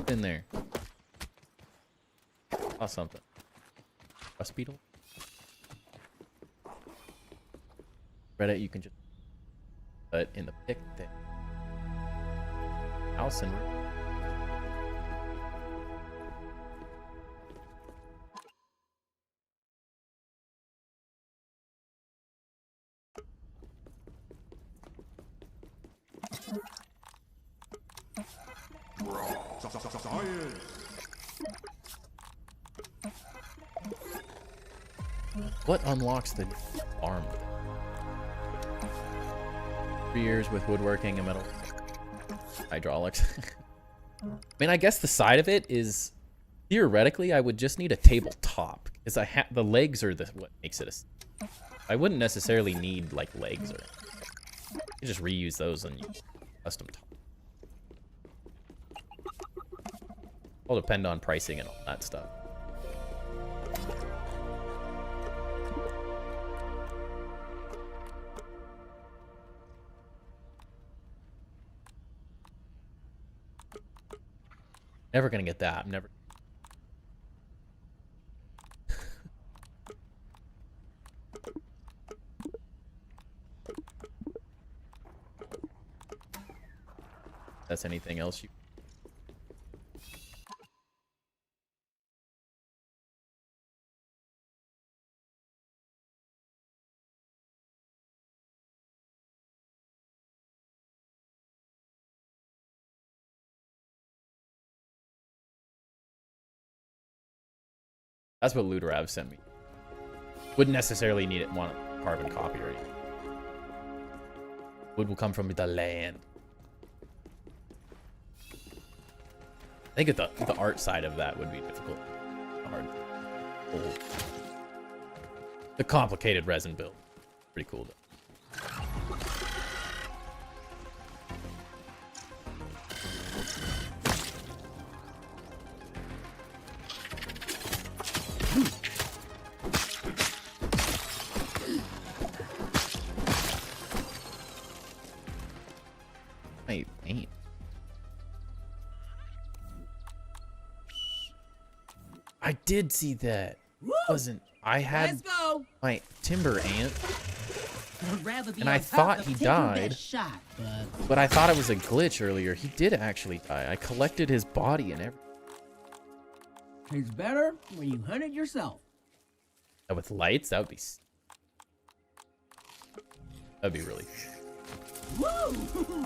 In there. Saw something. Rust beetle? Reddit, you can just put in the pick thing. House and what unlocks the farm? 3 years with woodworking and metal hydraulics. I mean, I guess the side of it is theoretically I would just need a tabletop because the legs are what makes it I wouldn't necessarily need like legs or you can just reuse those and use custom top. All depend on pricing and all that stuff. Never gonna get that. I'm never. That's anything else you. That's what Luderav sent me. Wouldn't necessarily need it, want a carbon copy or anything. Wood will come from the land. I think the art side of that would be difficult. Hard. Old. The complicated resin build. Pretty cool though. Paint. I did see that. I had Let's go. my timber ant, I'd rather be and on I top thought of he take your died. best shot, But I thought it was a glitch earlier. He did actually die. I collected his body and everything. it's better when you hunt it yourself. With lights, that would be. That'd be really. Woo!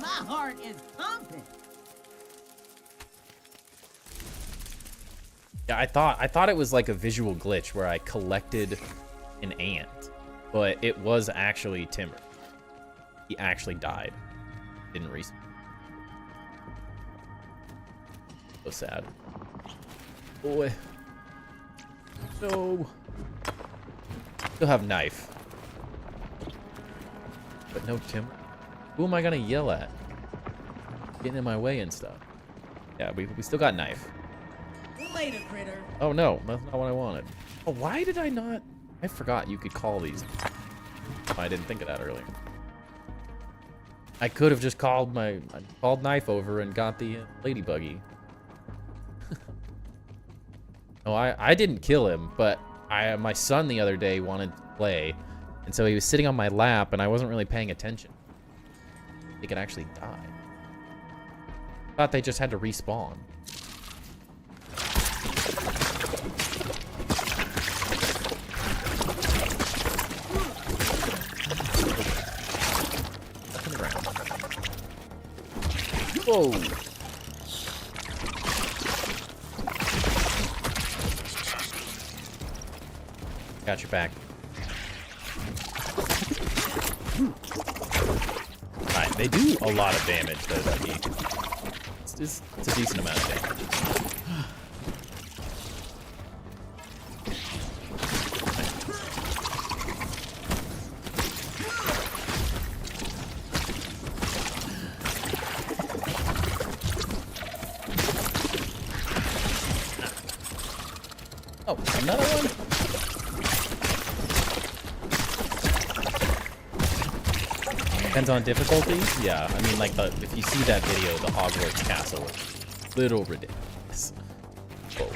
My heart is pumping. Yeah, I thought it was like a visual glitch where I collected an ant, but it was actually timber. He actually died. Didn't respawn. So sad. Boy. No. Still have knife. But no timber. Who am I gonna yell at? Getting in my way and stuff. Yeah, we still got knife. Later, critter. Oh no, that's not what I wanted. Oh, why did I not? I forgot you could call these. I didn't think of that earlier. I could have just called knife over and got the ladybuggy. No, I didn't kill him, but my son the other day wanted to play, And so he was sitting on my lap, and I wasn't really paying attention. He could actually die. Thought they just had to respawn. Up in the ground. Whoa! Got your back. Alright, they do a lot of damage though, Ducky. It's a decent amount of damage. Oh, another one? Depends on difficulty. Yeah, I mean, like, if you see that video, the Hogwarts castle is a little ridiculous. Whoa.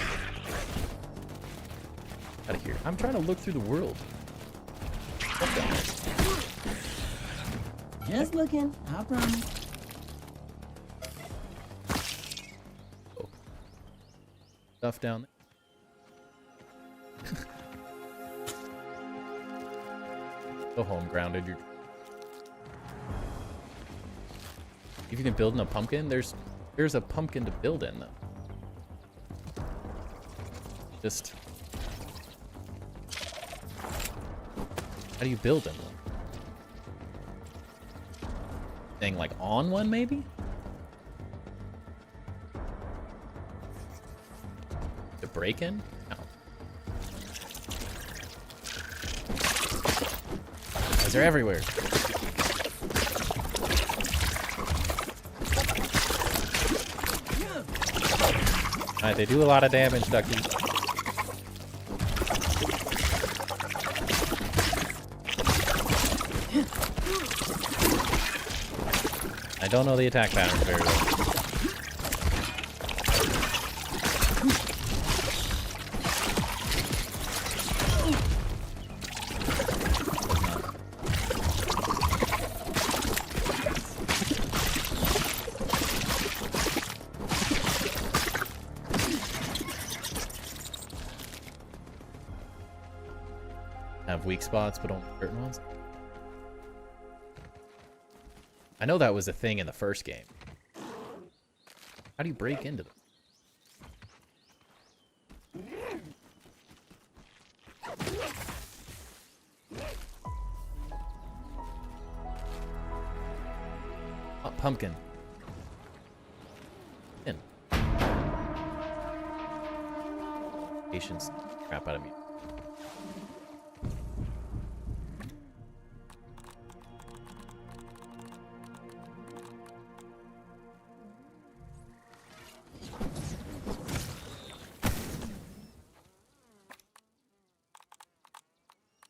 Out of here. I'm trying to look through the world. What's down there? Just looking, I promise. Oh. Stuff down there. Go home, grounded. If you can build in a pumpkin, there's a pumpkin to build in though. Just how do you build in one? Thing like on one maybe? To break in? No. Guys are everywhere. Alright, they do a lot of damage, Ducky. I don't know the attack patterns very well. Have weak spots, but only certain ones. I know that was a thing in the first game. How do you break into them? Oh, pumpkin. In. Patience. Crap out of me.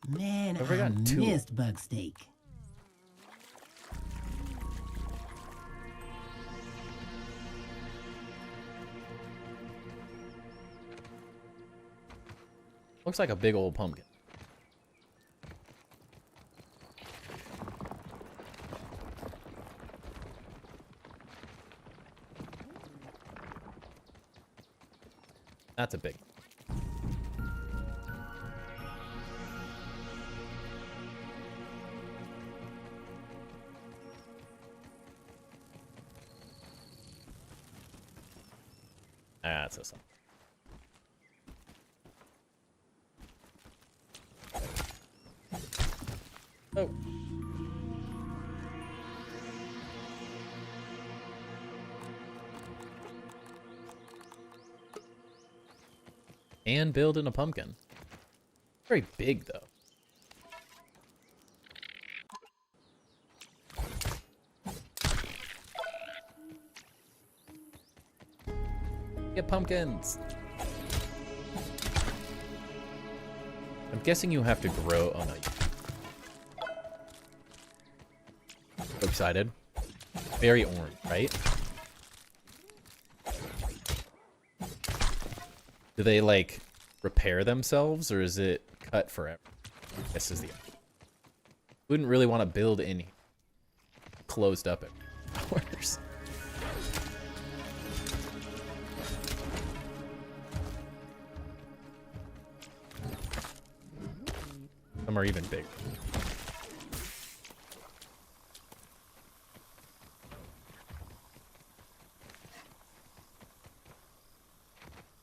Man, Have we I gotten two? missed bug steak. Looks like a big old pumpkin. That's a big one. That's a something. Oh. And build in a pumpkin. Very big though. Get pumpkins. I'm guessing you have to grow. Oh no. So excited. Very orange, right? Do they like repair themselves or is it cut forever? This is the Wouldn't really want to build in closed up corners. Some are even bigger.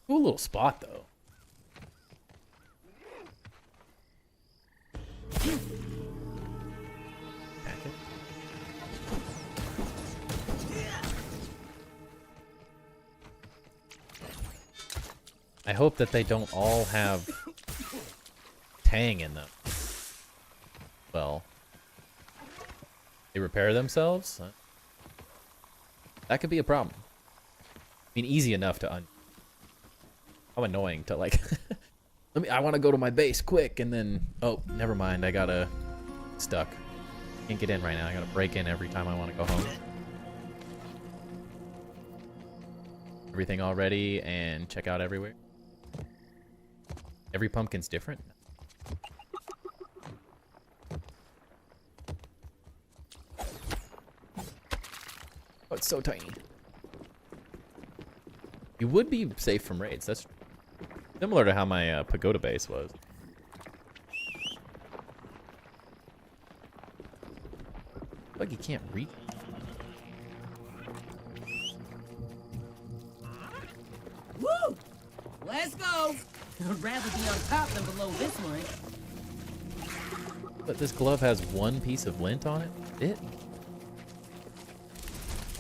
Cool little spot though. I hope that they don't all have tang in them. Well, they repair themselves? That could be a problem. I mean, easy enough to How annoying to like, I want to go to my base quick, and then, oh, never mind, I gotta, stuck. Can't get in right now, I gotta break in every time I want to go home. Everything all ready, and check out everywhere. Every pumpkin's different. Oh, it's so tiny. You would be safe from raids. That's similar to how my pagoda base was. Like you can't reach. Woo! Let's go. I'd rather be on top than below this one. But this glove has one piece of lint on it. It.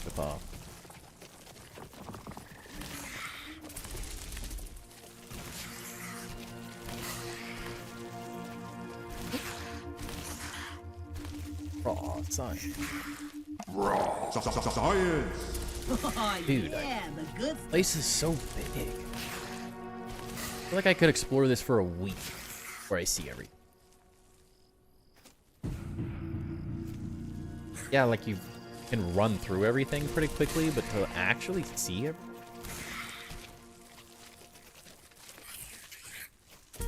Rip off. Raw science. Raw science. Oh, Dude, yeah, the good stuff. Place is so big. I feel like I could explore this for a week before I see everything. Yeah, like you can run through everything pretty quickly, but to actually see it.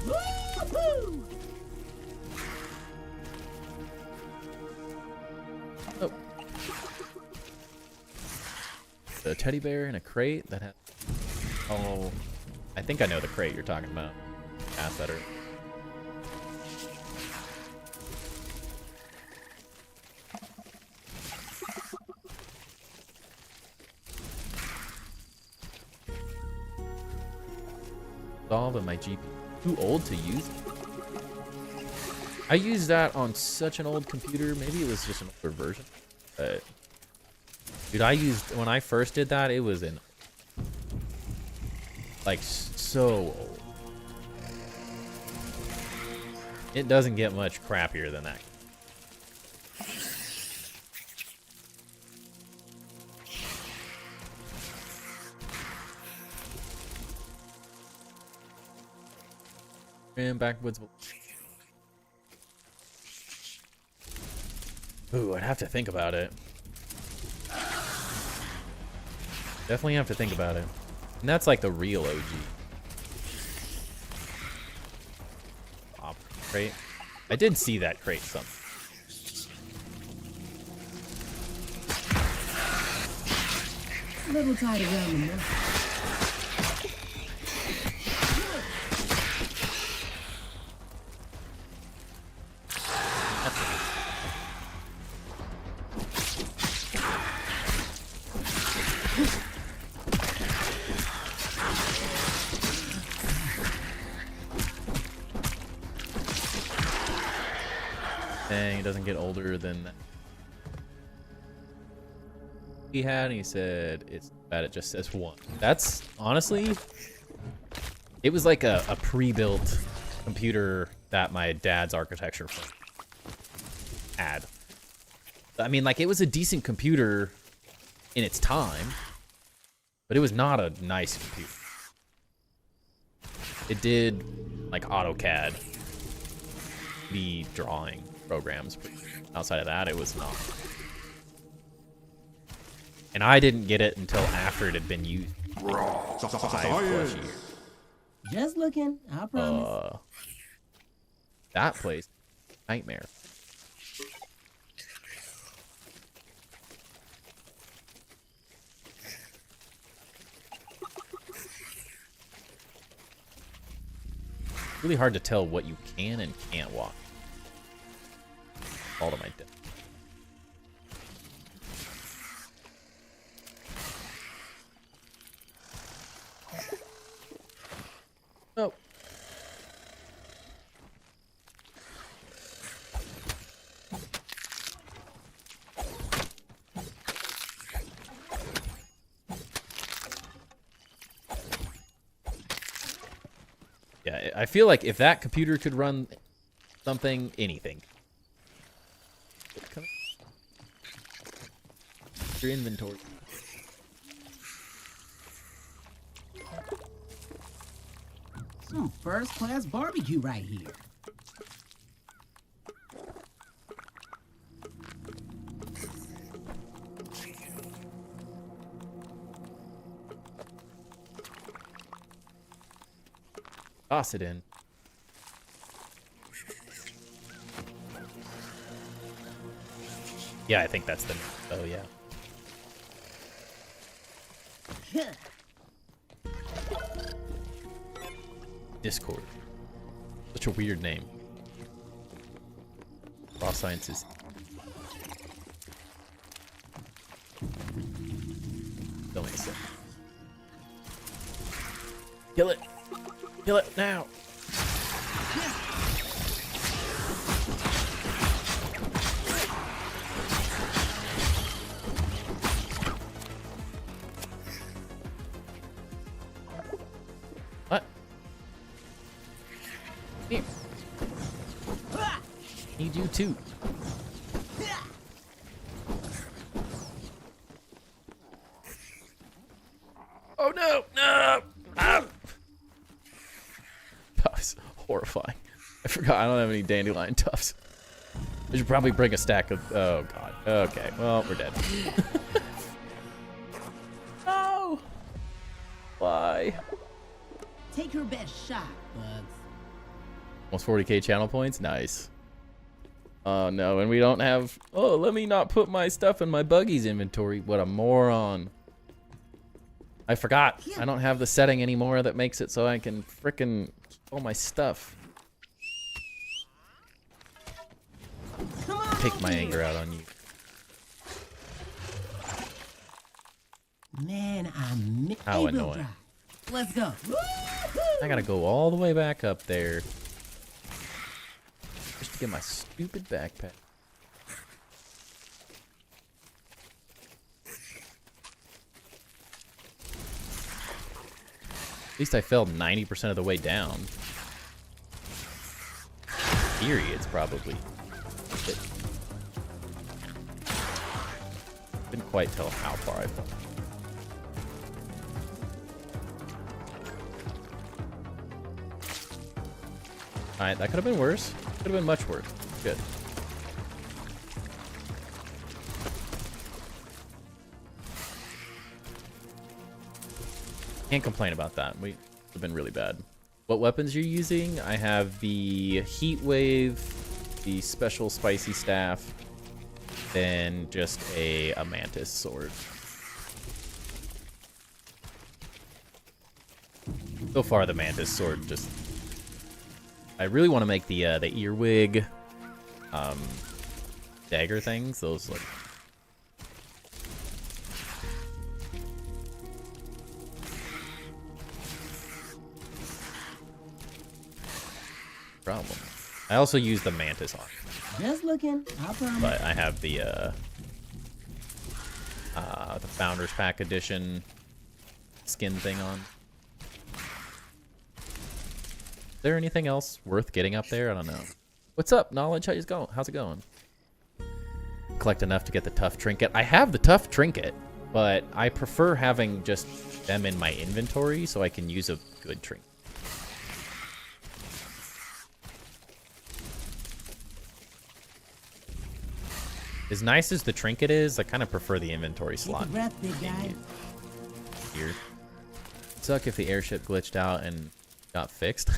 Woo-hoo! Oh. The teddy bear in a crate that has. Oh, I think I know the crate you're talking about. Ass better. Solve in my GPU. Too old to use it. I used that on such an old computer. Maybe it was just an older version. But dude, I used when I first did that. It was in like so old. It doesn't get much crappier than that. And backwoods. Ooh, I'd have to think about it. Definitely have to think about it. And that's like the real OG. Crate. I did see that crate some. A little tight around the middle. Dang, it doesn't get older than that. He had, and he said it's bad. It just says 1. That's honestly, it was like a pre-built computer that my dad's architecture firm had. I mean, like it was a decent computer in its time, but it was not a nice computer. It did like AutoCAD, the drawing programs, but outside of that, it was not. And I didn't get it until after it had been used Raw 5+ years. Just looking, I promise. That place, nightmare. Really hard to tell what you can and can't walk. All to my death. Oh. Yeah, I feel like if that computer could run something, anything. Your inventory. Some first-class barbecue right here. Toss it in. Yeah, I think that's the. Oh yeah. Discord. Such a weird name. Raw Sciences. Don't make sense. Kill it! Kill it now! What? Here. Need you too. Oh no! No! Ah! That was horrifying. I forgot I don't have any dandelion tufts. I should probably bring a stack of. Oh god. Okay. Well, we're dead. No. Why? Take your best shot, Bugs. Almost 40k channel points. Nice. Oh no, and we don't have. Oh, let me not put my stuff in my buggy's inventory. What a moron. I forgot. I don't have the setting anymore that makes it so I can frickin' all my stuff. Come on, Take my anger out on you. Man, I'm How able annoying. drive. Let's go. I gotta go all the way back up there just to get my stupid backpack. At least I fell 90% of the way down. In theory, it's probably. Couldn't quite tell how far I fell. Alright, that could have been worse. Could have been much worse. Good. Can't complain about that. We have been really bad. What weapons you're using? I have the Heat Wave, the Special Spicy Staff, then just a Mantis sword. So far, the Mantis sword just. I really want to make the earwig, dagger things. Those like. Problem. I also use the Mantis on, Just looking. I promise. but I have the Founders Pack Edition skin thing on. Is there anything else worth getting up there? I don't know. What's up, Knowledge? How's it going? Collect enough to get the tough trinket. I have the tough trinket, but I prefer having just them in my inventory so I can use a good trinket. As nice as the trinket is, I kind of prefer the inventory Take a slot. breath, big guy. Here. Suck if the airship glitched out and got fixed.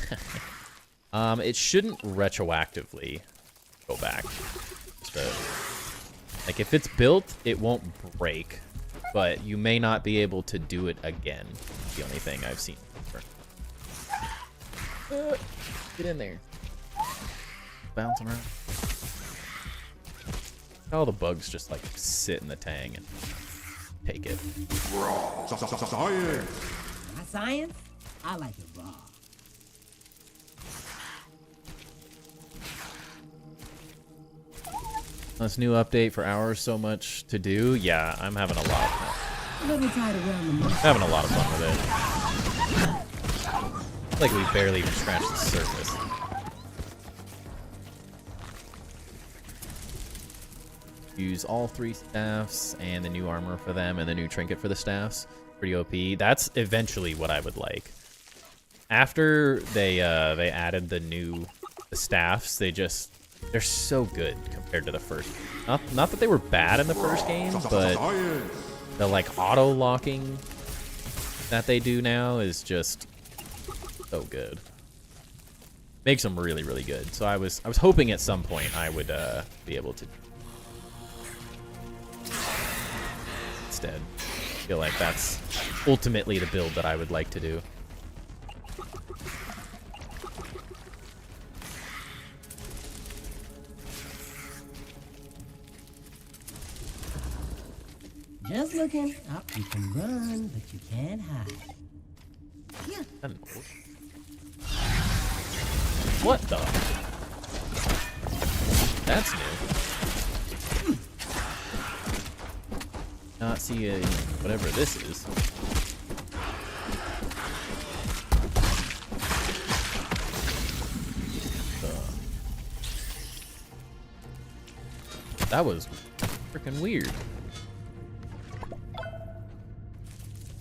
It shouldn't retroactively go back. Like if it's built, it won't break, but you may not be able to do it again. That's the only thing I've seen. Get in there. Bouncing around. All the bugs just like sit in the tang and take it. Science. My science? I like it raw. This new update for hours, so much to do. Yeah, I'm having a lot. A little tied around the month. Having a lot of fun with it. Like we barely even scratched the surface. Use all 3 staffs and the new armor for them and the new trinket for the staffs. Pretty OP. That's eventually what I would like. After they added the staffs, they're so good compared to the first. Not that they were bad in the first game, but the like auto locking that they do now is just so good. Makes them really, really good. So I was hoping at some point I would be able to. Instead, I feel like that's ultimately the build that I would like to do. Just looking. Up, you can run, but you can't hide. Yeah. What the? That's new. Not see whatever this is. That was freaking weird.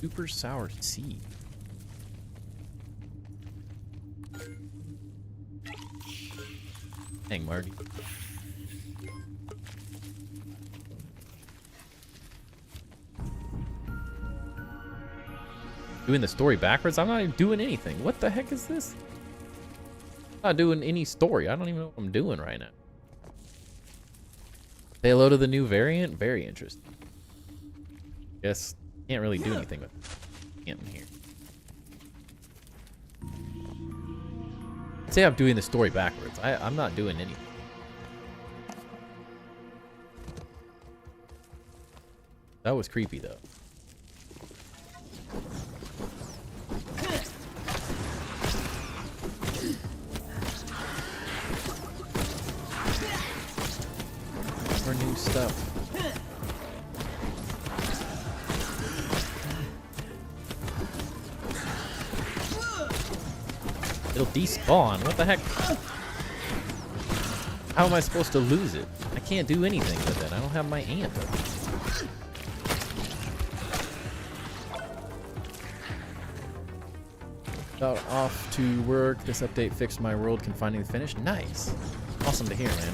Super sour seed. Dang, Marty. Doing the story backwards? I'm not even doing anything. What the heck is this? I'm not doing any story. I don't even know what I'm doing right now. Say hello to the new variant? Very interesting. Guess can't really do anything with it in here. Say I'm doing the story backwards. I'm not doing anything. That was creepy though. More new stuff. It'll despawn. What the heck? How am I supposed to lose it? I can't do anything with it. I don't have my ant. Got off to work. This update fixed my world confining the finish. Nice. Awesome to hear, man.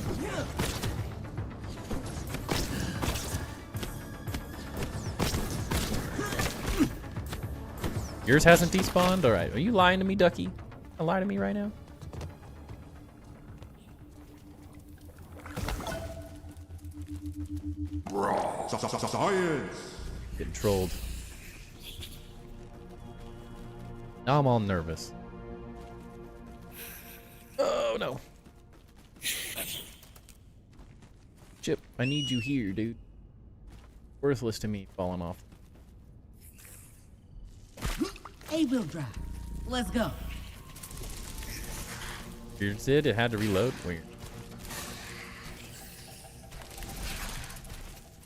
Yours hasn't despawned? Alright. Are you lying to me, Ducky? Lie to me right now? Science. Getting trolled. Now I'm all nervous. Oh no. Chip, I need you here, dude. Worthless to me falling off. A-wheel drive. Let's go. Yours did? It had to reload? Weird.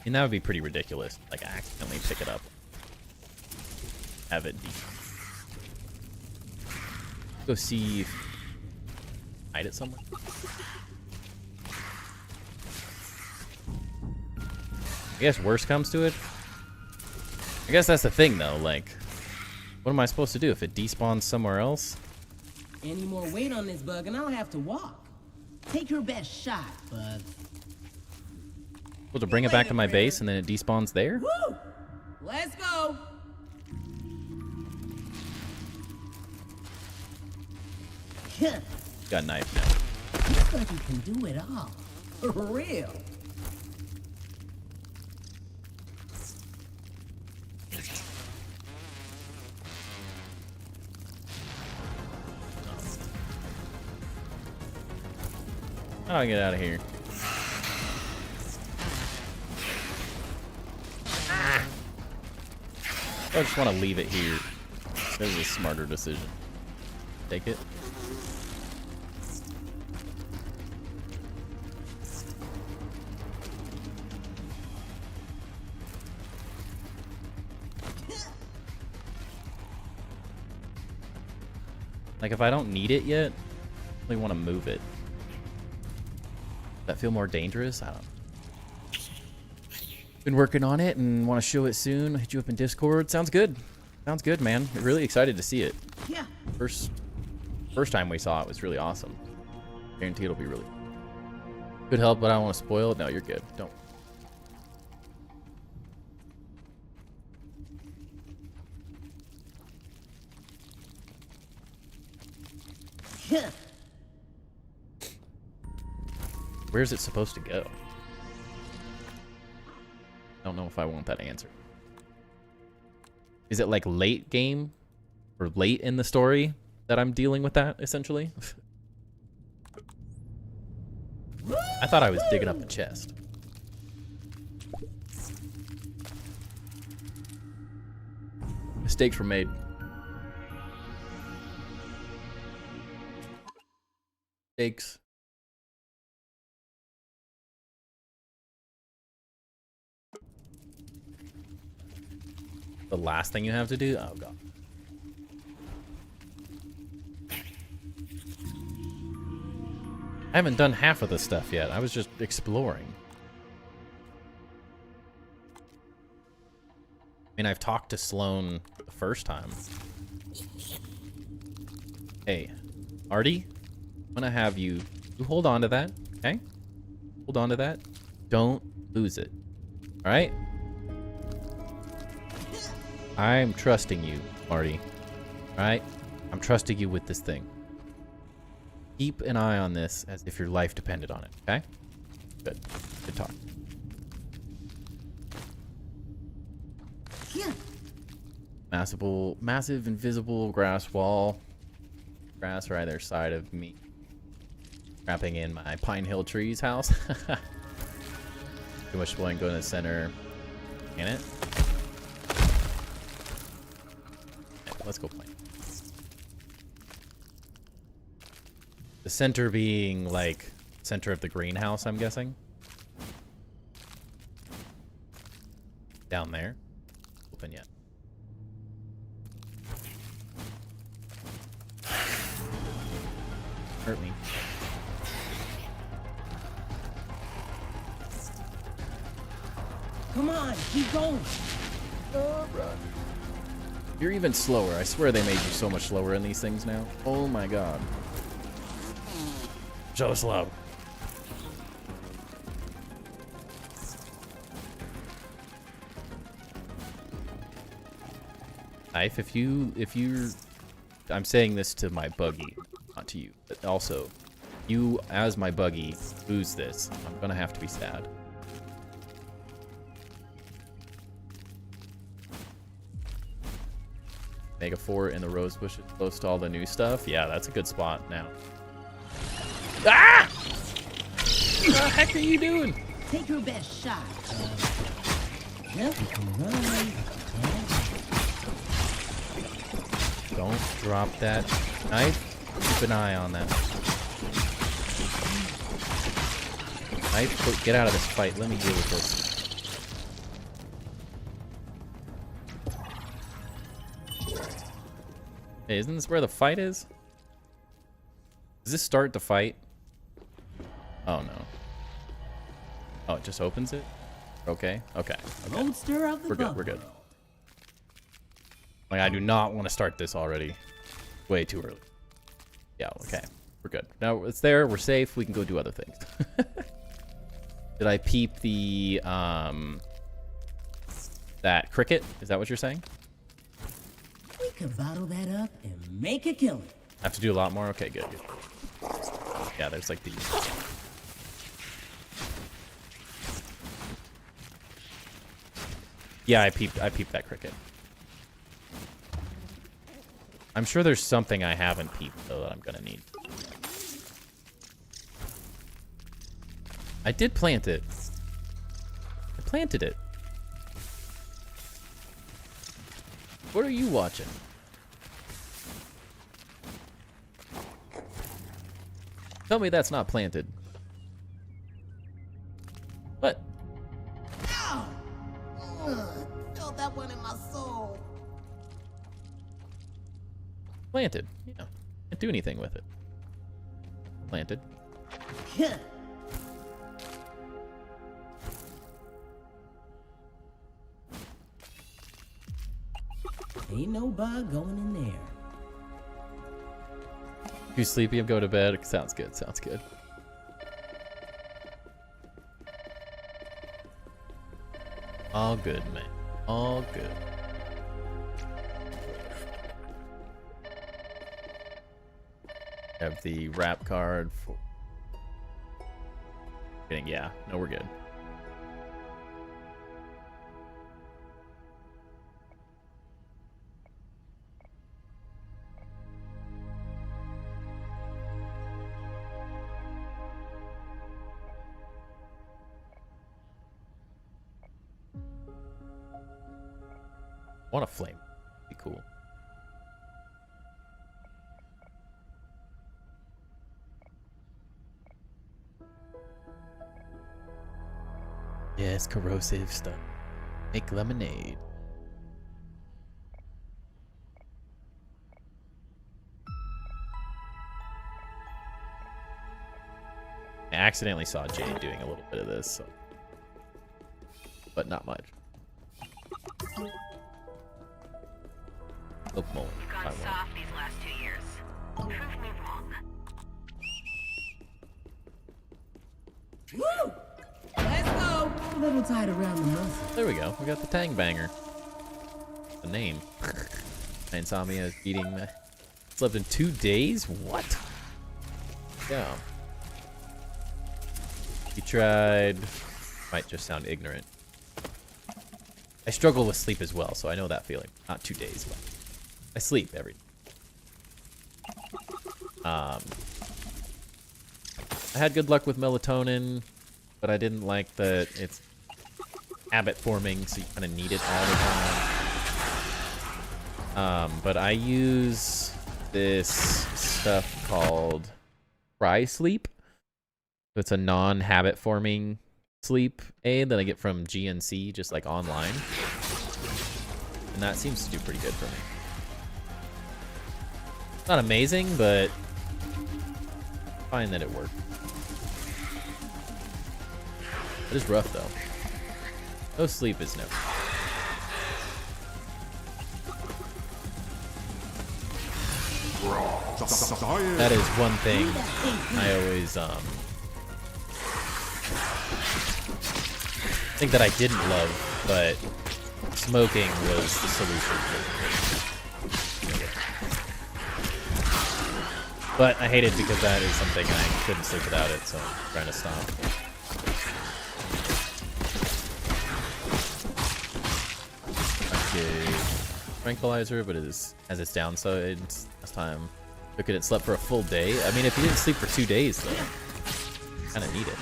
And that would be pretty ridiculous. Like, accidentally pick it up. Have it deep. Go see if... hide it somewhere. I guess worst comes to it. I guess that's the thing, though. Like, what am I supposed to do if it despawns somewhere else? Any more weight on this bug and I'll have to walk. Take your best shot, bug. Supposed to bring it back to my base and then it despawns there? Woo! Let's go. Got a knife now. Looks like you can do it all. For real. How do I get out of here? I just want to leave it here. This is a smarter decision. Take it. Like, if I don't need it yet, I really want to move it. Does that feel more dangerous? I don't know. Been working on it and want to show it soon. Hit you up in Discord. Sounds good. Sounds good, man. Really excited to see it. Yeah. First time we saw it was really awesome. Guarantee it'll be really good help, but I don't want to spoil it. No, you're good. Don't. Yeah. Where's it supposed to go? I don't know if I want that answer. Is it like late game or late in the story that I'm dealing with that, essentially? I thought I was digging up the chest. Mistakes were made. Mistakes. The last thing you have to do? Oh, God. I haven't done half of the stuff yet. I was just exploring. I mean, I've talked to Sloan the first time. Hey, Artie, I'm gonna have you hold on to that, okay? Hold on to that. Don't lose it. All right? I'm trusting you, Marty. Alright? I'm trusting you with this thing. Keep an eye on this as if your life depended on it, okay? Good. Good talk. Yeah. Massive invisible grass wall. Grass right either side of me. Wrapping in my Pine Hill Trees house. Too much spoiling, go in the center. Can it? Let's go play. The center being like center of the greenhouse, I'm guessing. Down there. Open yet. Hurt me. Come on, keep going. You're even slower. I swear they made you so much slower in these things now. Oh my god. So slow. Knife, if you're I'm saying this to my buggy, not to you, but also you as my buggy lose this, I'm gonna have to be sad. Mega 4 in the rose bushes close to all the new stuff. Yeah, that's a good spot now. Ah! What the heck are you doing? Take your best shot. Yep, you can run away. Don't drop that knife. Keep an eye on that. Knife, get out of this fight. Let me deal with this. Hey, isn't this where the fight is? Does this start the fight? Oh no. Oh, it just opens it? Okay, okay. Roadster of the We're good, we're good. Like, I do not want to start this already. Way too early. Yeah, okay. We're good. Now it's there, we're safe, we can go do other things. Did I peep the, that cricket? Is that what you're saying? We could bottle that up and make a killing. I have to do a lot more? Okay, good, good. Yeah, there's like these. Yeah, I peeped that cricket. I'm sure there's something I haven't peeped though that I'm gonna need. I did plant it. I planted it. What are you watching? Tell me that's not planted. What? Ow! Felt that one in my soul. Planted. Yeah. Can't do anything with it. Planted. Ain't no bug going in there. You sleepy? I'm going to bed. Sounds good. Sounds good. All good, man. All good. Have the wrap card for. Yeah, no, we're good. Want a flame? Be cool. Yes, corrosive stuff. Make lemonade. I accidentally saw Jade doing a little bit of this, so. But not much. Look, Mullen. You've gone soft these last 2 years. Prove me wrong. Woo! Let's go. A little tight around the muscle. There we go. We got the Tang Banger. The name. Insomnia is beating me. Slept in 2 days? What? Yeah. You tried. Might just sound ignorant. I struggle with sleep as well, so I know that feeling. Not 2 days, but I sleep every day. I had good luck with melatonin, but I didn't like that it's habit forming, so you kind of need it all the time. But I use this stuff called Cry Sleep. So it's a non-habit forming sleep aid that I get from GNC, just like online. And that seems to do pretty good for me. Not amazing, but I find that it worked. It is rough though. No sleep is no. Science. That is one thing I always think that I didn't love, but smoking was the solution. But I hate it because that is something I couldn't sleep without it, so I'm trying to stop. Okay. Tranquilizer, but it has its downsides. Last time took it and slept for a full day. I mean, if you didn't sleep for 2 days, though, you kind of need it.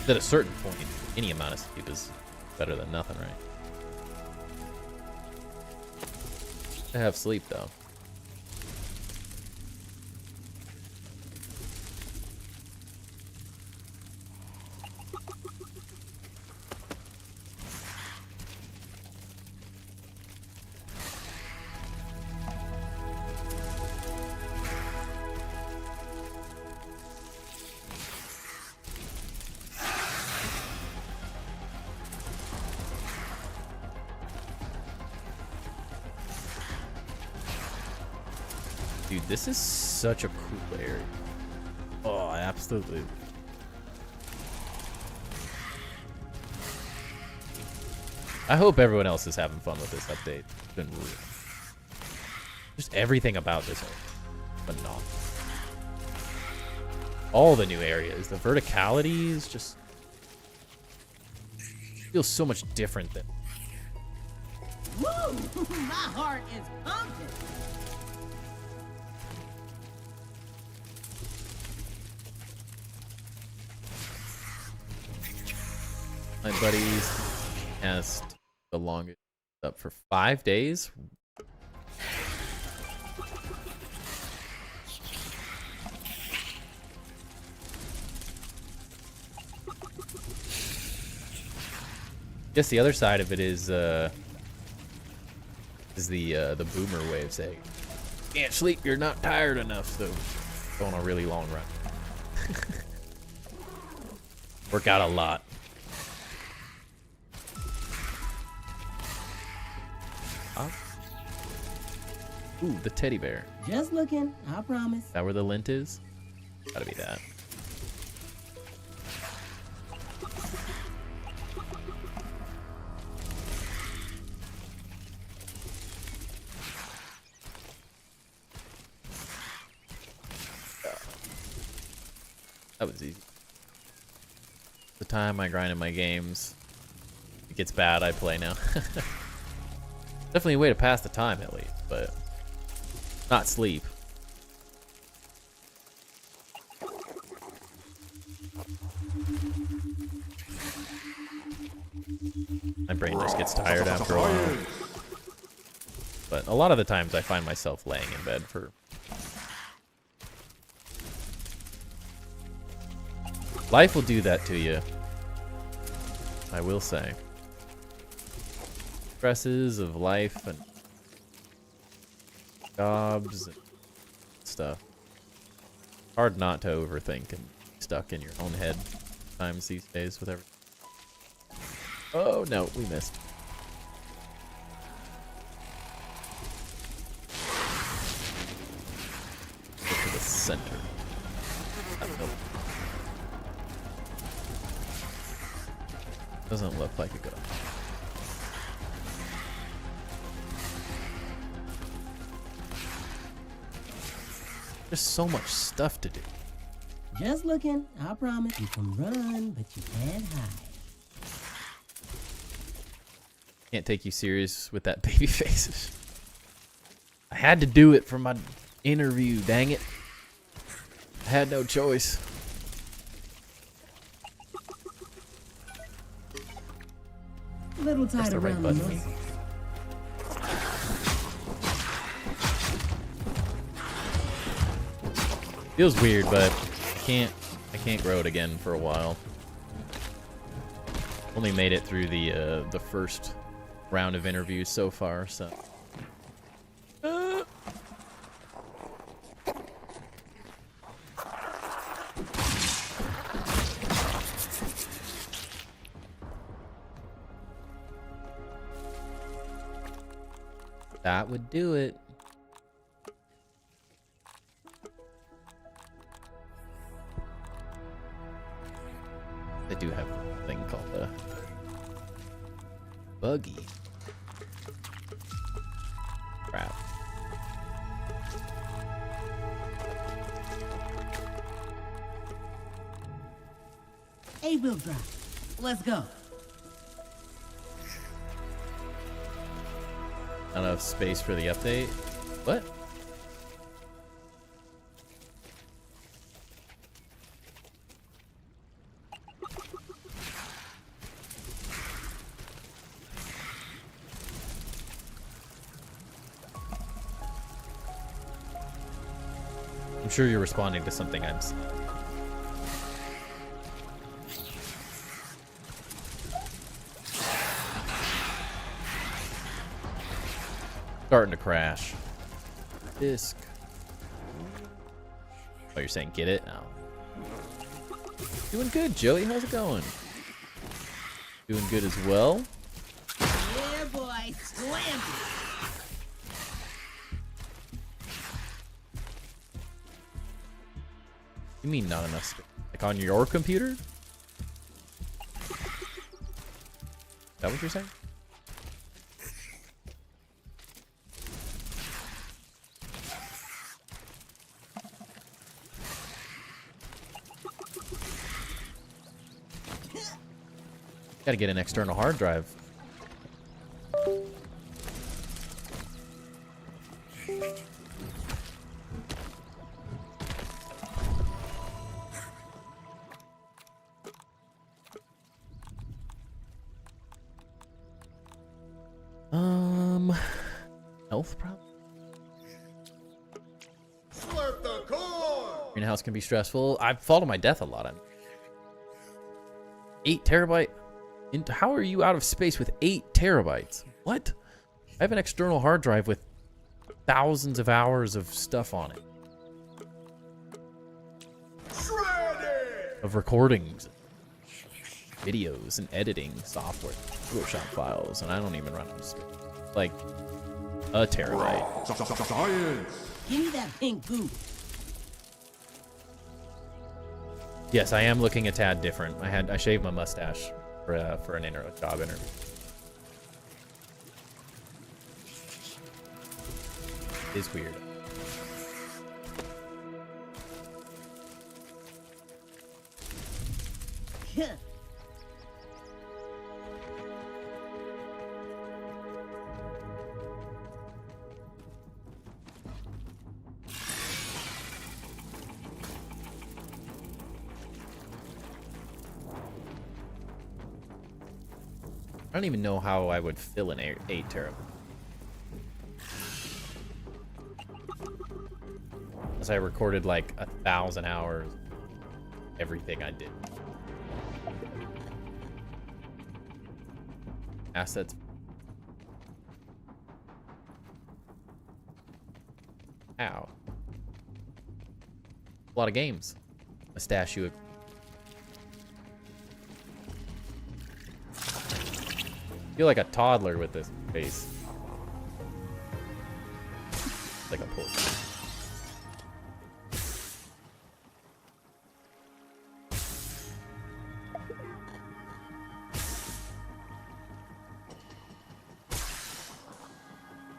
At a certain point, any amount of sleep is better than nothing, right? I have sleep, though. Dude, this is such a cool area. Oh, absolutely. I hope everyone else is having fun with this update. It's been real. Just everything about this area. Phenomenal. All the new areas. The verticality is just feels so much different than. Woo! My heart is pumping. My buddies cast the longest up for 5 days. Guess the other side of it is the boomer way of saying, can't sleep, you're not tired enough, so go on a really long run. Work out a lot. Ooh, the teddy bear. Just looking, I promise. Is that where the lint is? Gotta be that. That was easy. The time I grind in my games. It gets bad, I play now. Definitely a way to pass the time at least, but not sleep. My brain just gets tired after a while. But a lot of the times I find myself laying in bed for... Life will do that to you. I will say. Stresses of life and jobs and stuff. Hard not to overthink and be stuck in your own head times these days with everything. Oh no, we missed. Go to the center. Nope. Doesn't look like a good option. There's so much stuff to do. Just looking, I promise. You can run, but you can't hide. Can't take you serious with that baby faces. I had to do it for my interview, dang it. I had no choice. A little tight the right around the button. muscles. Feels weird, but I can't grow it again for a while. Only made it through the first round of interviews so far, so. That would do it. They do have a thing called a buggy. Crap. A-Bill drive. Let's go. Not enough space for the update. What? I'm sure you're responding to something I'm saying. Starting to crash. Disc. Oh, you're saying get it? No. Doing good, Joey. How's it going? Doing good as well. Yeah, boy. Slam it. You mean not enough space? Like on your computer? Is that what you're saying? Gotta get an external hard drive. health problem. Slurp the core! Greenhouse can be stressful. I've fallen to my death a lot. 8 terabyte. How are you out of space with 8 terabytes? What? I have an external hard drive with thousands of hours of stuff on it. Shredded! Of recordings, videos, and editing software, Photoshop files, and I don't even run them. Like a terabyte. Science! Give me that pink goo. Yes, I am looking a tad different. I shaved my mustache for a job interview. It's weird. Yeah. I don't even know how I would fill an 8 terabyte. Unless I recorded like 1,000 hours, everything I did. Assets. Ow. A lot of games. A statue. I feel like a toddler with this face. Like a pork.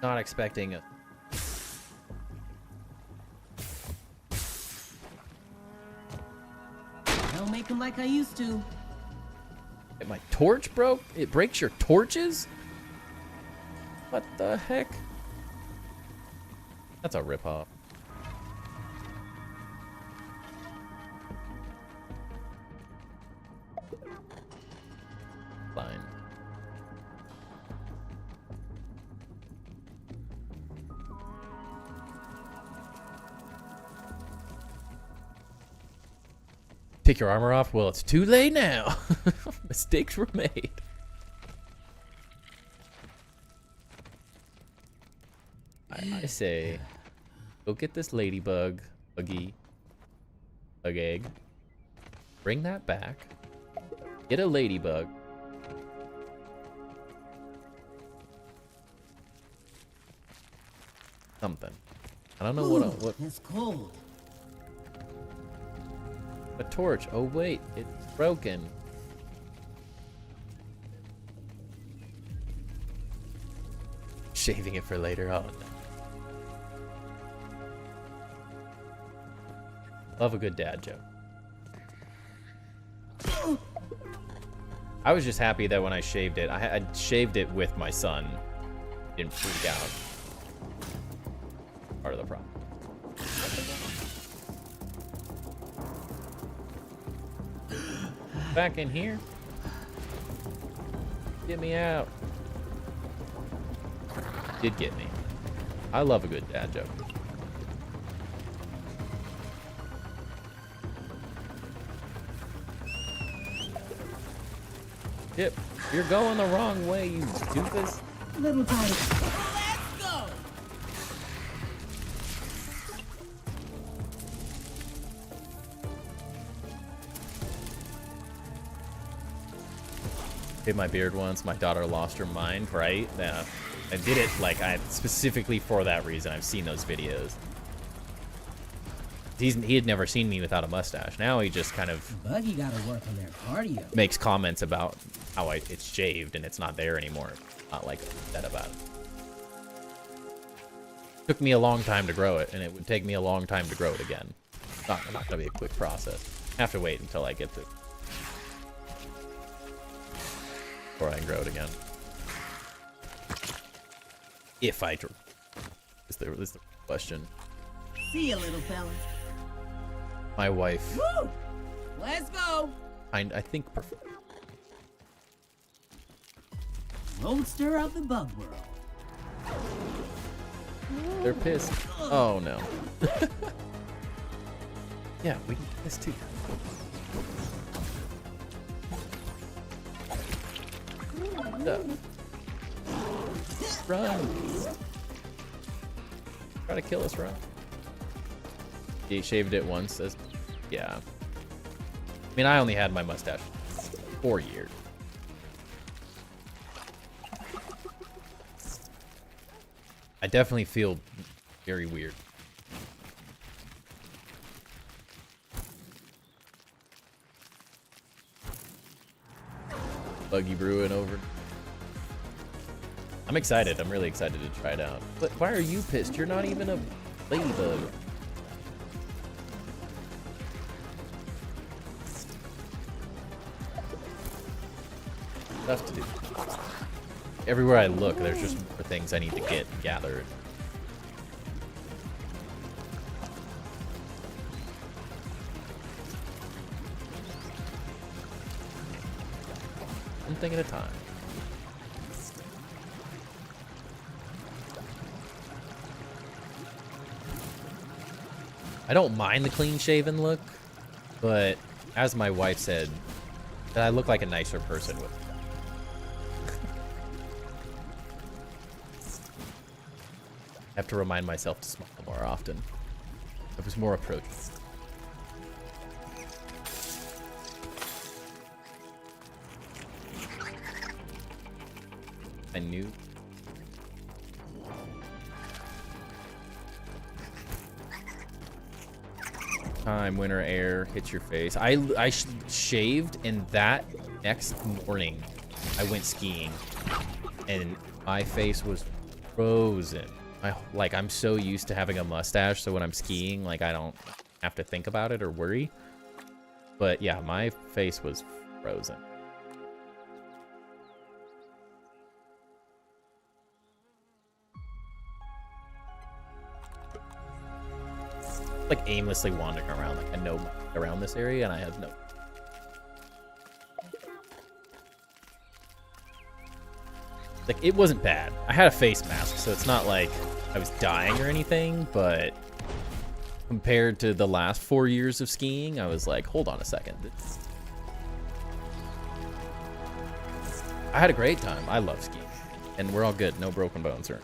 Not expecting it. I don't make them like I used to. My torch broke? It breaks your torches? What the heck? That's a ripoff. Fine. Take your armor off? Well, it's too late now. Mistakes were made. I say, go get this ladybug, bug egg. Bring that back. Get a ladybug. Something. I don't know what. It's cold. A torch. Oh wait, it's broken. Shaving it for later on. Love a good dad joke. I was just happy that when I shaved it, I shaved it with my son. Didn't freak out. Part of the problem. Back in here. Get me out. Did get me. I love a good dad joke. Yep, you're going the wrong way, you doofus. Little tiny. Let's go. Did my beard once. My daughter lost her mind, right? Yeah. I did it like specifically for that reason. I've seen those videos. He had never seen me without a mustache. Now he just kind of Buggy gotta work on their cardio. makes comments about how it's shaved and it's not there anymore. Not like that about it. Took me a long time to grow it, and it would take me a long time to grow it again. Not gonna be a quick process. I have to wait until I get to before I can grow it again. If I drew. Is the question. See ya, little fella. My wife. Woo! Let's go. I think perfect. Roadster of the bug world. They're pissed. Oh no. Yeah, we can piss too. Run! Try to kill us, run. He shaved it once. Yeah. I mean, I only had my mustache 4 years. I definitely feel very weird. Buggy brewing over. I'm excited. I'm really excited to try it out. But why are you pissed? You're not even a ladybug. Stuff to do. Everywhere I look, there's just more things I need to get gathered. One thing at a time. I don't mind the clean-shaven look, but as my wife said, that I look like a nicer person with it. I have to remind myself to smile more often. It was more approachable. I knew. Time, winter air hits your face. I shaved, and that next morning I went skiing, and my face was frozen. I'm so used to having a mustache, so when I'm skiing, like, I don't have to think about it or worry. But yeah, my face was frozen. Like aimlessly wandering around, like I know around this area, and I had no. Like, it wasn't bad. I had a face mask, so it's not like I was dying or anything, but compared to the last 4 years of skiing, I was like, hold on a second. I had a great time. I love skiing, and we're all good. No broken bones or.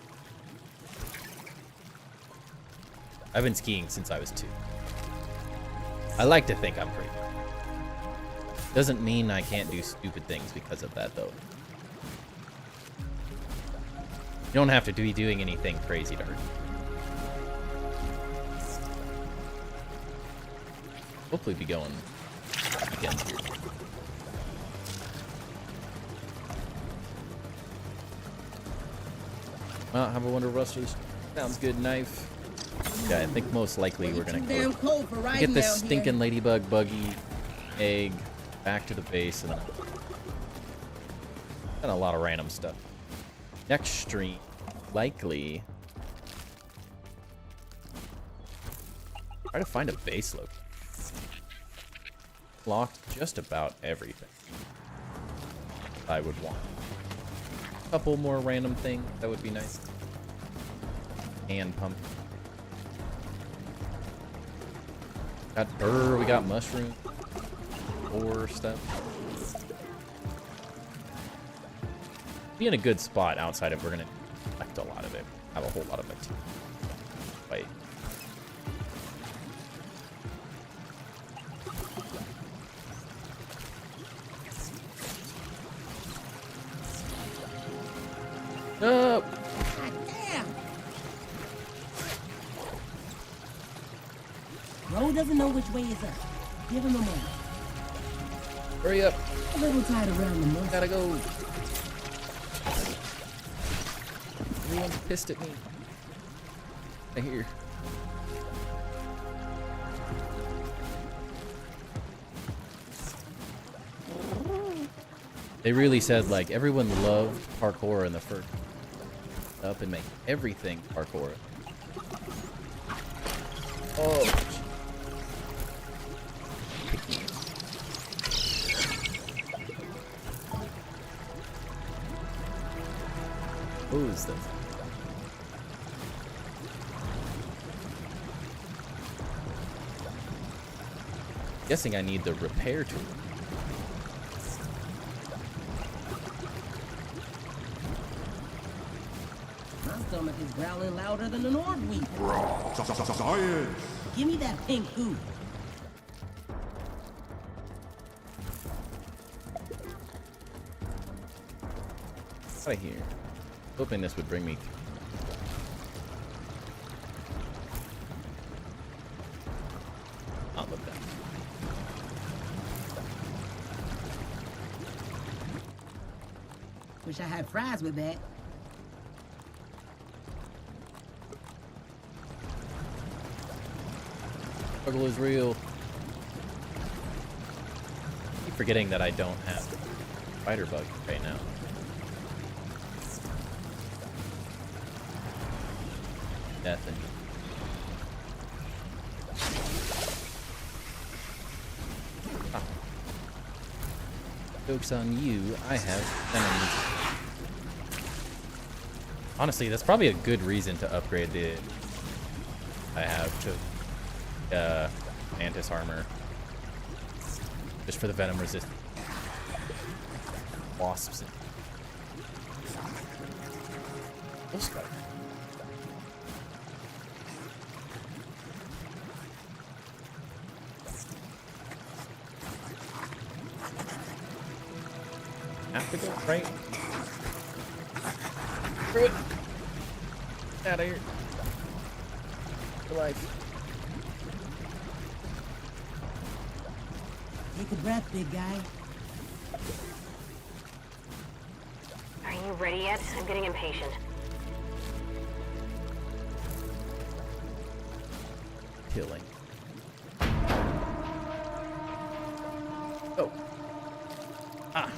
I've been skiing since I was 2. I like to think I'm pretty good. Doesn't mean I can't do stupid things because of that, though. You don't have to be doing anything crazy to hurt you. Hopefully be going against here. Well, have a wonderful rest of this. Sounds good, knife. Yeah, I think most likely we're gonna go get this stinking ladybug buggy egg back to the base, and then and a lot of random stuff. Next stream, likely try to find a base location. Locked just about everything I would want. A couple more random things that would be nice. Hand pump. Got burr, we got mushroom, ore stuff. Be in a good spot outside of, we're gonna collect a lot of it. Have a whole lot of it too. Wait. Oh. Ro doesn't know which way is up. Give him a moment. Hurry up. A little tight around the nose. Gotta go. Everyone's pissed at me. I hear. They really said, like, everyone loved parkour in the first up and make everything parkour. Oh. Who is this? Guessing I need the repair tool. My stomach is growling louder than an orb weep. Science. Give me that pink goo. Right here. Hoping this would bring me. I'll look that. Wish I had fries with that. Struggle is real. I keep forgetting that I don't have spider bug right now. Death and joke's on you, I have enemies. Honestly, that's probably a good reason to upgrade the I have to Mantis armor. Just for the venom resist. Wasps. This guy. Have to go right. Screw it. Out of here. For life. Take a breath, big guy. Are you ready yet? I'm getting impatient. Killing. Oh. Ah.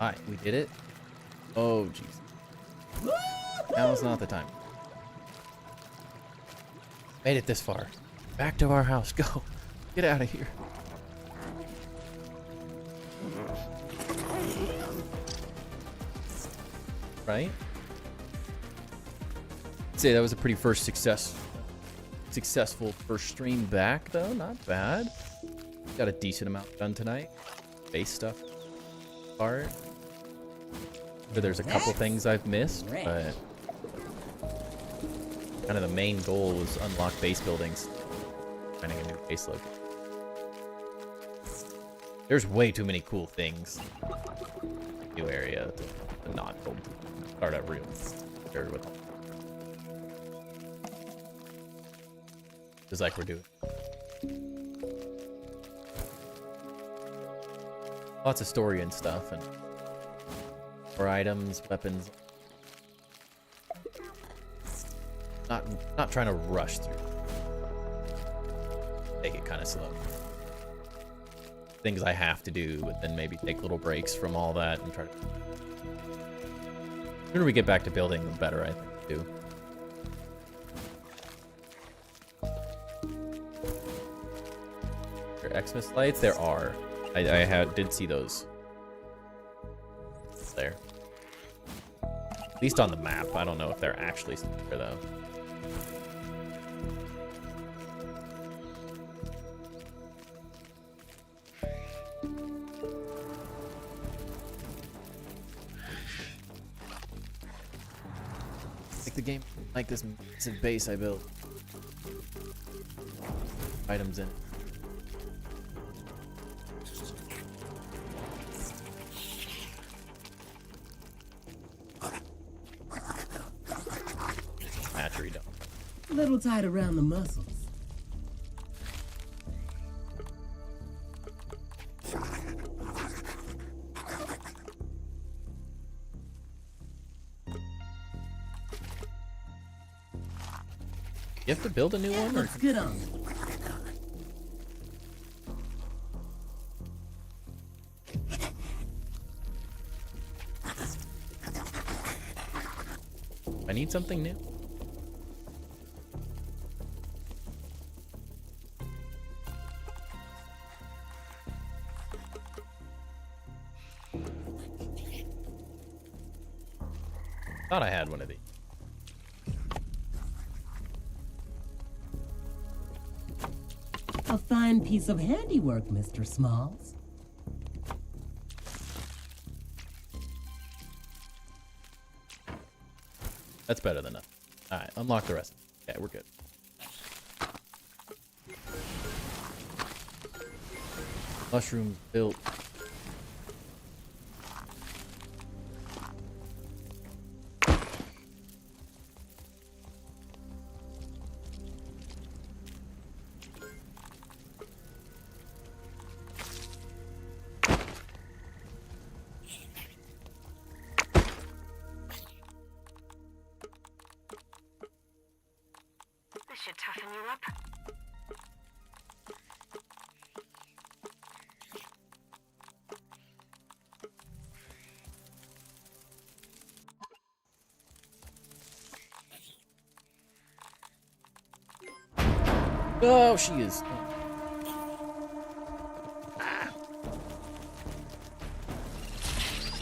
Alright, we did it. Oh, jeez. Now's not the time. Made it this far. Back to our house. Go. Get out of here. Right? I'd say that was a pretty successful first stream back, though. Not bad. Got a decent amount done tonight. Base stuff. Part. But there's a couple things I've missed, but kind of the main goal was unlock base buildings. Finding a new base location. There's way too many cool things. New area to not build. Start out real. Start with. Just like we're doing. Lots of story and stuff, and more items, weapons. Not trying to rush through. Take it kind of slow. Things I have to do, but then maybe take little breaks from all that and try to. The sooner we get back to building, the better, I think, too. There are Xmas lights? There are. I did see those. There. At least on the map. I don't know if they're actually there, though. Like the game, like this massive base I built. Items in it. Hatchery dog. A little tight around the muscles. You have to build a new one? Or? Looks good on me. I need something new. Thought I had one of these. A fine piece of handiwork, Mr. Smalls. That's better than nothing. Alright, unlock the rest. Okay, we're good. Mushrooms built. This should toughen you up. Oh, she is.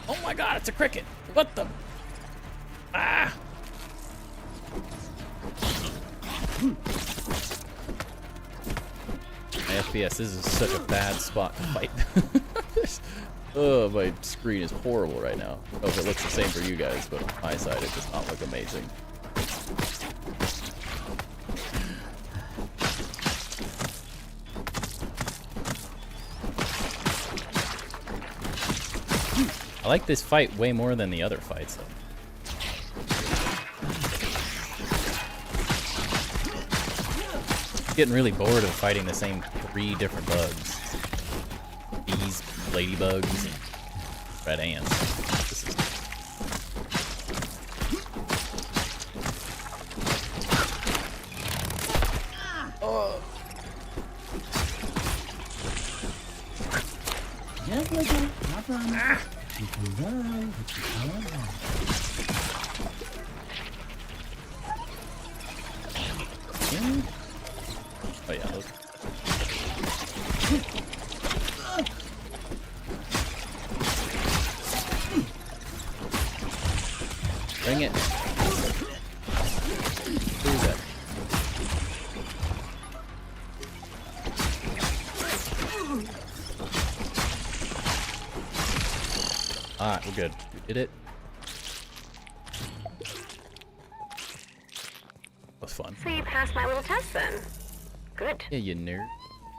Oh my god, it's a cricket. What the? Ah! My FPS, this is such a bad spot to fight. Oh, my screen is horrible right now. I don't know if it looks the same for you guys, but on my side, it does not look amazing. I like this fight way more than the other fights, though. Getting really bored of fighting the same 3 different bugs. Bees, ladybugs, and red ants. This is... Oh. Just like that, I promise. You can run, but you can't hide. Oh yeah, those... Bring it. Who's that? Alright, we're good. We did it. That was fun. So you passed my little test then. Good. Yeah, you nerd.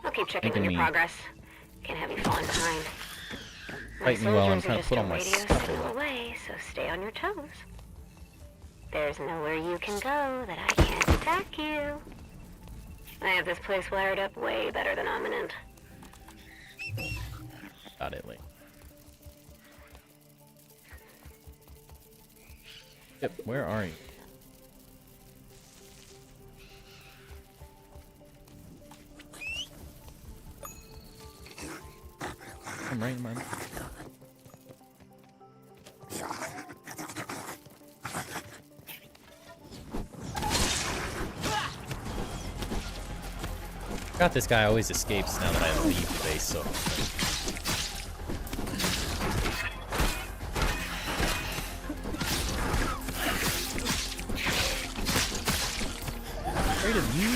I'll keep checking Making on your me- progress. Can't have you falling behind. Fight me while I'm soldiers trying are to put just on a my radio stuff signal away. away, so stay on your toes. There's nowhere you can go that I can't attack you. I have this place wired up way better than Ominent. Got it, Lee. Yep, where are you? I'm right in my mouth. Forgot this guy always escapes now that I leave the base, so... Afraid of you,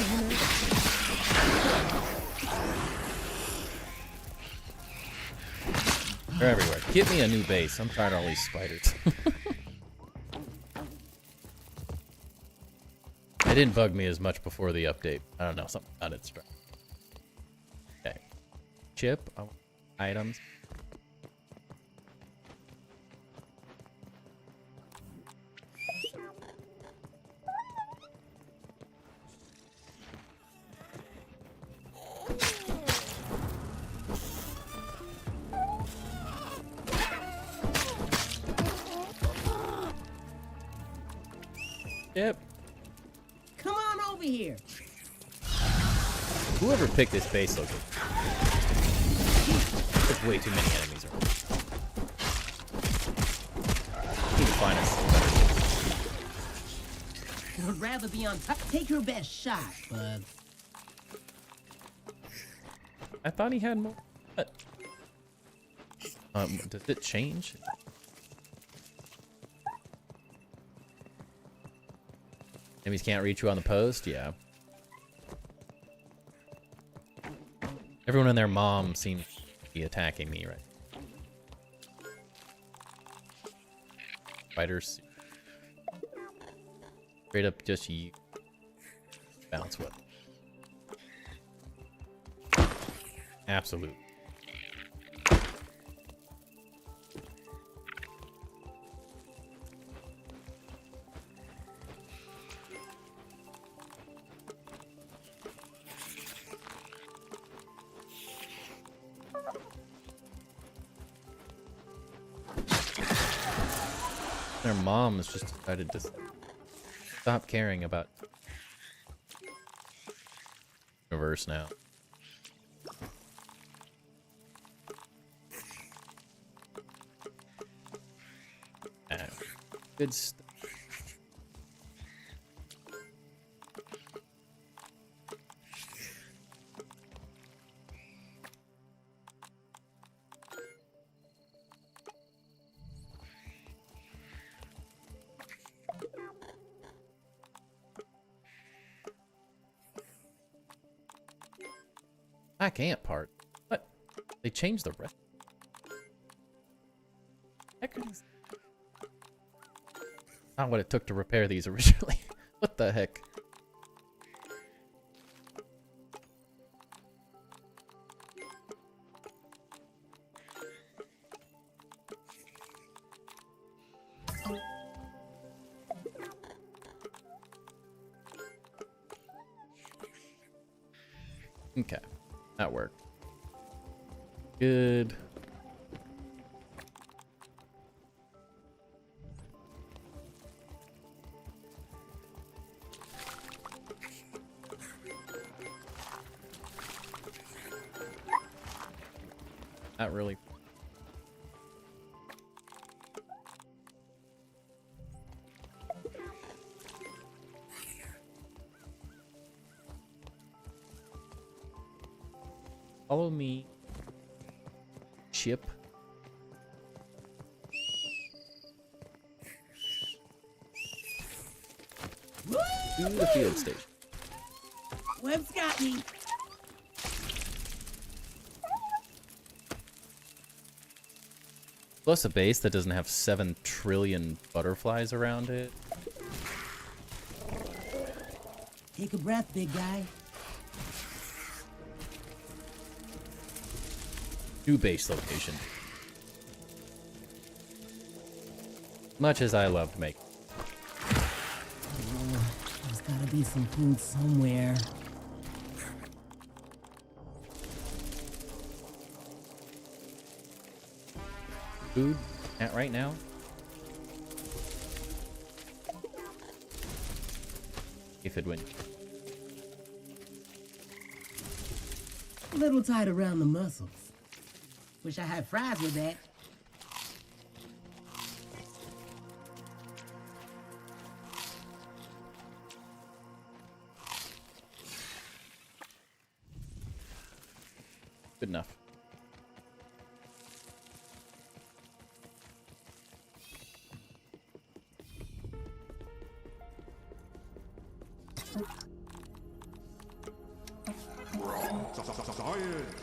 They're everywhere. Get me a new base. I'm tired of all these spiders. It didn't bug me as much before the update. I don't know, something about it struck. Okay. Chip. Items. Yep. Come on over here. Whoever picked this base looked there's way too many enemies around. Need to find us better. I'd rather be on top. Take your best shot, bud. I thought he had more. What? Does it change? Enemies can't reach you on the post? Yeah. Everyone and their mom seems to be attacking me right. Fighters. Straight up just you. Bounce what? Absolute. Their mom has just decided to stop caring about universe now. Good stuff. Black ant part. What? They changed the rest. Heck is... Not what it took to repair these originally. What the heck? Okay, that worked. Good. Not really. Follow me. Ship. To the field station. Webb's got me. Plus a base that doesn't have 7 trillion butterflies around it. Take a breath, big guy. New base location. Much as I love to make. There's gotta be some food somewhere. Food at right now. If it win. A little tight around the muscles. Wish I had fries with that. Good enough. Science.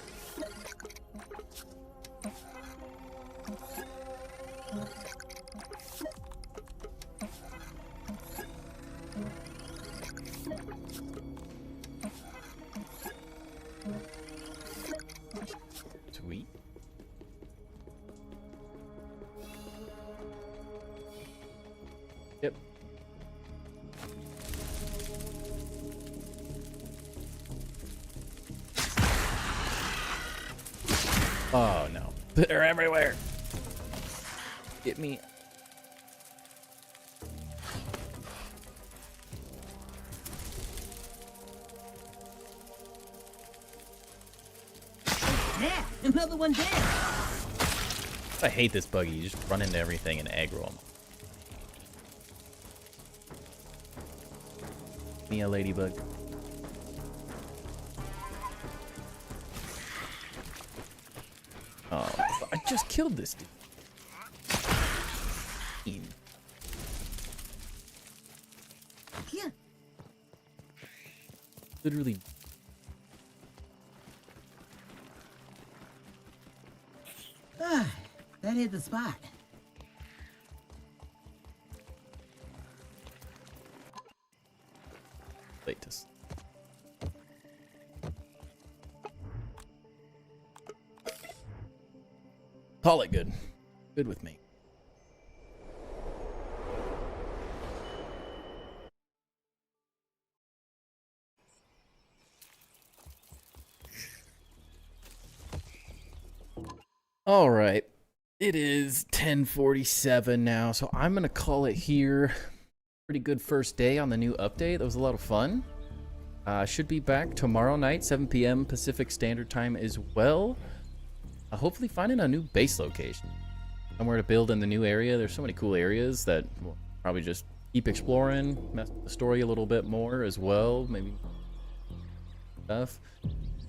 Sweet. Yep. Oh no. They're everywhere. Get me. Yeah, another one down. I hate this buggy. You just run into everything and aggro them. Me a ladybug. Oh, I just killed this dude. Yeah, literally. Ah, that hit the spot. Latest. Call it good. Good with me. All right. It is 10:47 now, so I'm going to call it here. Pretty good first day on the new update. That was a lot of fun. Should be back tomorrow night, 7 p.m. Pacific Standard Time as well. Hopefully finding a new base location. Somewhere to build in the new area. There's so many cool areas that we'll probably just keep exploring, mess with the story a little bit more as well. Maybe stuff.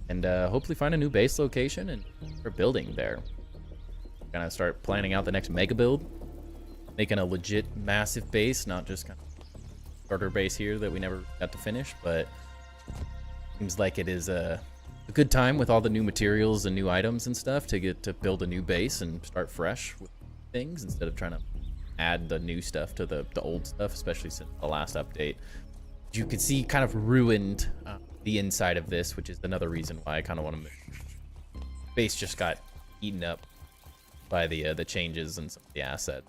And hopefully find a new base location and start building there. Gonna start planning out the next mega build. Making a legit massive base, not just kind of starter base here that we never got to finish, but seems like it is a good time with all the new materials and new items and stuff to get to build a new base and start fresh with things instead of trying to add the new stuff to the old stuff, especially since the last update. You could see kind of ruined the inside of this, which is another reason why I kind of want to move. Base just got eaten up by the changes and some of the assets.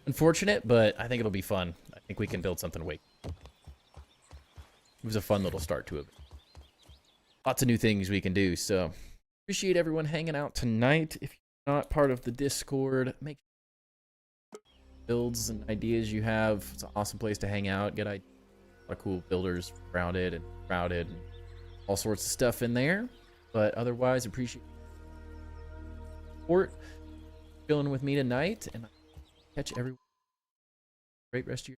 Unfortunate, but I think it'll be fun. I think we can build something way. It was a fun little start to it. Lots of new things we can do, so appreciate everyone hanging out tonight. If you're not part of the Discord, make builds and ideas you have. It's an awesome place to hang out, get a lot of cool builders around it and crowded and all sorts of stuff in there. But otherwise, appreciate support, chilling with me tonight, and catch everyone. Great rest of your